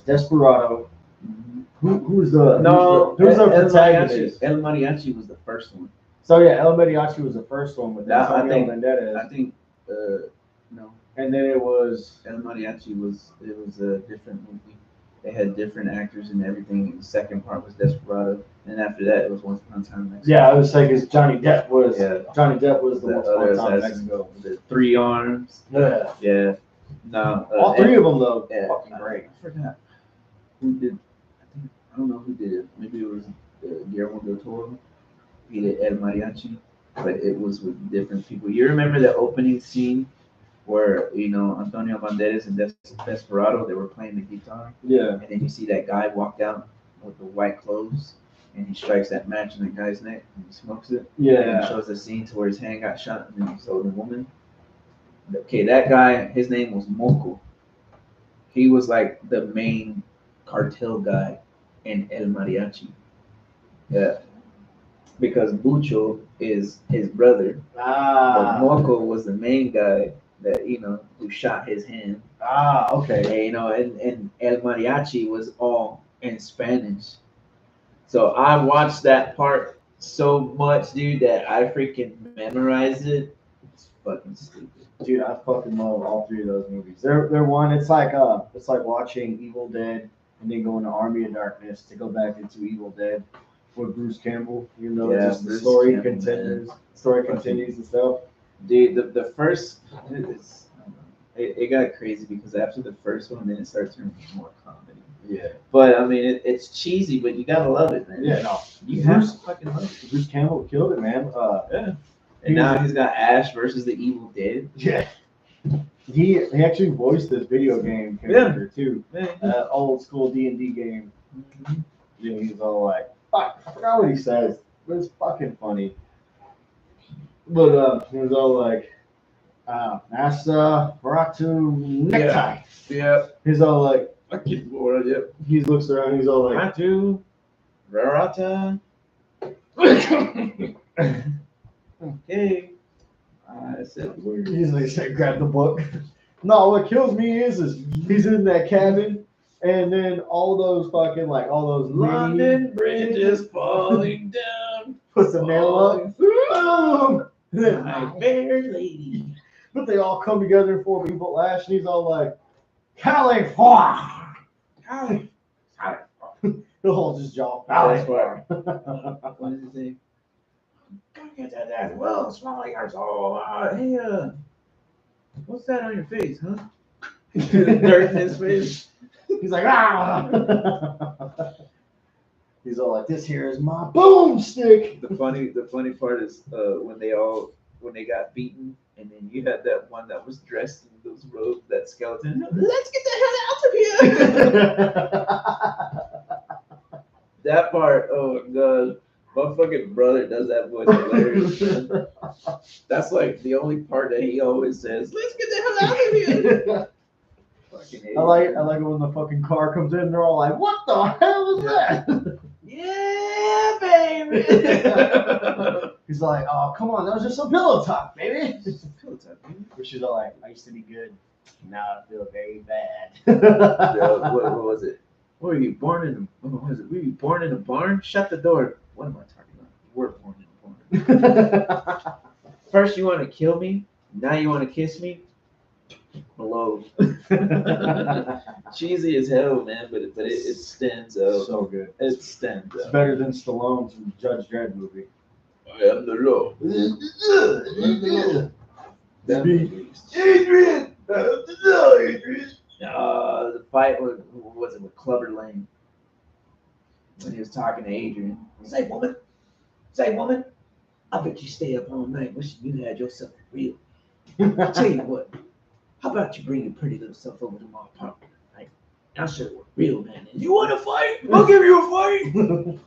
Desperado. Who's the protagonist? El Mariachi was the first one. So yeah, El Mariachi was the first one with Antonio Banderas. I think no. And then it was El Mariachi was a different movie. They had different actors and everything. The second part was Desperado, and after that it was Once Upon a Time in Mexico. Yeah, I was saying because Johnny Depp was the Once Upon a Time in Mexico. The Three Arms. Yeah. Yeah. No. All three of them though. Yeah. Fucking great. I forgot who did. I don't know who did it. Maybe it was Guillermo del Toro. He did El Mariachi, but it was with different people. You remember the opening scene where Antonio Banderas and Desperado, they were playing the guitar. Yeah. And then you see that guy walk down with the white clothes, and he strikes that match in the guy's neck and he smokes it. Yeah. And it shows the scene to where his hand got shot and then he saw the woman. Okay, that guy, his name was Moco. He was like the main cartel guy in El Mariachi. Yeah. Because Bucho is his brother. But Moco was the main guy that, who shot his hand. Okay. And El Mariachi was all in Spanish. So I watched that part so much, dude, that I freaking memorized it. It's fucking stupid. Dude, I fucking love all three of those movies. They're one. It's like watching Evil Dead and then going to Army of Darkness to go back into Evil Dead with Bruce Campbell. The story continues. Story continues and stuff. Dude, the first, it got crazy because after the first one, then it started turning more comedy. Yeah. But I mean, it's cheesy, but you gotta love it, man. Yeah, no. You have to fucking love it. Bruce Campbell killed it, man. Yeah. And now he's got Ash versus the Evil Dead. Yeah. He actually voiced this video game character too. Yeah. Old school D&D game. Mm-hmm. Yeah, he's all like, fuck, I forgot what he says, but it's fucking funny. But he was all like, Nasa Baratu necktie. Yeah. He's all like, Fucking bored, yep. He looks around. He's all like, Ratu, Rarata. Okay. I said the word. he's like, say, grab the book. No, what kills me is he's in that cabin, and then all those fucking like all those London Bridge is falling down. puts the nail up. Boom! And then, My fair lady. but they all come together in 4 people lash, and he's all like, California. He'll hold his jaw. That's why. What does it say? Come get that well, small yards. Oh, hey, what's that on your face, huh? Dirt in his face. He's like, ah. He's all like, this here is my boomstick. The funny part is when they got beaten, and then you had that one that was dressed in those robes, that skeleton. Let's get the hell out of here. That part, oh god. My fucking brother does that voice hilarious. Man. That's like the only part that he always says, let's get the hell out of here. Fucking I like it when the fucking car comes in, they're all like, what the hell is that? Yeah, baby. He's like, oh, come on, that was just a pillow talk, baby. Pillow talk, baby. But she's all like, I used to be good. Now I feel very bad. Yeah, what was it? What were you born in? What was it? Were you born in a barn? Shut the door. What am I talking about? We're born in a barn. First you want to kill me, now you want to kiss me. Hello. Cheesy as hell, man, but it stands out. So good. It stands It's out. better than Stallone's Judge Dredd movie. I am the law. Adrian! Adrian! The fight was it with Clubber Lang when he was talking to Adrian. Say woman, I bet you stay up all night wishing you had yourself a real. I tell you what, how about you bring your pretty little self over to my apartment, right? I'll show you what real man is. You want to fight? I'll give you a fight.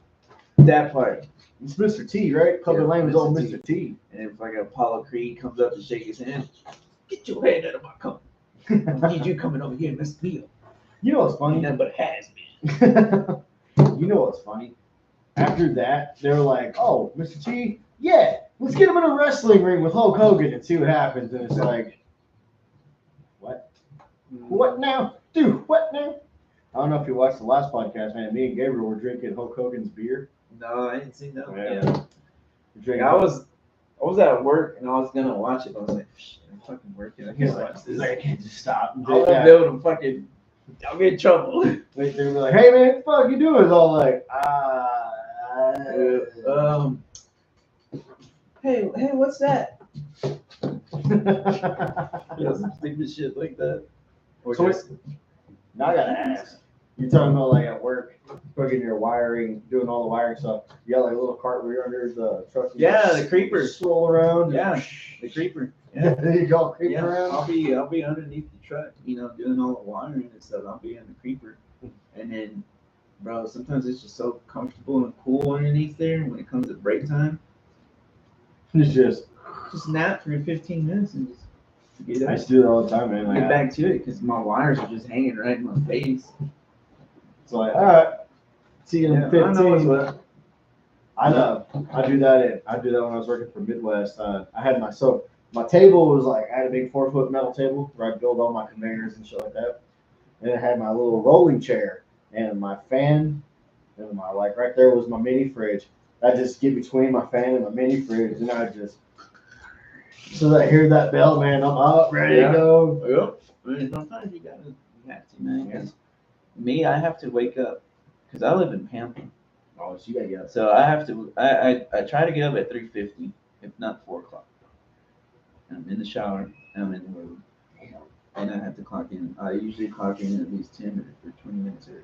That part. It's Mr. T, right? Clubber Yeah, Lang was Mr. old T. Mr. T. And if like Apollo Creed comes up to shake his hand, get your hand out of my company. I need you coming over here and mess me up. You know what's funny? Nothing but has been. You know what's funny? After that, they were like, oh, Mr. T, yeah, let's get him in a wrestling ring with Hulk Hogan and see what happens. And it's like, what? What now? Dude, what now? I don't know if you watched the last podcast, man. Me and Gabriel were drinking Hulk Hogan's beer. No, I didn't see that. Yeah. Like, I was at work and I was gonna watch it, but I was like, shit, I'm fucking working. I He's can't like, watch this. I can't just stop. I'm gonna be able to fucking, I'll get in trouble. They were like, hey man, what the fuck you doing? It's all like, Hey, what's that? Yeah, some stupid shit like that. Or So just, Now I gotta ask. You're talking about like at work, plugging your wiring, doing all the wiring stuff. You got like a little cart where you're under the truck. and yeah, you the creeper. Swirl around. Yeah, the creeper. Yeah, Yeah. there you go, creeping Yeah, around. I'll be underneath the truck, doing all the wiring and stuff. I'll be in the creeper, and then, bro, sometimes it's just so comfortable and cool underneath there. When it comes to break time, It's just, nap for 15 minutes and just get I up, used to do that all the time, man. Like, get back to it because my wires are just hanging right in my face. it's like, all right, see you in Yeah, I know what's 15. what. I do that when I was working for Midwest. I had my table was like, I had a big 4-foot metal table where I build all my conveyors and shit like that. And I had my little rolling chair and my fan, and my, like, right there was my mini fridge. I just get between my fan and my mini fridge, and I just, so that I hear that bell, man, I'm up, ready to go. Yep. I mean, sometimes you have to, man. 'Cause me, I have to wake up because I live in Pampa. Oh, so you gotta get up. So I have to. I try to get up at 3:50, if not 4 o'clock. I'm in the shower. I'm in the room, and I have to clock in. I usually clock in at least 10 minutes or 20 minutes early.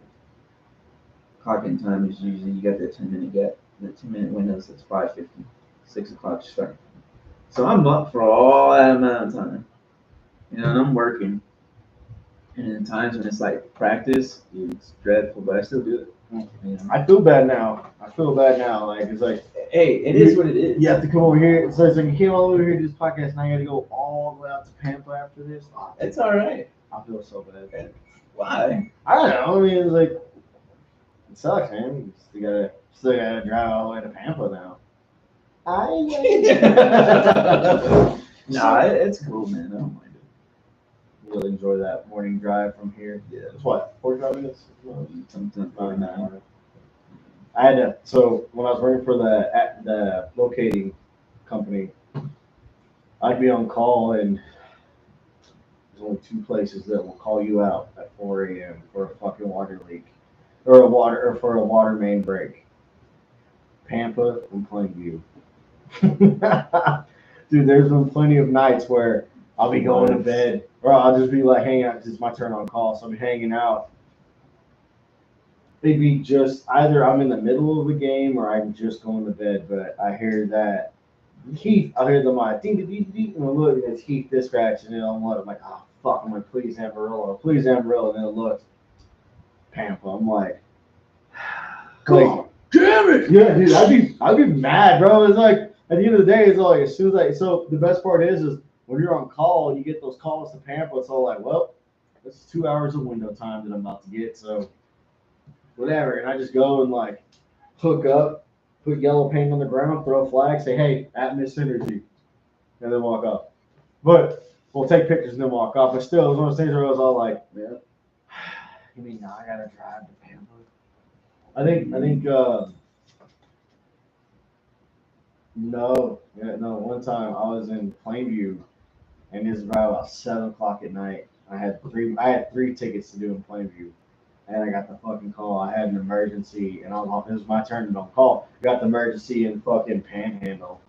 Clock in time is usually you got that 10-minute gap. The 10-minute windows. That's 5:50. 6 o'clock start. So I'm up for all that amount of time, and I'm working. And in times when it's like practice, dude, it's dreadful, but I still do it. I feel bad now. Like, it's like, Hey, it is what it is. you have to come over here. So it's like, you came all over here to this podcast, and I got to go all the way out to Pampa after this. It's all right. I feel so bad. Why? I don't know. I mean, it's like it sucks, man. You still gotta drive all the way to Pampa now. Nah, it's cool, man. I don't mind it. Really enjoy that morning drive from here. Yeah. It's what, 45 minutes? Something About an 49. hour. I had to. So when I was working for the locating company, I'd be on call, and there's only two places that will call you out at 4 a.m. for a fucking water leak, or for a water main break. Pampa and Plainview. Dude, there's been plenty of nights where I'll be going to bed, or I'll just be like hanging out because it's my turn on call, so I'll be hanging out. It'd be just either I'm in the middle of a game or I'm just going to bed, but I hear that Heath, I hear them like ding ding ding ding, and I look, and it's Heath dispatch, and then I'm like, oh fuck, I'm like, please Amarillo, and then look, Pampa, I'm like, God damn it! yeah, dude, I'd be mad, bro. It's like at the end of the day, it's like as soon as so the best part is when you're on call, you get those calls to Pampa. It's all like, well, this is 2 hours of window time that I'm about to get, so whatever. And I just go and like hook up, put yellow paint on the ground, throw a flag, say, hey, at Miss Synergy, and then walk off. But we'll take pictures and then walk off. But still, it was one of those things where I was all like, yeah, you mean now I gotta drive to Pampa? I think no, one time I was in Plainview and it was about 7 o'clock at night. I had three tickets to do in Plainview. And I got the fucking call. I had an emergency, and it was my turn to don't call. Got the emergency in fucking Panhandle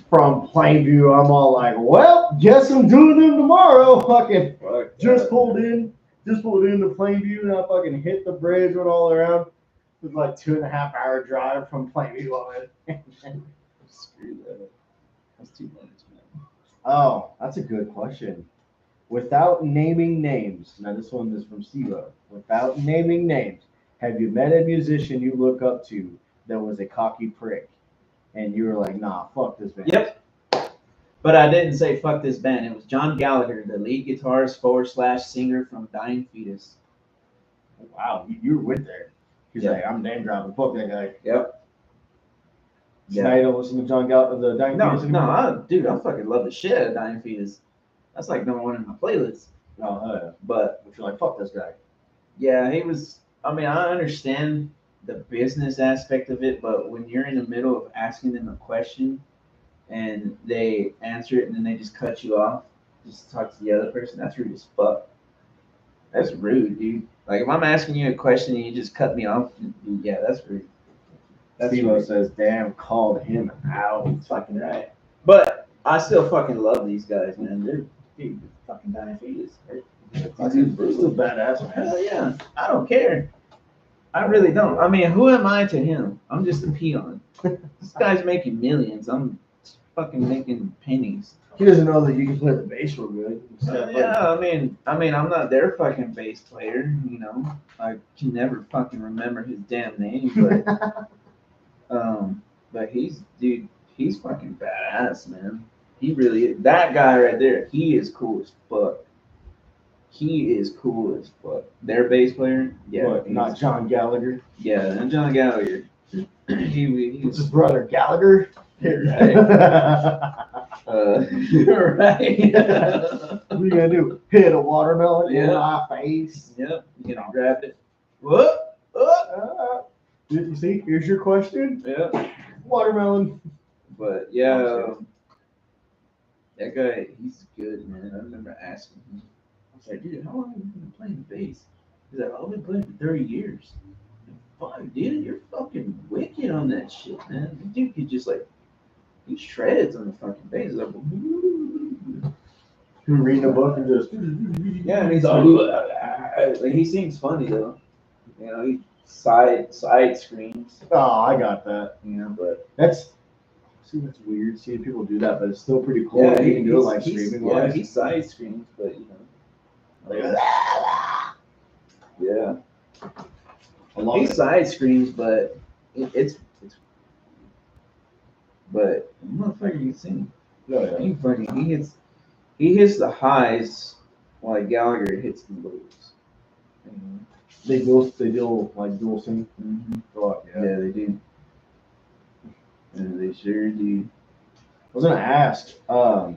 from Plainview. I'm all like, well, guess I'm doing them tomorrow. Fucking just pulled in to Plainview, and I fucking hit the bridge, went all around. It was like 2.5 hour drive from Plainview on it. Screw that. That's too much, man. Oh, that's a good question. Without naming names, now this one is from Steve-O. Without naming names, have you met a musician you look up to that was a cocky prick, and you were like, nah, fuck this band? Yep. But I didn't say fuck this band. It was John Gallagher, the lead guitarist / singer from Dying Fetus. Wow, you were with there. He's like, I'm name dropping. Fuck that guy. Yep. Yeah. Now you don't listen to John Gallagher, the Dying Fetus anymore? Dude, I fucking love the shit out of Dying Fetus. That's like number one in my playlist. Oh, yeah. But you're like, fuck this guy. Yeah, he was. I mean, I understand the business aspect of it, but when you're in the middle of asking them a question and they answer it and then they just cut you off, just talk to the other person, that's rude as fuck. That's rude, dude. Like if I'm asking you a question and you just cut me off, dude, yeah, that's rude. Steve-O says, damn, called him out. He's fucking right. But I still fucking love these guys, man. They're fucking Dying Fetus. He's still badass, man. Hell yeah. I don't care. I really don't. I mean, who am I to him? I'm just a peon. This guy's making millions. I'm fucking making pennies. He doesn't know that you can play the bass real good. Yeah, I mean, I'm not their fucking bass player. You know, I can never fucking remember his damn name, but he's fucking badass, man. He really is. That guy right there. He is cool as fuck. He is cool as fuck. Their bass player, yeah. What, not John Gallagher? Yeah, and John Gallagher. He's his brother Gallagher. Right. Right. What are you gonna do? Hit a watermelon in my face? Yep. You gonna grab it? What? You see? Here's your question. Yeah. Watermelon. But yeah, that guy, he's good, man. I remember asking him. I was like, dude, how long have you been playing the bass? He's like, I've been playing for 30 years. Fuck, dude, you're fucking wicked on that shit, man. The dude could just like, he shreds on the fucking bass. Like, reading a book and just yeah, and he's like he seems funny though. You know, he side screams. Oh, I got that. You know, but that's weird seeing people do that, but it's still pretty cool. Yeah, he can do it like streaming. Yeah, he side screams, but you know, yeah. He side screams, but it's but the motherfucker can sing. Yeah. He hits the highs like Gallagher hits the lows. They deal like dual sync. Mm-hmm. Fuck yeah. Yeah, they do. Yeah, they sure do. I was gonna ask. I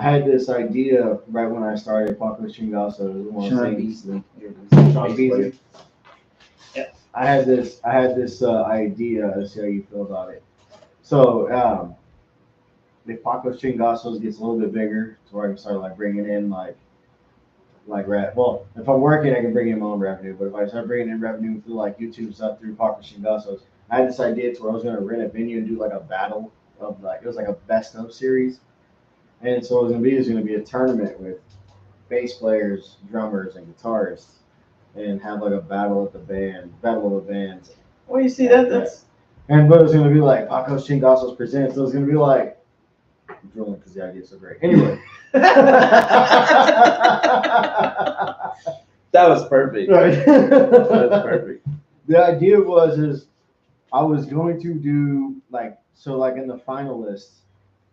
had this idea right when I started Pacos Chingasos. Sean Beasley. Sean Beasley. Yeah. I had this idea. Let's see how you feel about it. So if Pacos Chingasos gets a little bit bigger, to where I can start like bringing in well, if I'm working, I can bring in my own revenue. But if I start bringing in revenue through like YouTube stuff through Pacos Chingasos, I had this idea to where I was gonna rent a venue and do like a battle of like it was like a best of series. And so it was gonna be a tournament with bass players, drummers, and guitarists, and have like a battle of the bands. Well, you see that's But it was gonna be like Pacos Chingasos presents. So it was gonna be like I'm drilling because the idea is so great. Anyway. That was perfect. Right. That was perfect. The idea is I was going to do like in the finalists,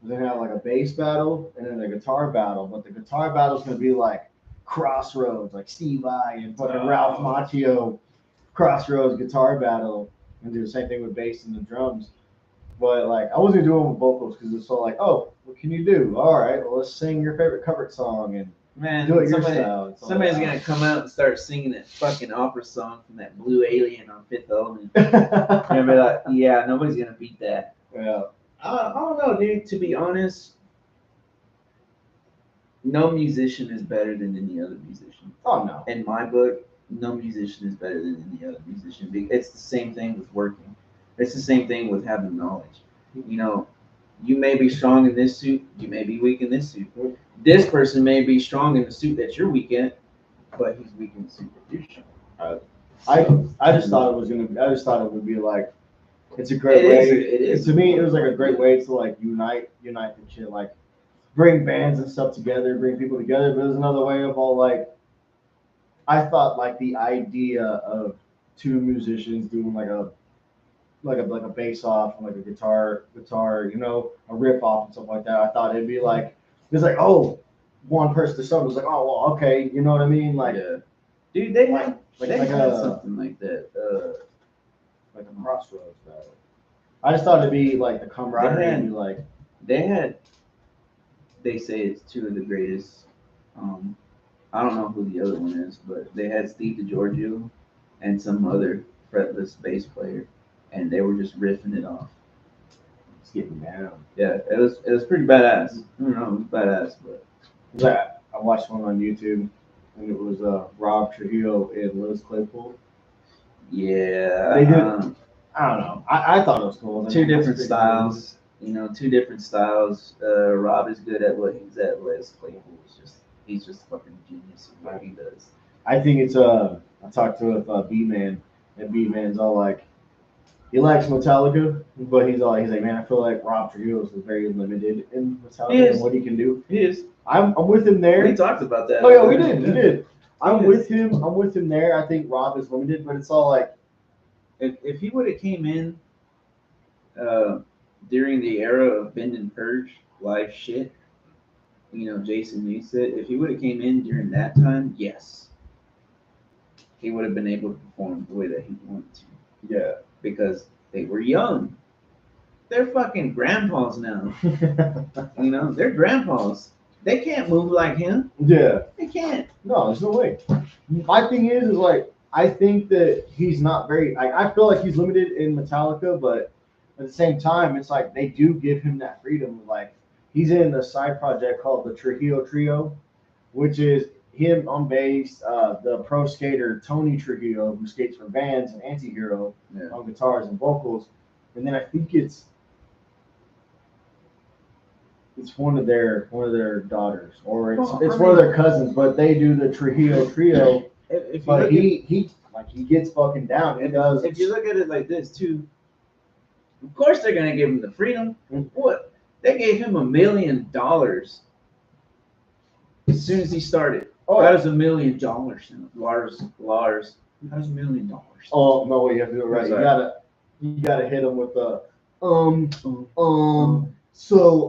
we're gonna have like a bass battle and then a guitar battle, but the guitar battle is gonna be like Crossroads, like Steve Vai and fucking Ralph Macchio, Crossroads guitar battle, and do the same thing with bass and the drums. But like I wasn't doing with vocals because it's so like, oh, what can you do? All right, well let's sing your favorite cover song and Man, do it your style. Somebody's gonna come out and start singing that fucking opera song from that Blue Alien on Fifth Element. And be like, yeah, nobody's gonna beat that. Yeah. I don't know, dude. To be honest, no musician is better than any other musician. Oh no. In my book, no musician is better than any other musician. It's the same thing with working. It's the same thing with having knowledge. You know, you may be strong in this suit, you may be weak in this suit. This person may be strong in the suit that you're weak in, but he's weak in the suit that you're strong. I just thought it would be like it's a great way. It is. To me, it was like a great way to like unite and shit, like bring bands and stuff together, bring people together. But there's another way of all like I thought like the idea of two musicians doing like a bass off and like a guitar, you know, a riff off and stuff like that. I thought it'd be like it's like, oh, one person to something was like, oh well, okay, you know what I mean? Like yeah. Dude, they had something like that. Like a Crossroads battle. I just thought it'd be like the camaraderie and be like they say it's two of the greatest. I don't know who the other one is, but they had Steve DiGiorgio and some other fretless bass player, and they were just riffing it off. It's getting down. Yeah, it was pretty badass. I don't know, it was badass, but I watched one on YouTube, and it was Rob Trujillo and Liz Claypool. Yeah, they did. I don't know. I thought it was cool. Two different styles. You know, two different styles. Rob is good at what he's at. Liz Claypool is he's just fucking genius at what he does. I think it's I talked to with B-Man, and B-Man's all like, he likes Metallica, but he's like, man, I feel like Rob Trujillo is very limited in Metallica and what he can do. He is. I'm with him there. We talked about that. Oh yeah, we did. I'm with him there. I think Rob is limited, but it's all like, if he would have came in during the era of Bend and Purge live shit, you know, Jason Newsted, if he would have came in during that time, yes, he would have been able to perform the way that he wanted to. Yeah. Because they were young. They're fucking grandpas now. You know, they're grandpas. They can't move like him. Yeah. They can't. No, there's no way. My thing is like, I think that he's not very. I feel like he's limited in Metallica, but at the same time, it's like they do give him that freedom. Like he's in a side project called the Trujillo Trio, which is him on bass, the pro skater Tony Trujillo, who skates for Vans and Antihero on guitars and vocals, and then I think it's one of their daughters, or it's one of their cousins, but they do the Trujillo Trio. But he gets fucking down. He does. If you look at it like this too, of course they're gonna give him the freedom. What? They gave him $1 million as soon as he started. Oh, how does $1 million sound? Lars, how does $1 million sound? Oh no, you have to do it right. You gotta hit him with the so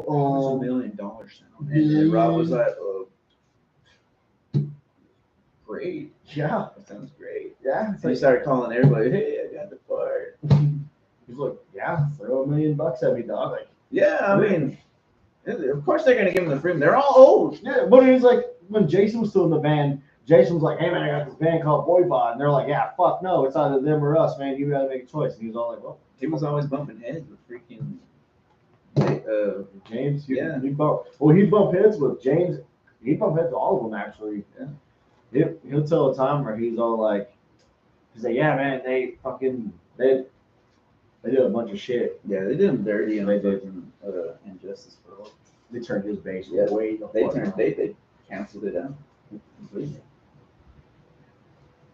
$1 million sound. And Rob was like, great. Yeah. That sounds great. Yeah. So he started calling everybody, hey, I got the part. He's like, yeah, throw $1 million at me, dog. Like, yeah, I mean, of course they're gonna give him the freedom. They're all old. Yeah, but he's like, when Jason was still in the band, Jason was like, hey man, I got this band called Boy Bod, and they're like, yeah, fuck no, it's either them or us, man. You gotta make a choice. And he was all like, well, He was always bumping heads with freaking James. Yeah. He'd bump heads with James. He'd bump heads with all of them actually. Yeah. He'll tell a time where he's all like, yeah, man, they did a bunch of shit. Yeah, they did him dirty and They they did. did Injustice for all. They turned his bass Yeah, way the fuck down. they canceled it out.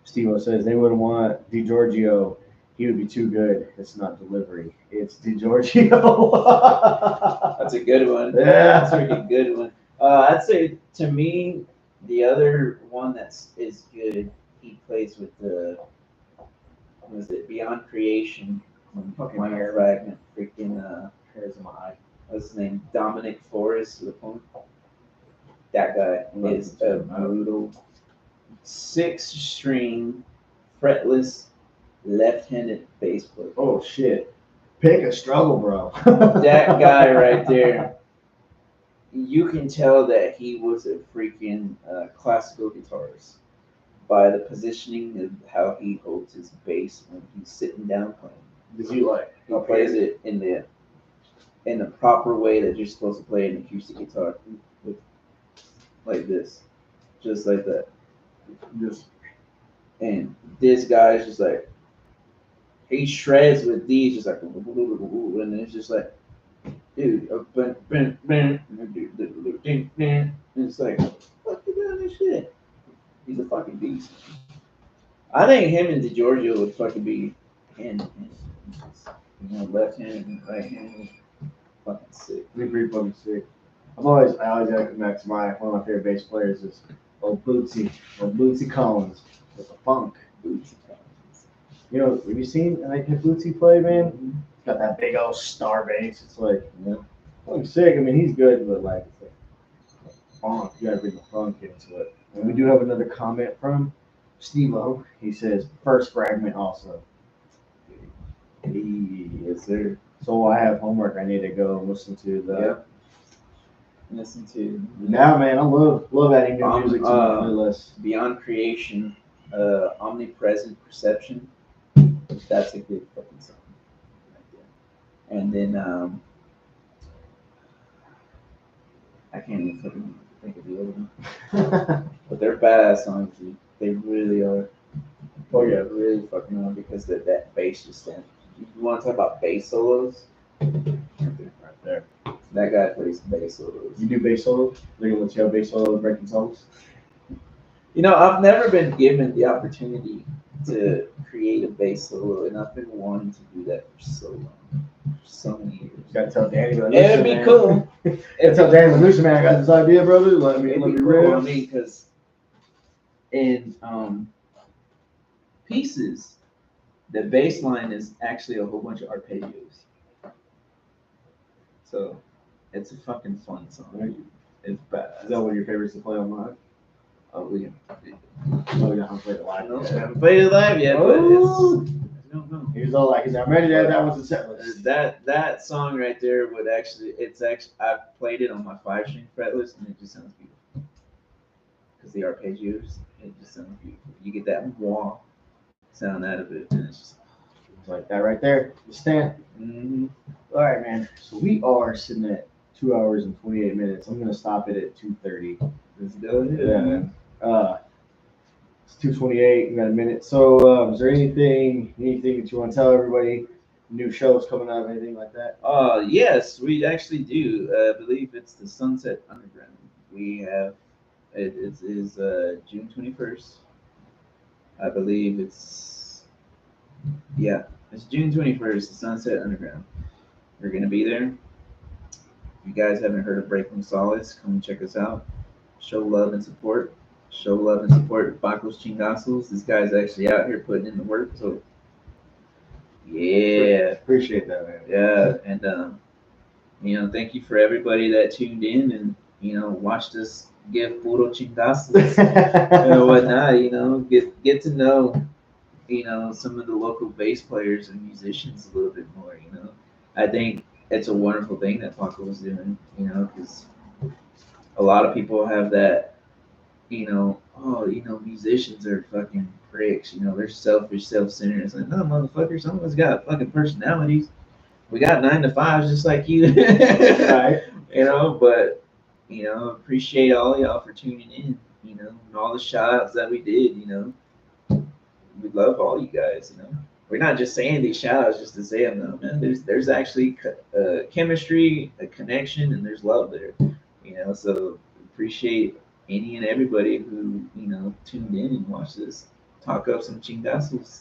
Steve says they wouldn't want DiGiorgio. He would be too good. It's not delivery. It's DiGiorgio. That's a good one. Yeah. That's a really good one. I'd say to me, the other one is good. He plays with the was it Beyond Creation? Fucking Minor hair. Fragment. Freaking Hairs in my eye. what's his name? Dominic Forrest. That guy is a brutal 6-string fretless left-handed bass player. Oh shit. Pick a struggle, bro. That guy right there, you can tell that he was a freaking classical guitarist by the positioning of how he holds his bass when he's sitting down playing. Does he like? He plays it in the proper way that you're supposed to play an acoustic guitar, with, like this, just like that. Just And this guy's just like, he shreds with these, just like, and it's just like, dude, and it's like, fuck you doing this shit? He's a fucking beast. I think him and DiGiorgio would fucking be hand, left hand and right hand, fucking sick. they're pretty fucking sick. I always gotta come back to one of my favorite bass players is old Bootsy Collins with the funk. You know, have you seen like Bootsy play, man? He's got that big old star bass. It's like, fucking sick. I mean, he's good, but like, it's like funk. You gotta bring the funk into it. And we do have another comment from Steve-O. He says, first fragment also. Yes, sir. So I have homework I need to go and listen to the. Yep. Listen to. Now, man, I love adding new music to my playlist. Beyond Creation, Omnipresent Perception. That's a good fucking song. Right there. And then I can't even fucking think of the other one. But they're badass songs, dude. They really are. Oh yeah, really fucking are, because that bass just stands. You want to talk about bass solos? right there. That guy plays bass solos. You do bass solos? They're gonna let you have bass solo breaking songs? You know, I've never been given the opportunity to create a bass solo, and I've been wanting to do that for so long, for so many years. You gotta tell Danny. It'd be cool. Tell Danny, listen, man, I got this idea, brother. Let me cool. riff. I mean, because in Pieces, the bass line is actually a whole bunch of arpeggios. So it's a fucking fun song. It's bad. Is that one of your favorites to play on live? Oh, yeah. Oh, you haven't played it live I yet. haven't played it live yet, but it's. I don't know. He was all like, I'm ready to have that one's a set list. That song right there would actually, I've played it on my 5-string fretless, and it just sounds beautiful. Because the arpeggios, it just sounds beautiful. You get that wah sound out of it, and it's just like that right there. The stand. Mm-hmm. All right, man. So we are sitting at 2 hours and 28 minutes. I'm gonna stop it at 2:30. Let's go ahead. Yeah, man. It's 2:28. We got a minute. So, is there anything that you want to tell everybody? New shows coming up, anything like that? Yes, we actually do. I believe it's the Sunset Underground. We have it is June 21st. I believe it's June 21st. The Sunset Underground. We're gonna be there. If you guys haven't heard of Breaking Solids, come and check us out. Show love and support. Show love and support Pacos Chingasos. This guy's actually out here putting in the work. So yeah, Appreciate that, man. yeah, and thank you for everybody that tuned in and watched us give puro chingasos and whatnot. Get to know some of the local bass players and musicians a little bit more. I think it's a wonderful thing that Paco was doing. Because a lot of people have that. Musicians are fucking pricks. They're selfish, self-centered. It's like, no, motherfucker, some of us got fucking personalities. We got 9 to 5s just like you. Right. But appreciate all y'all for tuning in. And all the shout outs that we did. We love all you guys. We're not just saying these shout outs just to say them though, man. There's actually chemistry, a connection, and there's love there. So appreciate any and everybody who tuned in and watched this talk up some chingasos.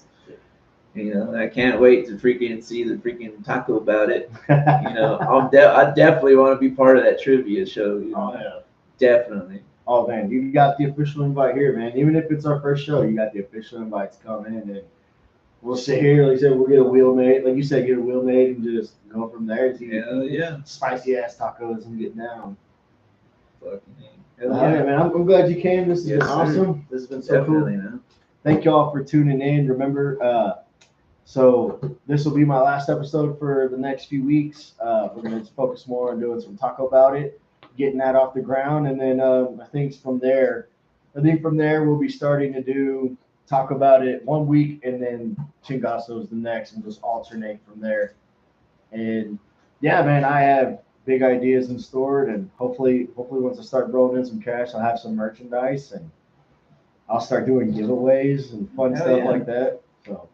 I can't wait to freaking see the freaking taco about it. I definitely want to be part of that trivia show. Oh yeah, definitely. Oh man, you got the official invite here, man. Even if it's our first show, you got the official invite to come in, and we'll sit here. Like I said, we'll get a wheel made. Like you said, get a wheel made and just go from there. Yeah. Spicy ass tacos and get down. Fucking yeah, man. I'm glad you came. This has been awesome. This has been so cool. Man. Thank y'all for tuning in. Remember, so this will be my last episode for the next few weeks. We're gonna focus more on doing some Taco About It, getting that off the ground, and then I think from there we'll be starting to do Talk About It one week and then Chingasos the next, and just alternate from there. And yeah, man, I have big ideas in store, and hopefully once I start rolling in some cash, I'll have some merchandise, and I'll start doing giveaways and fun stuff like that. So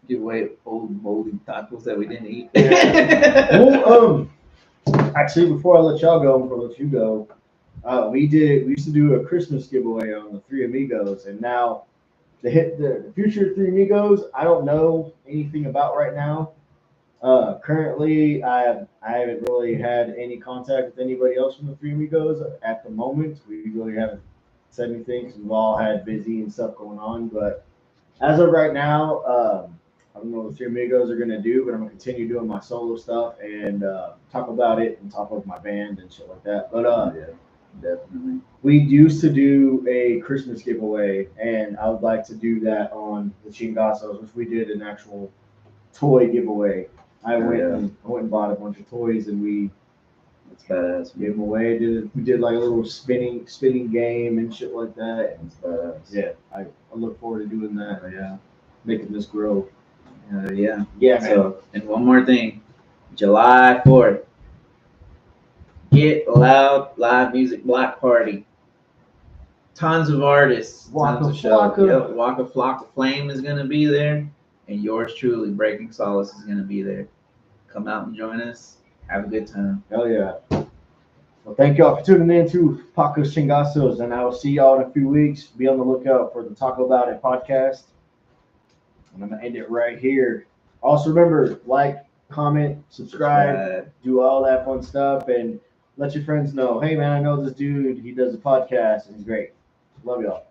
give away old moldy tacos that we didn't eat. Well, actually, before I let y'all go, before I let you go, we used to do a Christmas giveaway on the Three Amigos, and now the future Three Amigos, I don't know anything about right now. Currently, I haven't really had any contact with anybody else from the Three Amigos at the moment. We really haven't said anything because we've all had busy and stuff going on. But as of right now, I don't know what the Three Amigos are gonna do, but I'm gonna continue doing my solo stuff and talk about it and talk with my band and shit like that. But yeah, definitely. We used to do a Christmas giveaway, and I would like to do that on the Chingasos, which we did an actual toy giveaway. I went and bought a bunch of toys, and we gave them away. We did like a little spinning game and shit like that. And yeah, I look forward to doing that. Yeah, making this grow. Yeah. So, and one more thing, July 4th, Get Loud Live Music Block Party. Tons of artists, tons of shows. Yep, Waka Flocka Flame is gonna be there, and yours truly, Breaking Solace, is gonna be there. Come out and join us. Have a good time. Hell yeah. Well, thank y'all for tuning in to Pacos Chingasos, and I will see y'all in a few weeks. Be on the lookout for the Talk About It podcast. And I'm going to end it right here. Also, remember, like, comment, subscribe, do all that fun stuff, and let your friends know, hey, man, I know this dude. He does a podcast, and he's great. Love y'all.